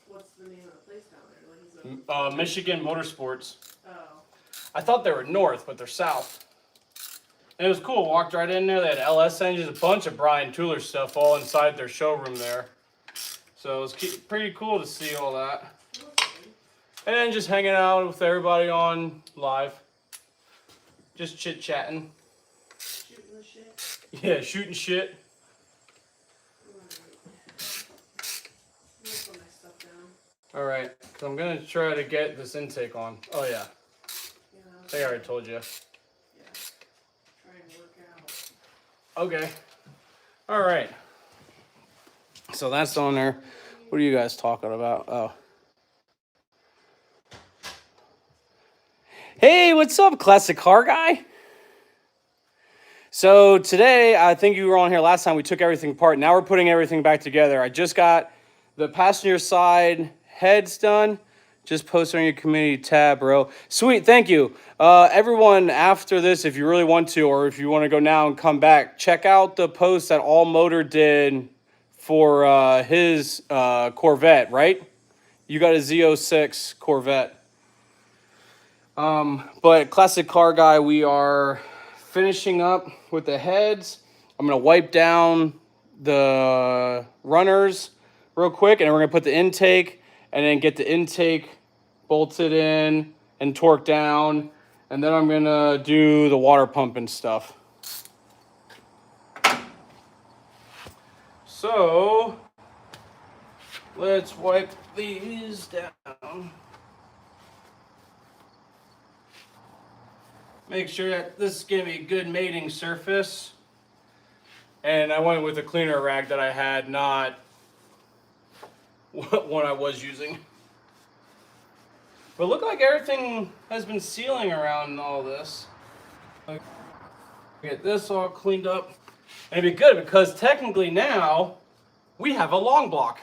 What's the name of the place down there? Like, is it, Michigan Motorsports. oh, I thought they were north, but they're south. And it was cool. Walked right in there. They had LS engines, a bunch of Brian Tooler stuff all inside their showroom there. So it was pretty cool to see all that. okay. And then just hanging out with everybody on live. Just chit-chatting. Shooting the shit. Yeah, shooting shit. Alright. I'm gonna put my stuff down. Alright, so I'm going to try to get this intake on. Oh, yeah. You know, I think I already told you. yeah. Try and work out. Okay. Alright. So that's on there. What are you guys talking about? Oh. Hey, what's up, classic car guy? So today, I think you were on here last time, we took everything apart. Now we're putting everything back together. I just got the passenger side heads done. Just post on your community tab, bro. Sweet, thank you. Everyone, after this, if you really want to, or if you want to go now and come back, check out the post that All Motor did for his Corvette, right? You got a Z06 Corvette. But classic car guy, we are finishing up with the heads. I'm going to wipe down the runners real quick, and then we're going to put the intake, and then get the intake bolted in and torqued down, and then I'm going to do the water pump and stuff. So, let's wipe these down. Make sure that this is going to be a good mating surface. And I went with a cleaner rag that I had, not one I was using. But look like everything has been sealing around all this. Get this all cleaned up. And it'd be good because technically now we have a long block.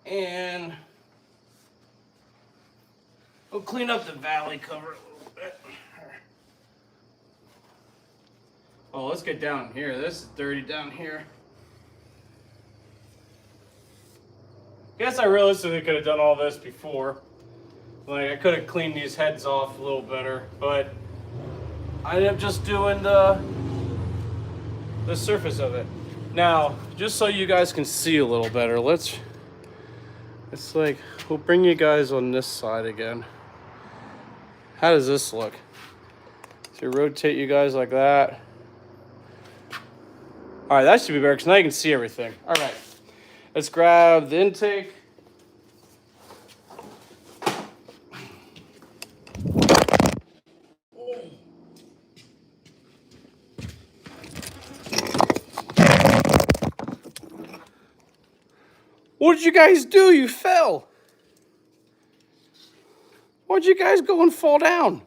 And we'll clean up the valley cover a little bit. Oh, let's get down here. This is dirty down here. Guess I realistically could have done all this before. Like, I could have cleaned these heads off a little better, but I ended up just doing the surface of it. Now, just so you guys can see a little better, it's like, we'll bring you guys on this side again. How does this look? So rotate you guys like that. All right, that should be better because now you can see everything. All right, let's grab the intake. What did you guys do? You fell. Why'd you guys go and fall down?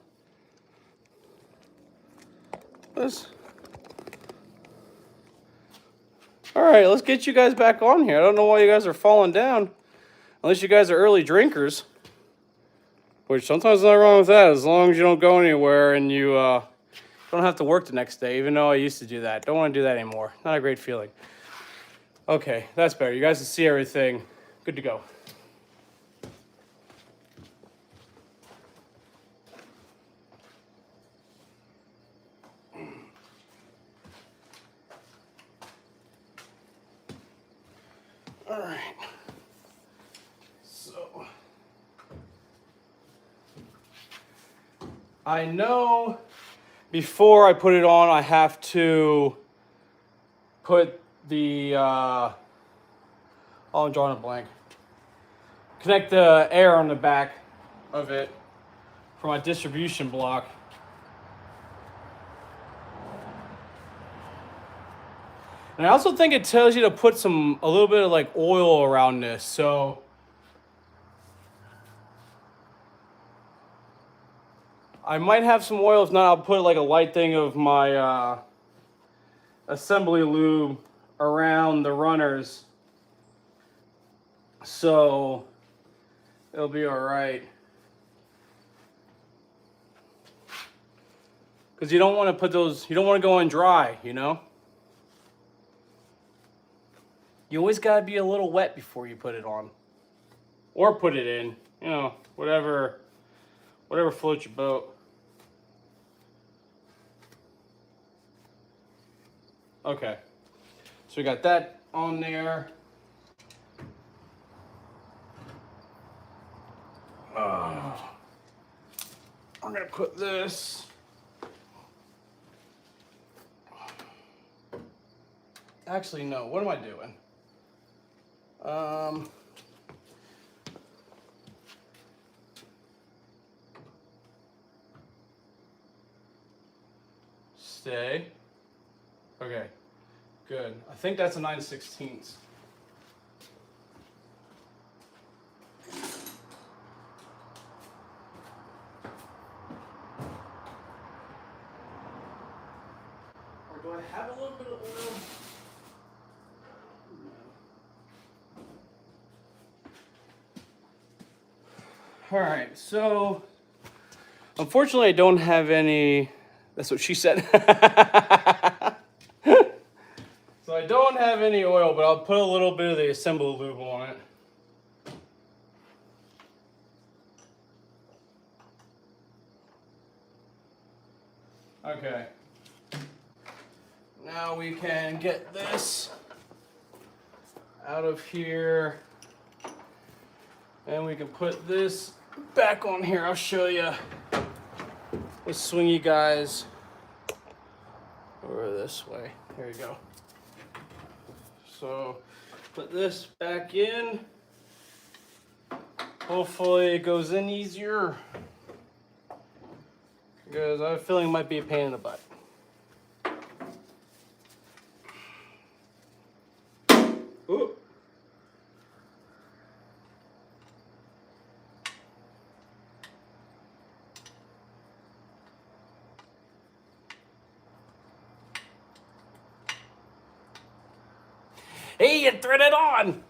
All right, let's get you guys back on here. I don't know why you guys are falling down. Unless you guys are early drinkers. Which sometimes there's nothing wrong with that, as long as you don't go anywhere and you don't have to work the next day, even though I used to do that. Don't want to do that anymore. Not a great feeling. Okay, that's better. You guys can see everything. Good to go. All right. So I know before I put it on, I have to put the, oh, I'm drawing a blank. Connect the air on the back of it for my distribution block. And I also think it tells you to put a little bit of like oil around this. So I might have some oil. If not, I'll put like a light thing of my assembly lube around the runners. So it'll be all right. Because you don't want to put those, you don't want to go in dry, you know? You always got to be a little wet before you put it on. Or put it in, you know, whatever floats your boat. Okay, so we got that on there. I'm gonna put this. Actually, no, what am I doing? Stay. Okay, good. I think that's a 9/16. Or do I have a little bit of oil? No. All right, so unfortunately I don't have any, that's what she said. So I don't have any oil, but I'll put a little bit of the assembly lube on it. Okay. Now we can get this out of here. And we can put this back on here. I'll show you. Let's swing you guys over this way. There you go. So put this back in. Hopefully it goes in easier, because I have a feeling it might be a pain in the butt. Ooh. Hey, you thread it on!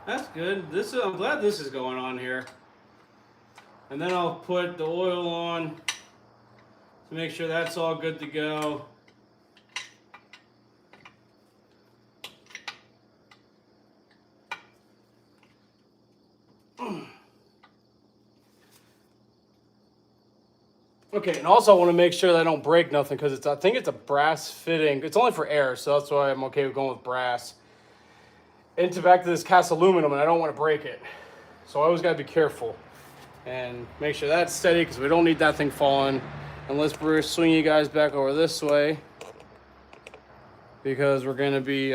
That's good. I'm glad this is going on here. And then I'll put the oil on to make sure that's all good to go. Okay, and also I want to make sure that I don't break nothing, because I think it's a brass fitting. It's only for air, so that's why I'm okay with going with brass. Into back to this cast aluminum, and I don't want to break it. So I always got to be careful and make sure that's steady, because we don't need that thing falling. And let's swing you guys back over this way, because we're going to be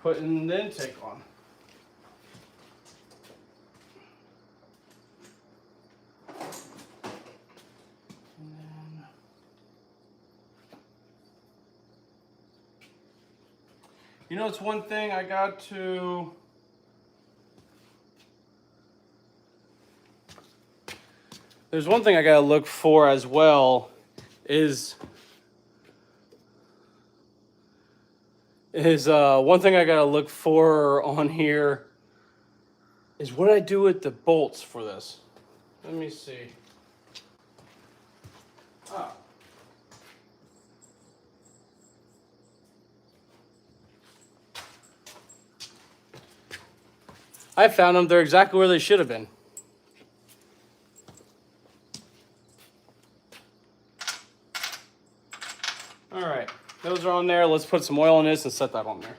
putting the intake on. You know, it's one thing I got to... There's one thing I got to look for as well, is one thing I got to look for on here is what I do with the bolts for this. Let me see. Ah. I found them. They're exactly where they should have been. All right, those are on there. Let's put some oil in this and set that on there.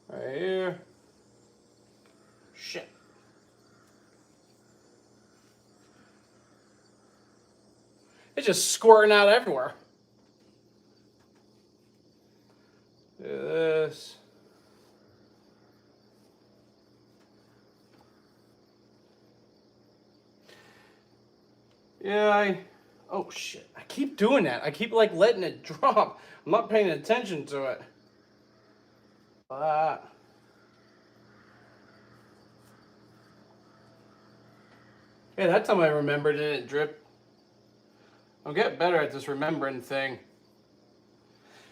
Right here. Shit. It's just squirting out everywhere. Do this. Yeah, oh shit. I keep doing that. I keep like letting it drop. I'm not paying attention to it. Yeah, that time I remembered it didn't drip. I'll get better at this remembering thing.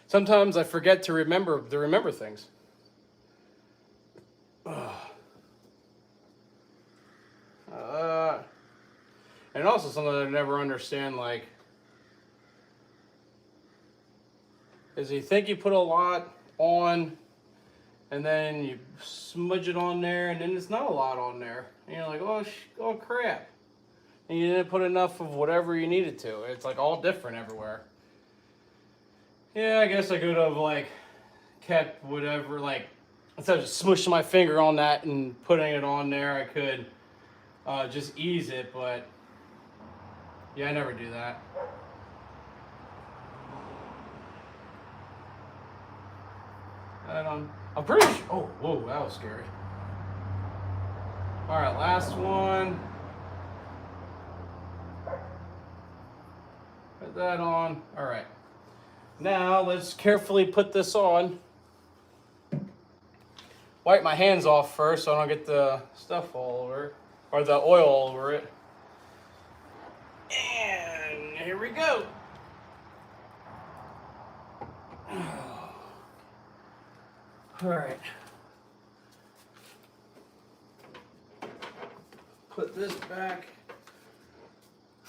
Sometimes I forget to remember things. And also something I never understand, like, is you think you put a lot on, and then you smudge it on there, and then it's not a lot on there. And you're like, oh crap. And you didn't put enough of whatever you needed to. It's like all different everywhere. Yeah, I guess I could have like kept whatever, like, instead of just smushing my finger on that and putting it on there, I could just ease it, but yeah, I never do that. I'm pretty sure, oh, whoa, that was scary. All right, last one. Put that on. All right. Now let's carefully put this on. Wipe my hands off first so I don't get the stuff all over, or the oil all over it. And here we go. All right. Put this back.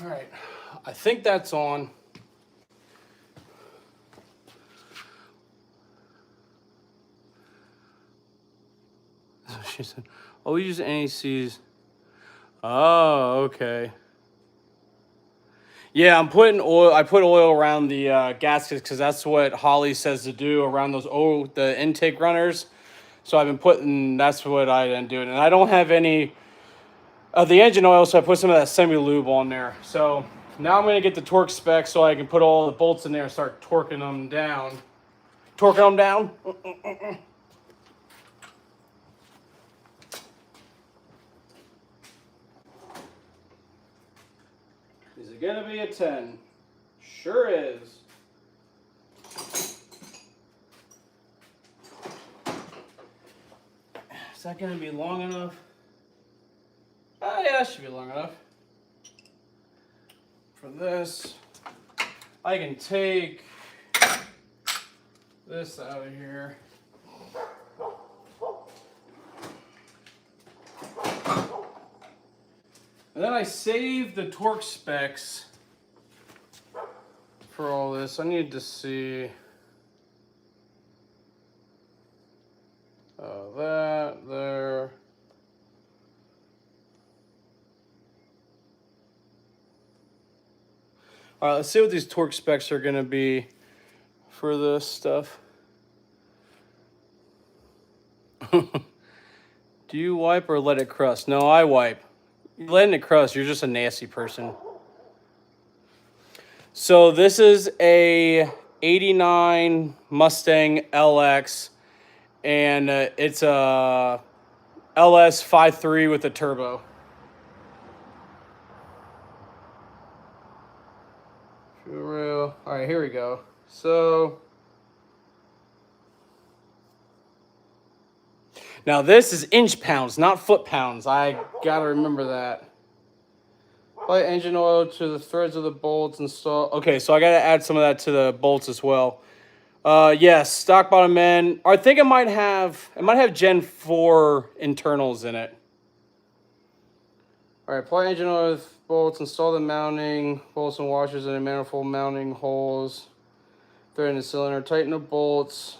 All right. I think that's on. She said, "Oh, we use NACs." Oh, okay. Yeah, I'm putting oil. I put oil around the gaskets because that's what Holly says to do around those the intake runners. So I've been putting. That's what I've been doing, and I don't have any of the engine oil, so I put some of that semi lube on there. So now I'm gonna get the torque specs so I can put all the bolts in there and start torquing them down. Torquing them down. Is it gonna be a 10? Sure is. Is that gonna be long enough? Oh yeah, that should be long enough. For this, I can take this out of here. And then I saved the torque specs for all this. I need to see that there. All right, let's see what these torque specs are going to be for this stuff. Do you wipe or let it crust? No, I wipe. You're letting it crust, you're just a nasty person. So this is a 89 Mustang LX, and it's a LS 5.3 with a turbo. For real. All right, here we go. So now this is inch pounds, not foot pounds. I gotta remember that. Apply engine oil to the threads of the bolts. Install. Okay, so I gotta add some of that to the bolts as well. Yes, stock bottom end. I think it might have Gen 4 internals in it. All right, apply engine oil bolts. Install the mounting bolts and washers in the manifold mounting holes. Thread in the cylinder. Tighten the bolts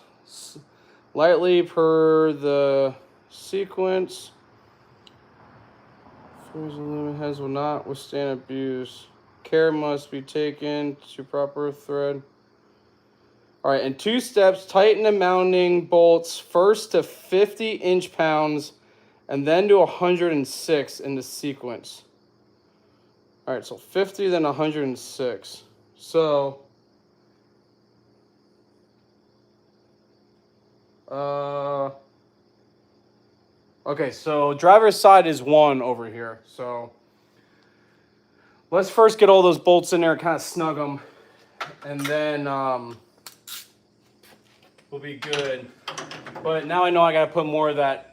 lightly per the sequence. Aluminum heads will not withstand abuse. Care must be taken to proper thread. All right, in 2 steps, tighten the mounting bolts first to 50 inch-pounds and then to 106 in the sequence. All right, so 50, then 106. So, okay, so driver's side is 1 over here. So, let's first get all those bolts in there and kind of snug them. And then we'll be good. But now I know I got to put more of the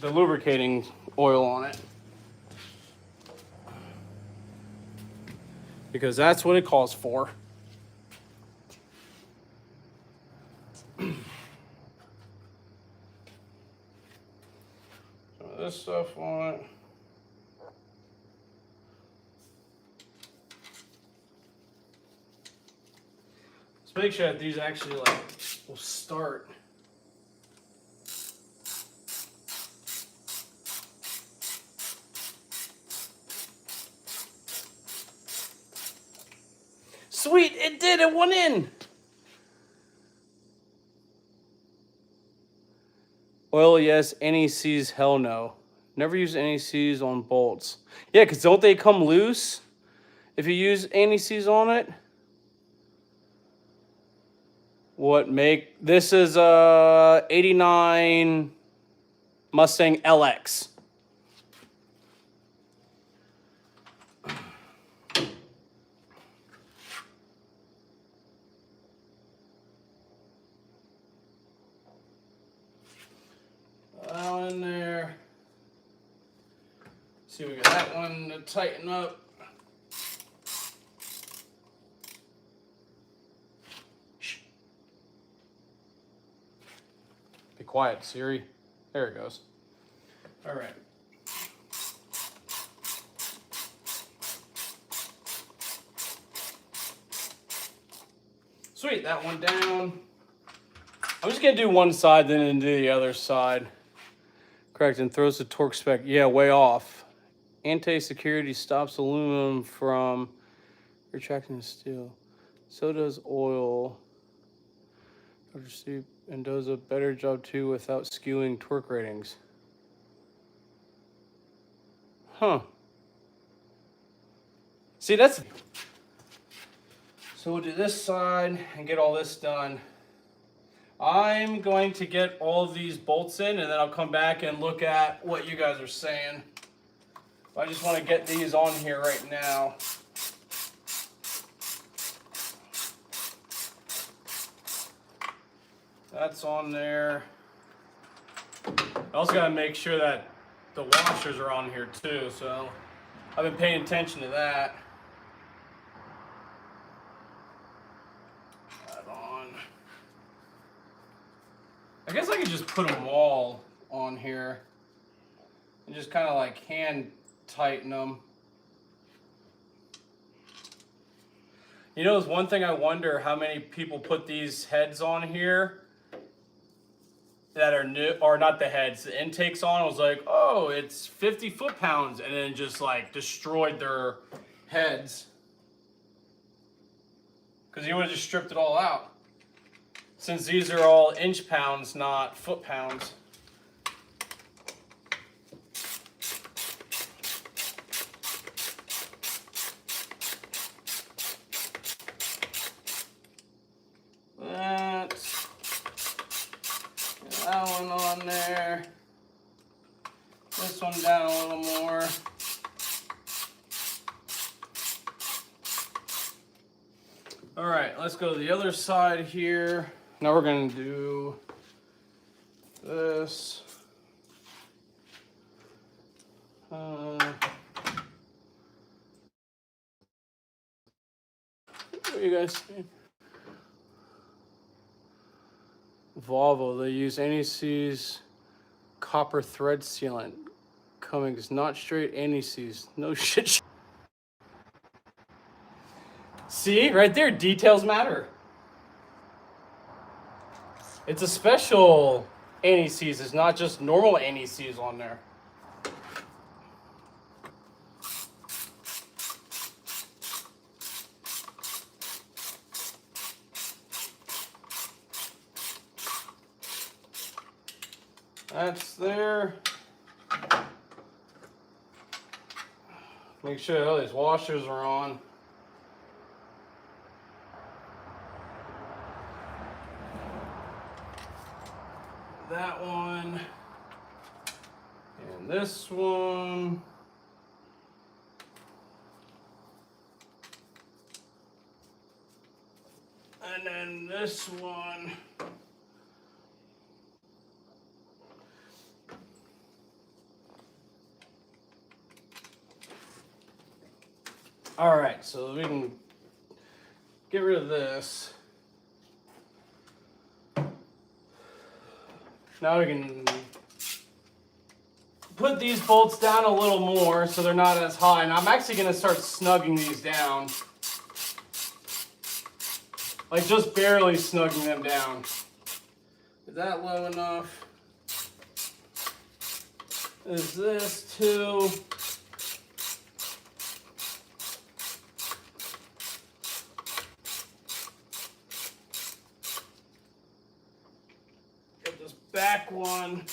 lubricating oil on it. Because that's what it calls for. Some of this stuff on it. Let's make sure that these actually will start. Sweet, it did, it went in. Oil, yes. NECs, hell no. Never use NECs on bolts. Yeah, because don't they come loose if you use NECs on it? This is a 89 Mustang LX. In there. See, we got that one to tighten up. Shh. Be quiet, Siri. There it goes. All right. Sweet, that one down. I'm just gonna do one side, then do the other side. Correct, and throws the torque spec. Yeah, way off. Anti-security stops aluminum from retracting the steel. So does oil. And does a better job too without skewing torque ratings. Huh. See, that's... So we'll do this side and get all this done. I'm going to get all of these bolts in and then I'll come back and look at what you guys are saying. I just want to get these on here right now. That's on there. I also got to make sure that the washers are on here too, so I've been paying attention to that. I guess I could just put them all on here and just kind of like hand tighten them. You know, there's one thing I wonder how many people put these heads on here that are new, or not the heads, the intakes on. I was like, oh, it's 50 foot-pounds, and then just like destroyed their heads. Because you would have just stripped it all out. Since these are all inch-pounds, not foot-pounds. That one on there. This one down a little more. All right, let's go to the other side here. Now we're going to do this. What are you guys saying? Volvo, they use NEC's copper thread sealant. Cummings, not straight NECs. No shit. See, right there, details matter. It's a special anti-seize. It's not just normal anti-seize on there. That's there. Make sure all these washers are on. That one. And this one. And then this one. All right, so we can get rid of this. Now we can put these bolts down a little more so they're not as high. And I'm actually going to start snugging these down. Like just barely snugging them down. Is that low enough? Is this too? Get this back one.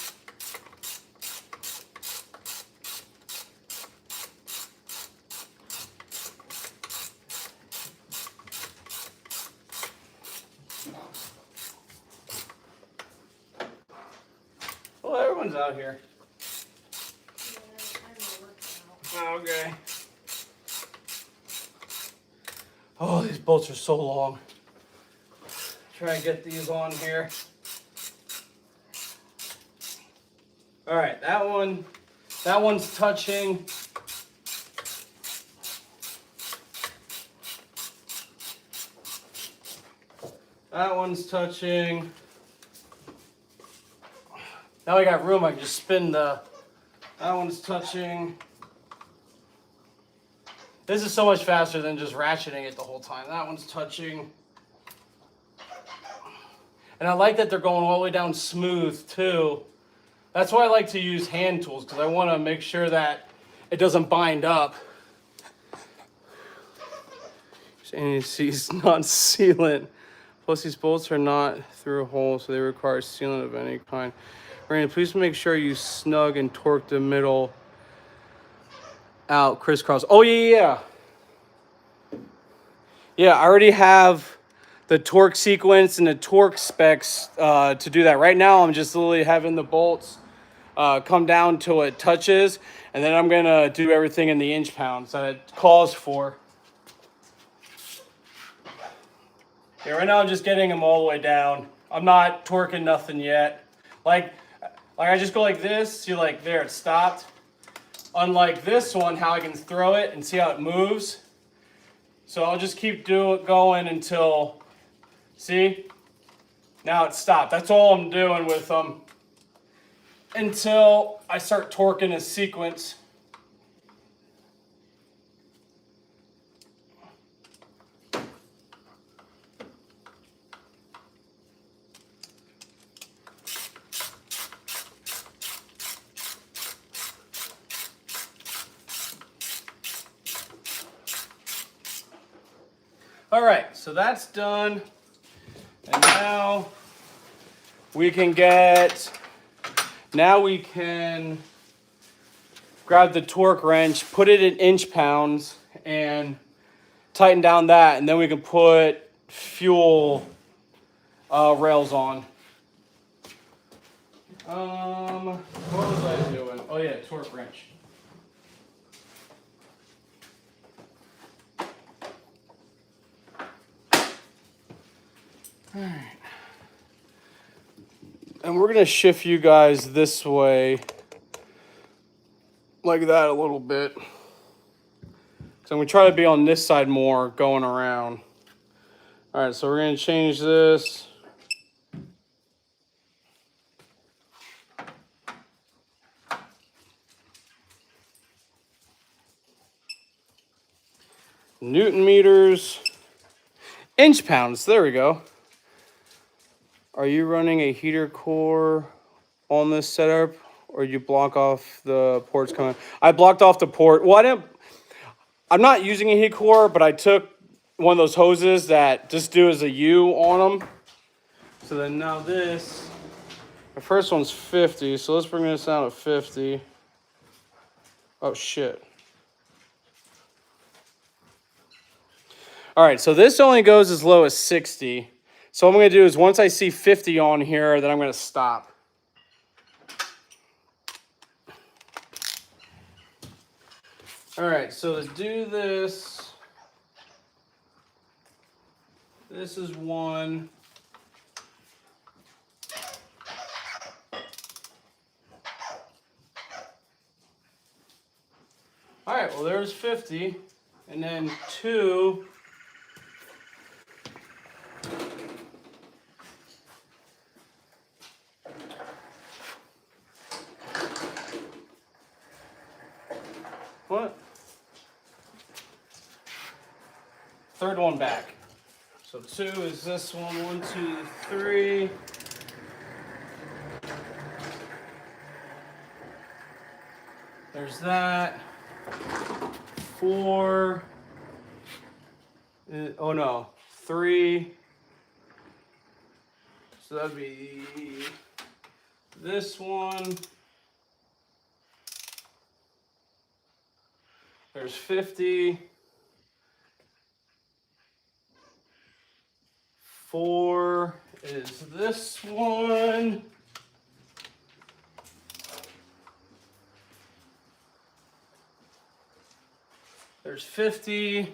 Well, everyone's out here. Oh, okay. Oh, these bolts are so long. Try and get these on here. All right, that one's touching. That one's touching. Now I got room, I can just spin that one's touching. This is so much faster than just ratcheting it the whole time. That one's touching. And I like that they're going all the way down smooth too. That's why I like to use hand tools, because I want to make sure that it doesn't bind up. Anti-seize non-sealant. Plus these bolts are not through a hole, so they require sealant of any kind. Randy, please make sure you snug and torque the middle out crisscross. Oh, yeah. Yeah, I already have the torque sequence and the torque specs to do that. Right now, I'm just literally having the bolts come down till it touches, and then I'm going to do everything in the inch pounds that it calls for. Yeah, right now I'm just getting them all the way down. I'm not torquing nothing yet. Like I just go like this, see, like there, it stopped. Unlike this one, how I can throw it and see how it moves. So I'll just keep going until, see? Now it stopped. That's all I'm doing with them until I start torquing a sequence. All right, so that's done. And now we can grab the torque wrench, put it in inch pounds, and tighten down that, and then we can put fuel rails on. What was I doing? Oh yeah, torque wrench. All right. And we're gonna shift you guys this way, like that a little bit. So I'm gonna try to be on this side more, going around. All right, so we're gonna change this. Newton meters. Inch pounds, there we go. Are you running a heater core on this setup, or you block off the ports coming? I blocked off the port. Well, I'm not using a heat core, but I took one of those hoses that just do as a U on them. So then now this, the first one's 50, so let's bring this down to 50. Oh shit. All right, so this only goes as low as 60. So what I'm gonna do is once I see 50 on here, then I'm gonna stop. All right, so to do this, this is one. All right, well there's 50, and then 2. What? Third one back. So 2 is this one. 1, 2, 3. There's that. 4. Oh no, 3. So that'd be this one. There's 50. 4 is this one. There's 50.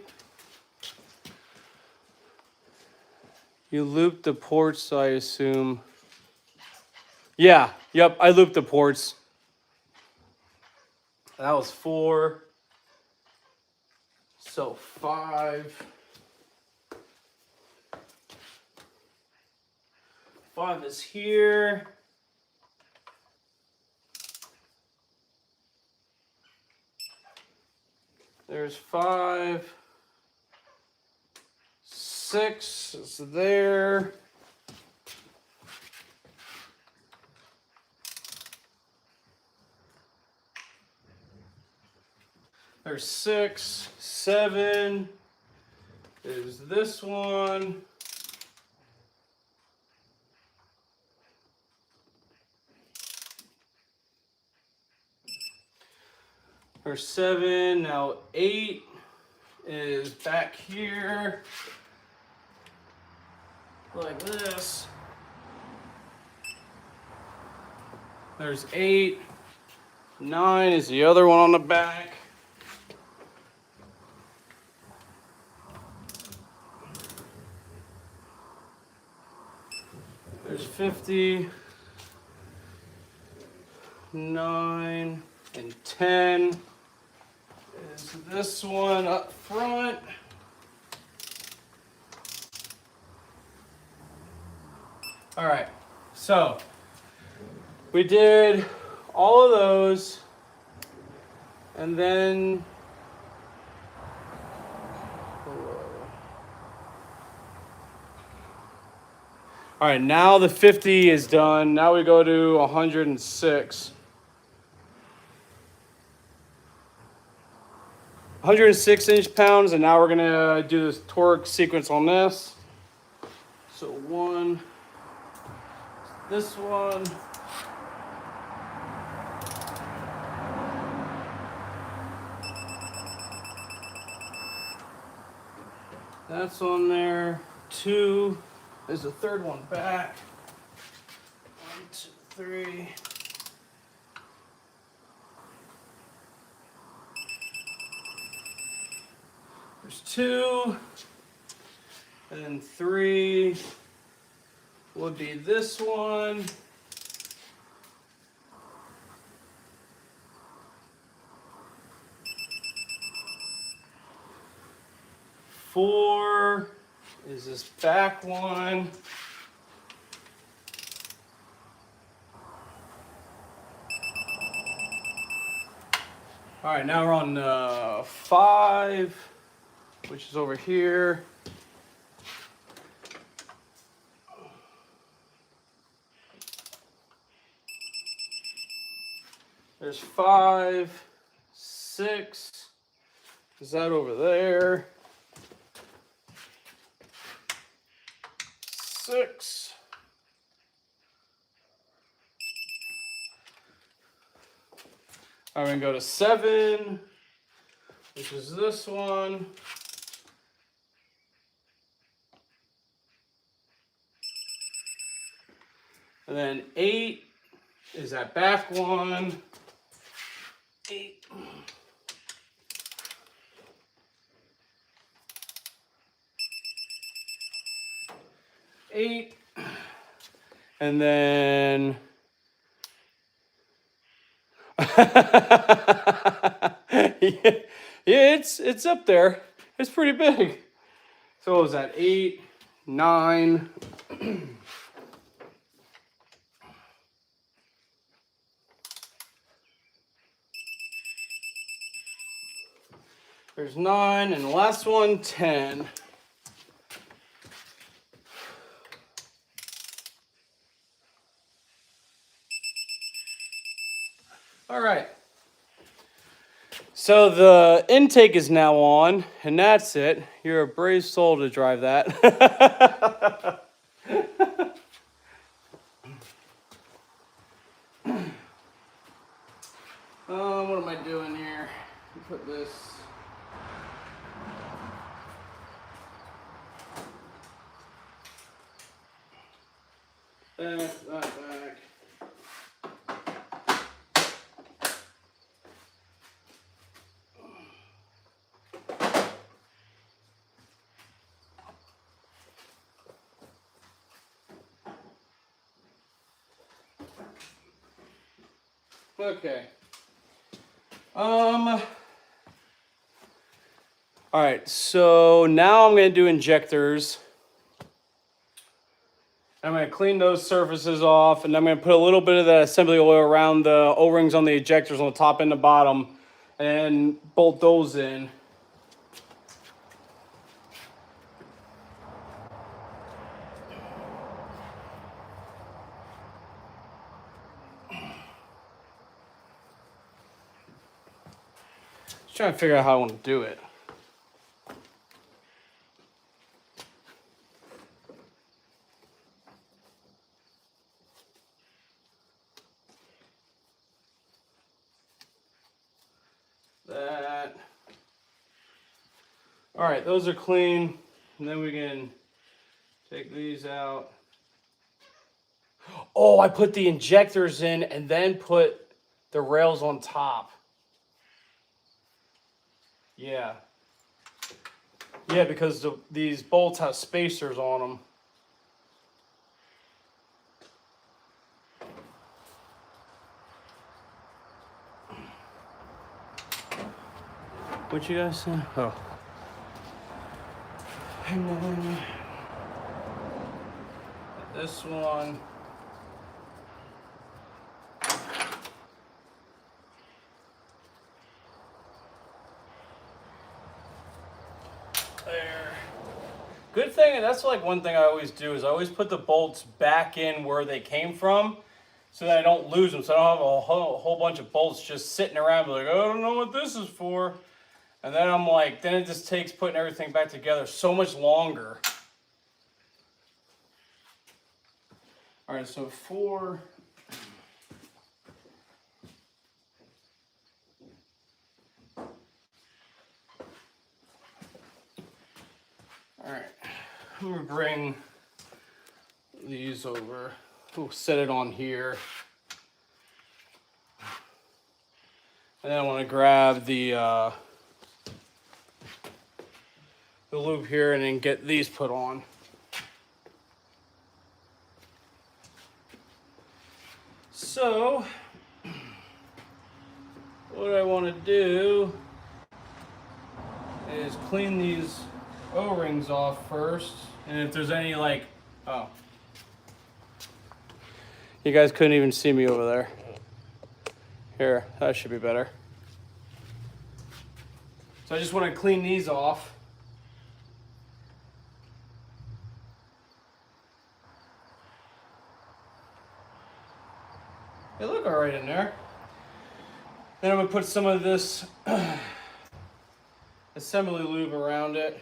You looped the ports, I assume. Yeah, yep, I looped the ports. That was 4. So 5. 5 is here. There's 5. 6 is there. There's 6. 7 is this one. There's 7. Now 8 is back here. Like this. There's 8. 9 is the other one on the back. There's 50. 9 and 10 is this one up front. All right, so we did all of those, and then all right, now the 50 is done. Now we go to 106. 106 inch-pounds, and now we're gonna do this torque sequence on this. So 1, this one. That's on there. 2. There's the third one back. 1, 2, 3. There's 2. And then 3 would be this one. Four is this back one. All right, now we're on 5, which is over here. There's 5, 6. Is that over there? 6. I'm gonna go to 7, which is this one. And then 8 is that back one. 8. And then yeah, it's up there. It's pretty big. So what was that? 8, 9. There's 9, and the last one, 10. All right. So the intake is now on, and that's it. You're a brave soul to drive that. What am I doing here? Put this. That back. Okay. All right, so now I'm going to do injectors. I'm going to clean those surfaces off, and I'm going to put a little bit of that assembly oil around the O-rings on the ejectors on the top and the bottom, and bolt those in. Just trying to figure out how I want to do it. That. All right, those are clean. And then we can take these out. Oh, I put the injectors in and then put the rails on top. Yeah. Yeah, because these bolts have spacers on them. What you guys say? Oh. And then this one. There. Good thing, and that's like one thing I always do, is I always put the bolts back in where they came from so that I don't lose them. So I don't have a whole bunch of bolts just sitting around like, oh, I don't know what this is for. And then I'm like, then it just takes putting everything back together so much longer. All right, so 4. All right, I'm gonna bring these over. We'll set it on here. And then I want to grab the loop here and then get these put on. So, what I want to do is clean these O-rings off first. And if there's any like, oh. You guys couldn't even see me over there. Here, that should be better. So I just want to clean these off. They look all right in there. Then I'm gonna put some of this assembly lube around it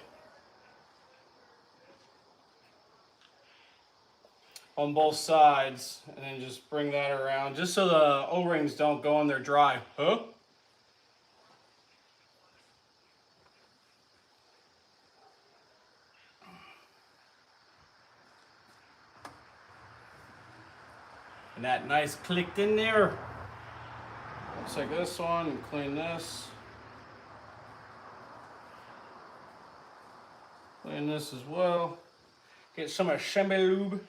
on both sides, and then just bring that around just so the O-rings don't go on there dry. Huh? And that nice clicked in there. Let's take this one and clean this. Clean this as well. Get some assembly lube.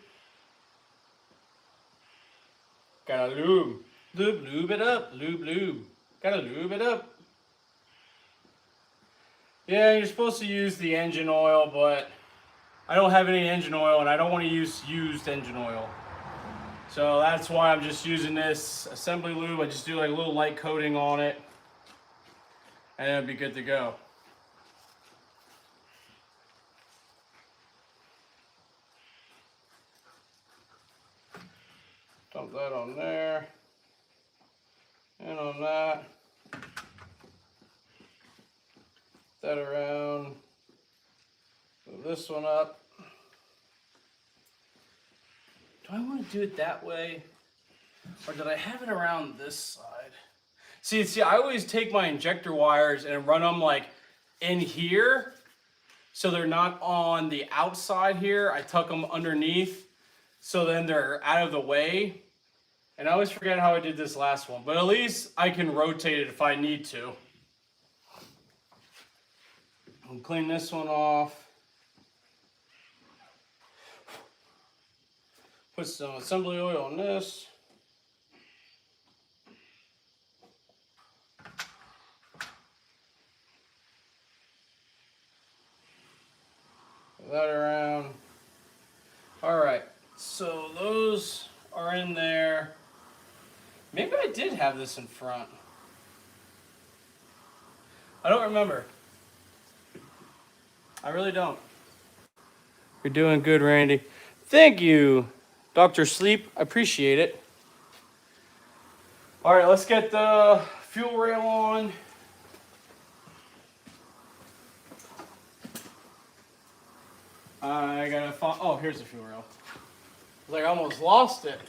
Gotta lube. Lube it up. Lube. Gotta lube it up. Yeah, you're supposed to use the engine oil, but I don't have any engine oil and I don't want to use used engine oil. So that's why I'm just using this assembly lube. I just do like a little light coating on it and it'll be good to go. Dump that on there and on that. That around. Move this one up. Do I want to do it that way? Or did I have it around this side? See, I always take my injector wires and run them like in here. So they're not on the outside here. I tuck them underneath. So then they're out of the way. And I always forget how I did this last one. But at least I can rotate it if I need to. I'll clean this one off. Put some assembly oil on this. Put that around. All right, so those are in there. Maybe I did have this in front. I don't remember. I really don't. You're doing good, Randy. Thank you, Dr. Sleep. I appreciate it. All right, let's get the fuel rail on. I gotta find, oh, here's the fuel rail. Like I almost lost it.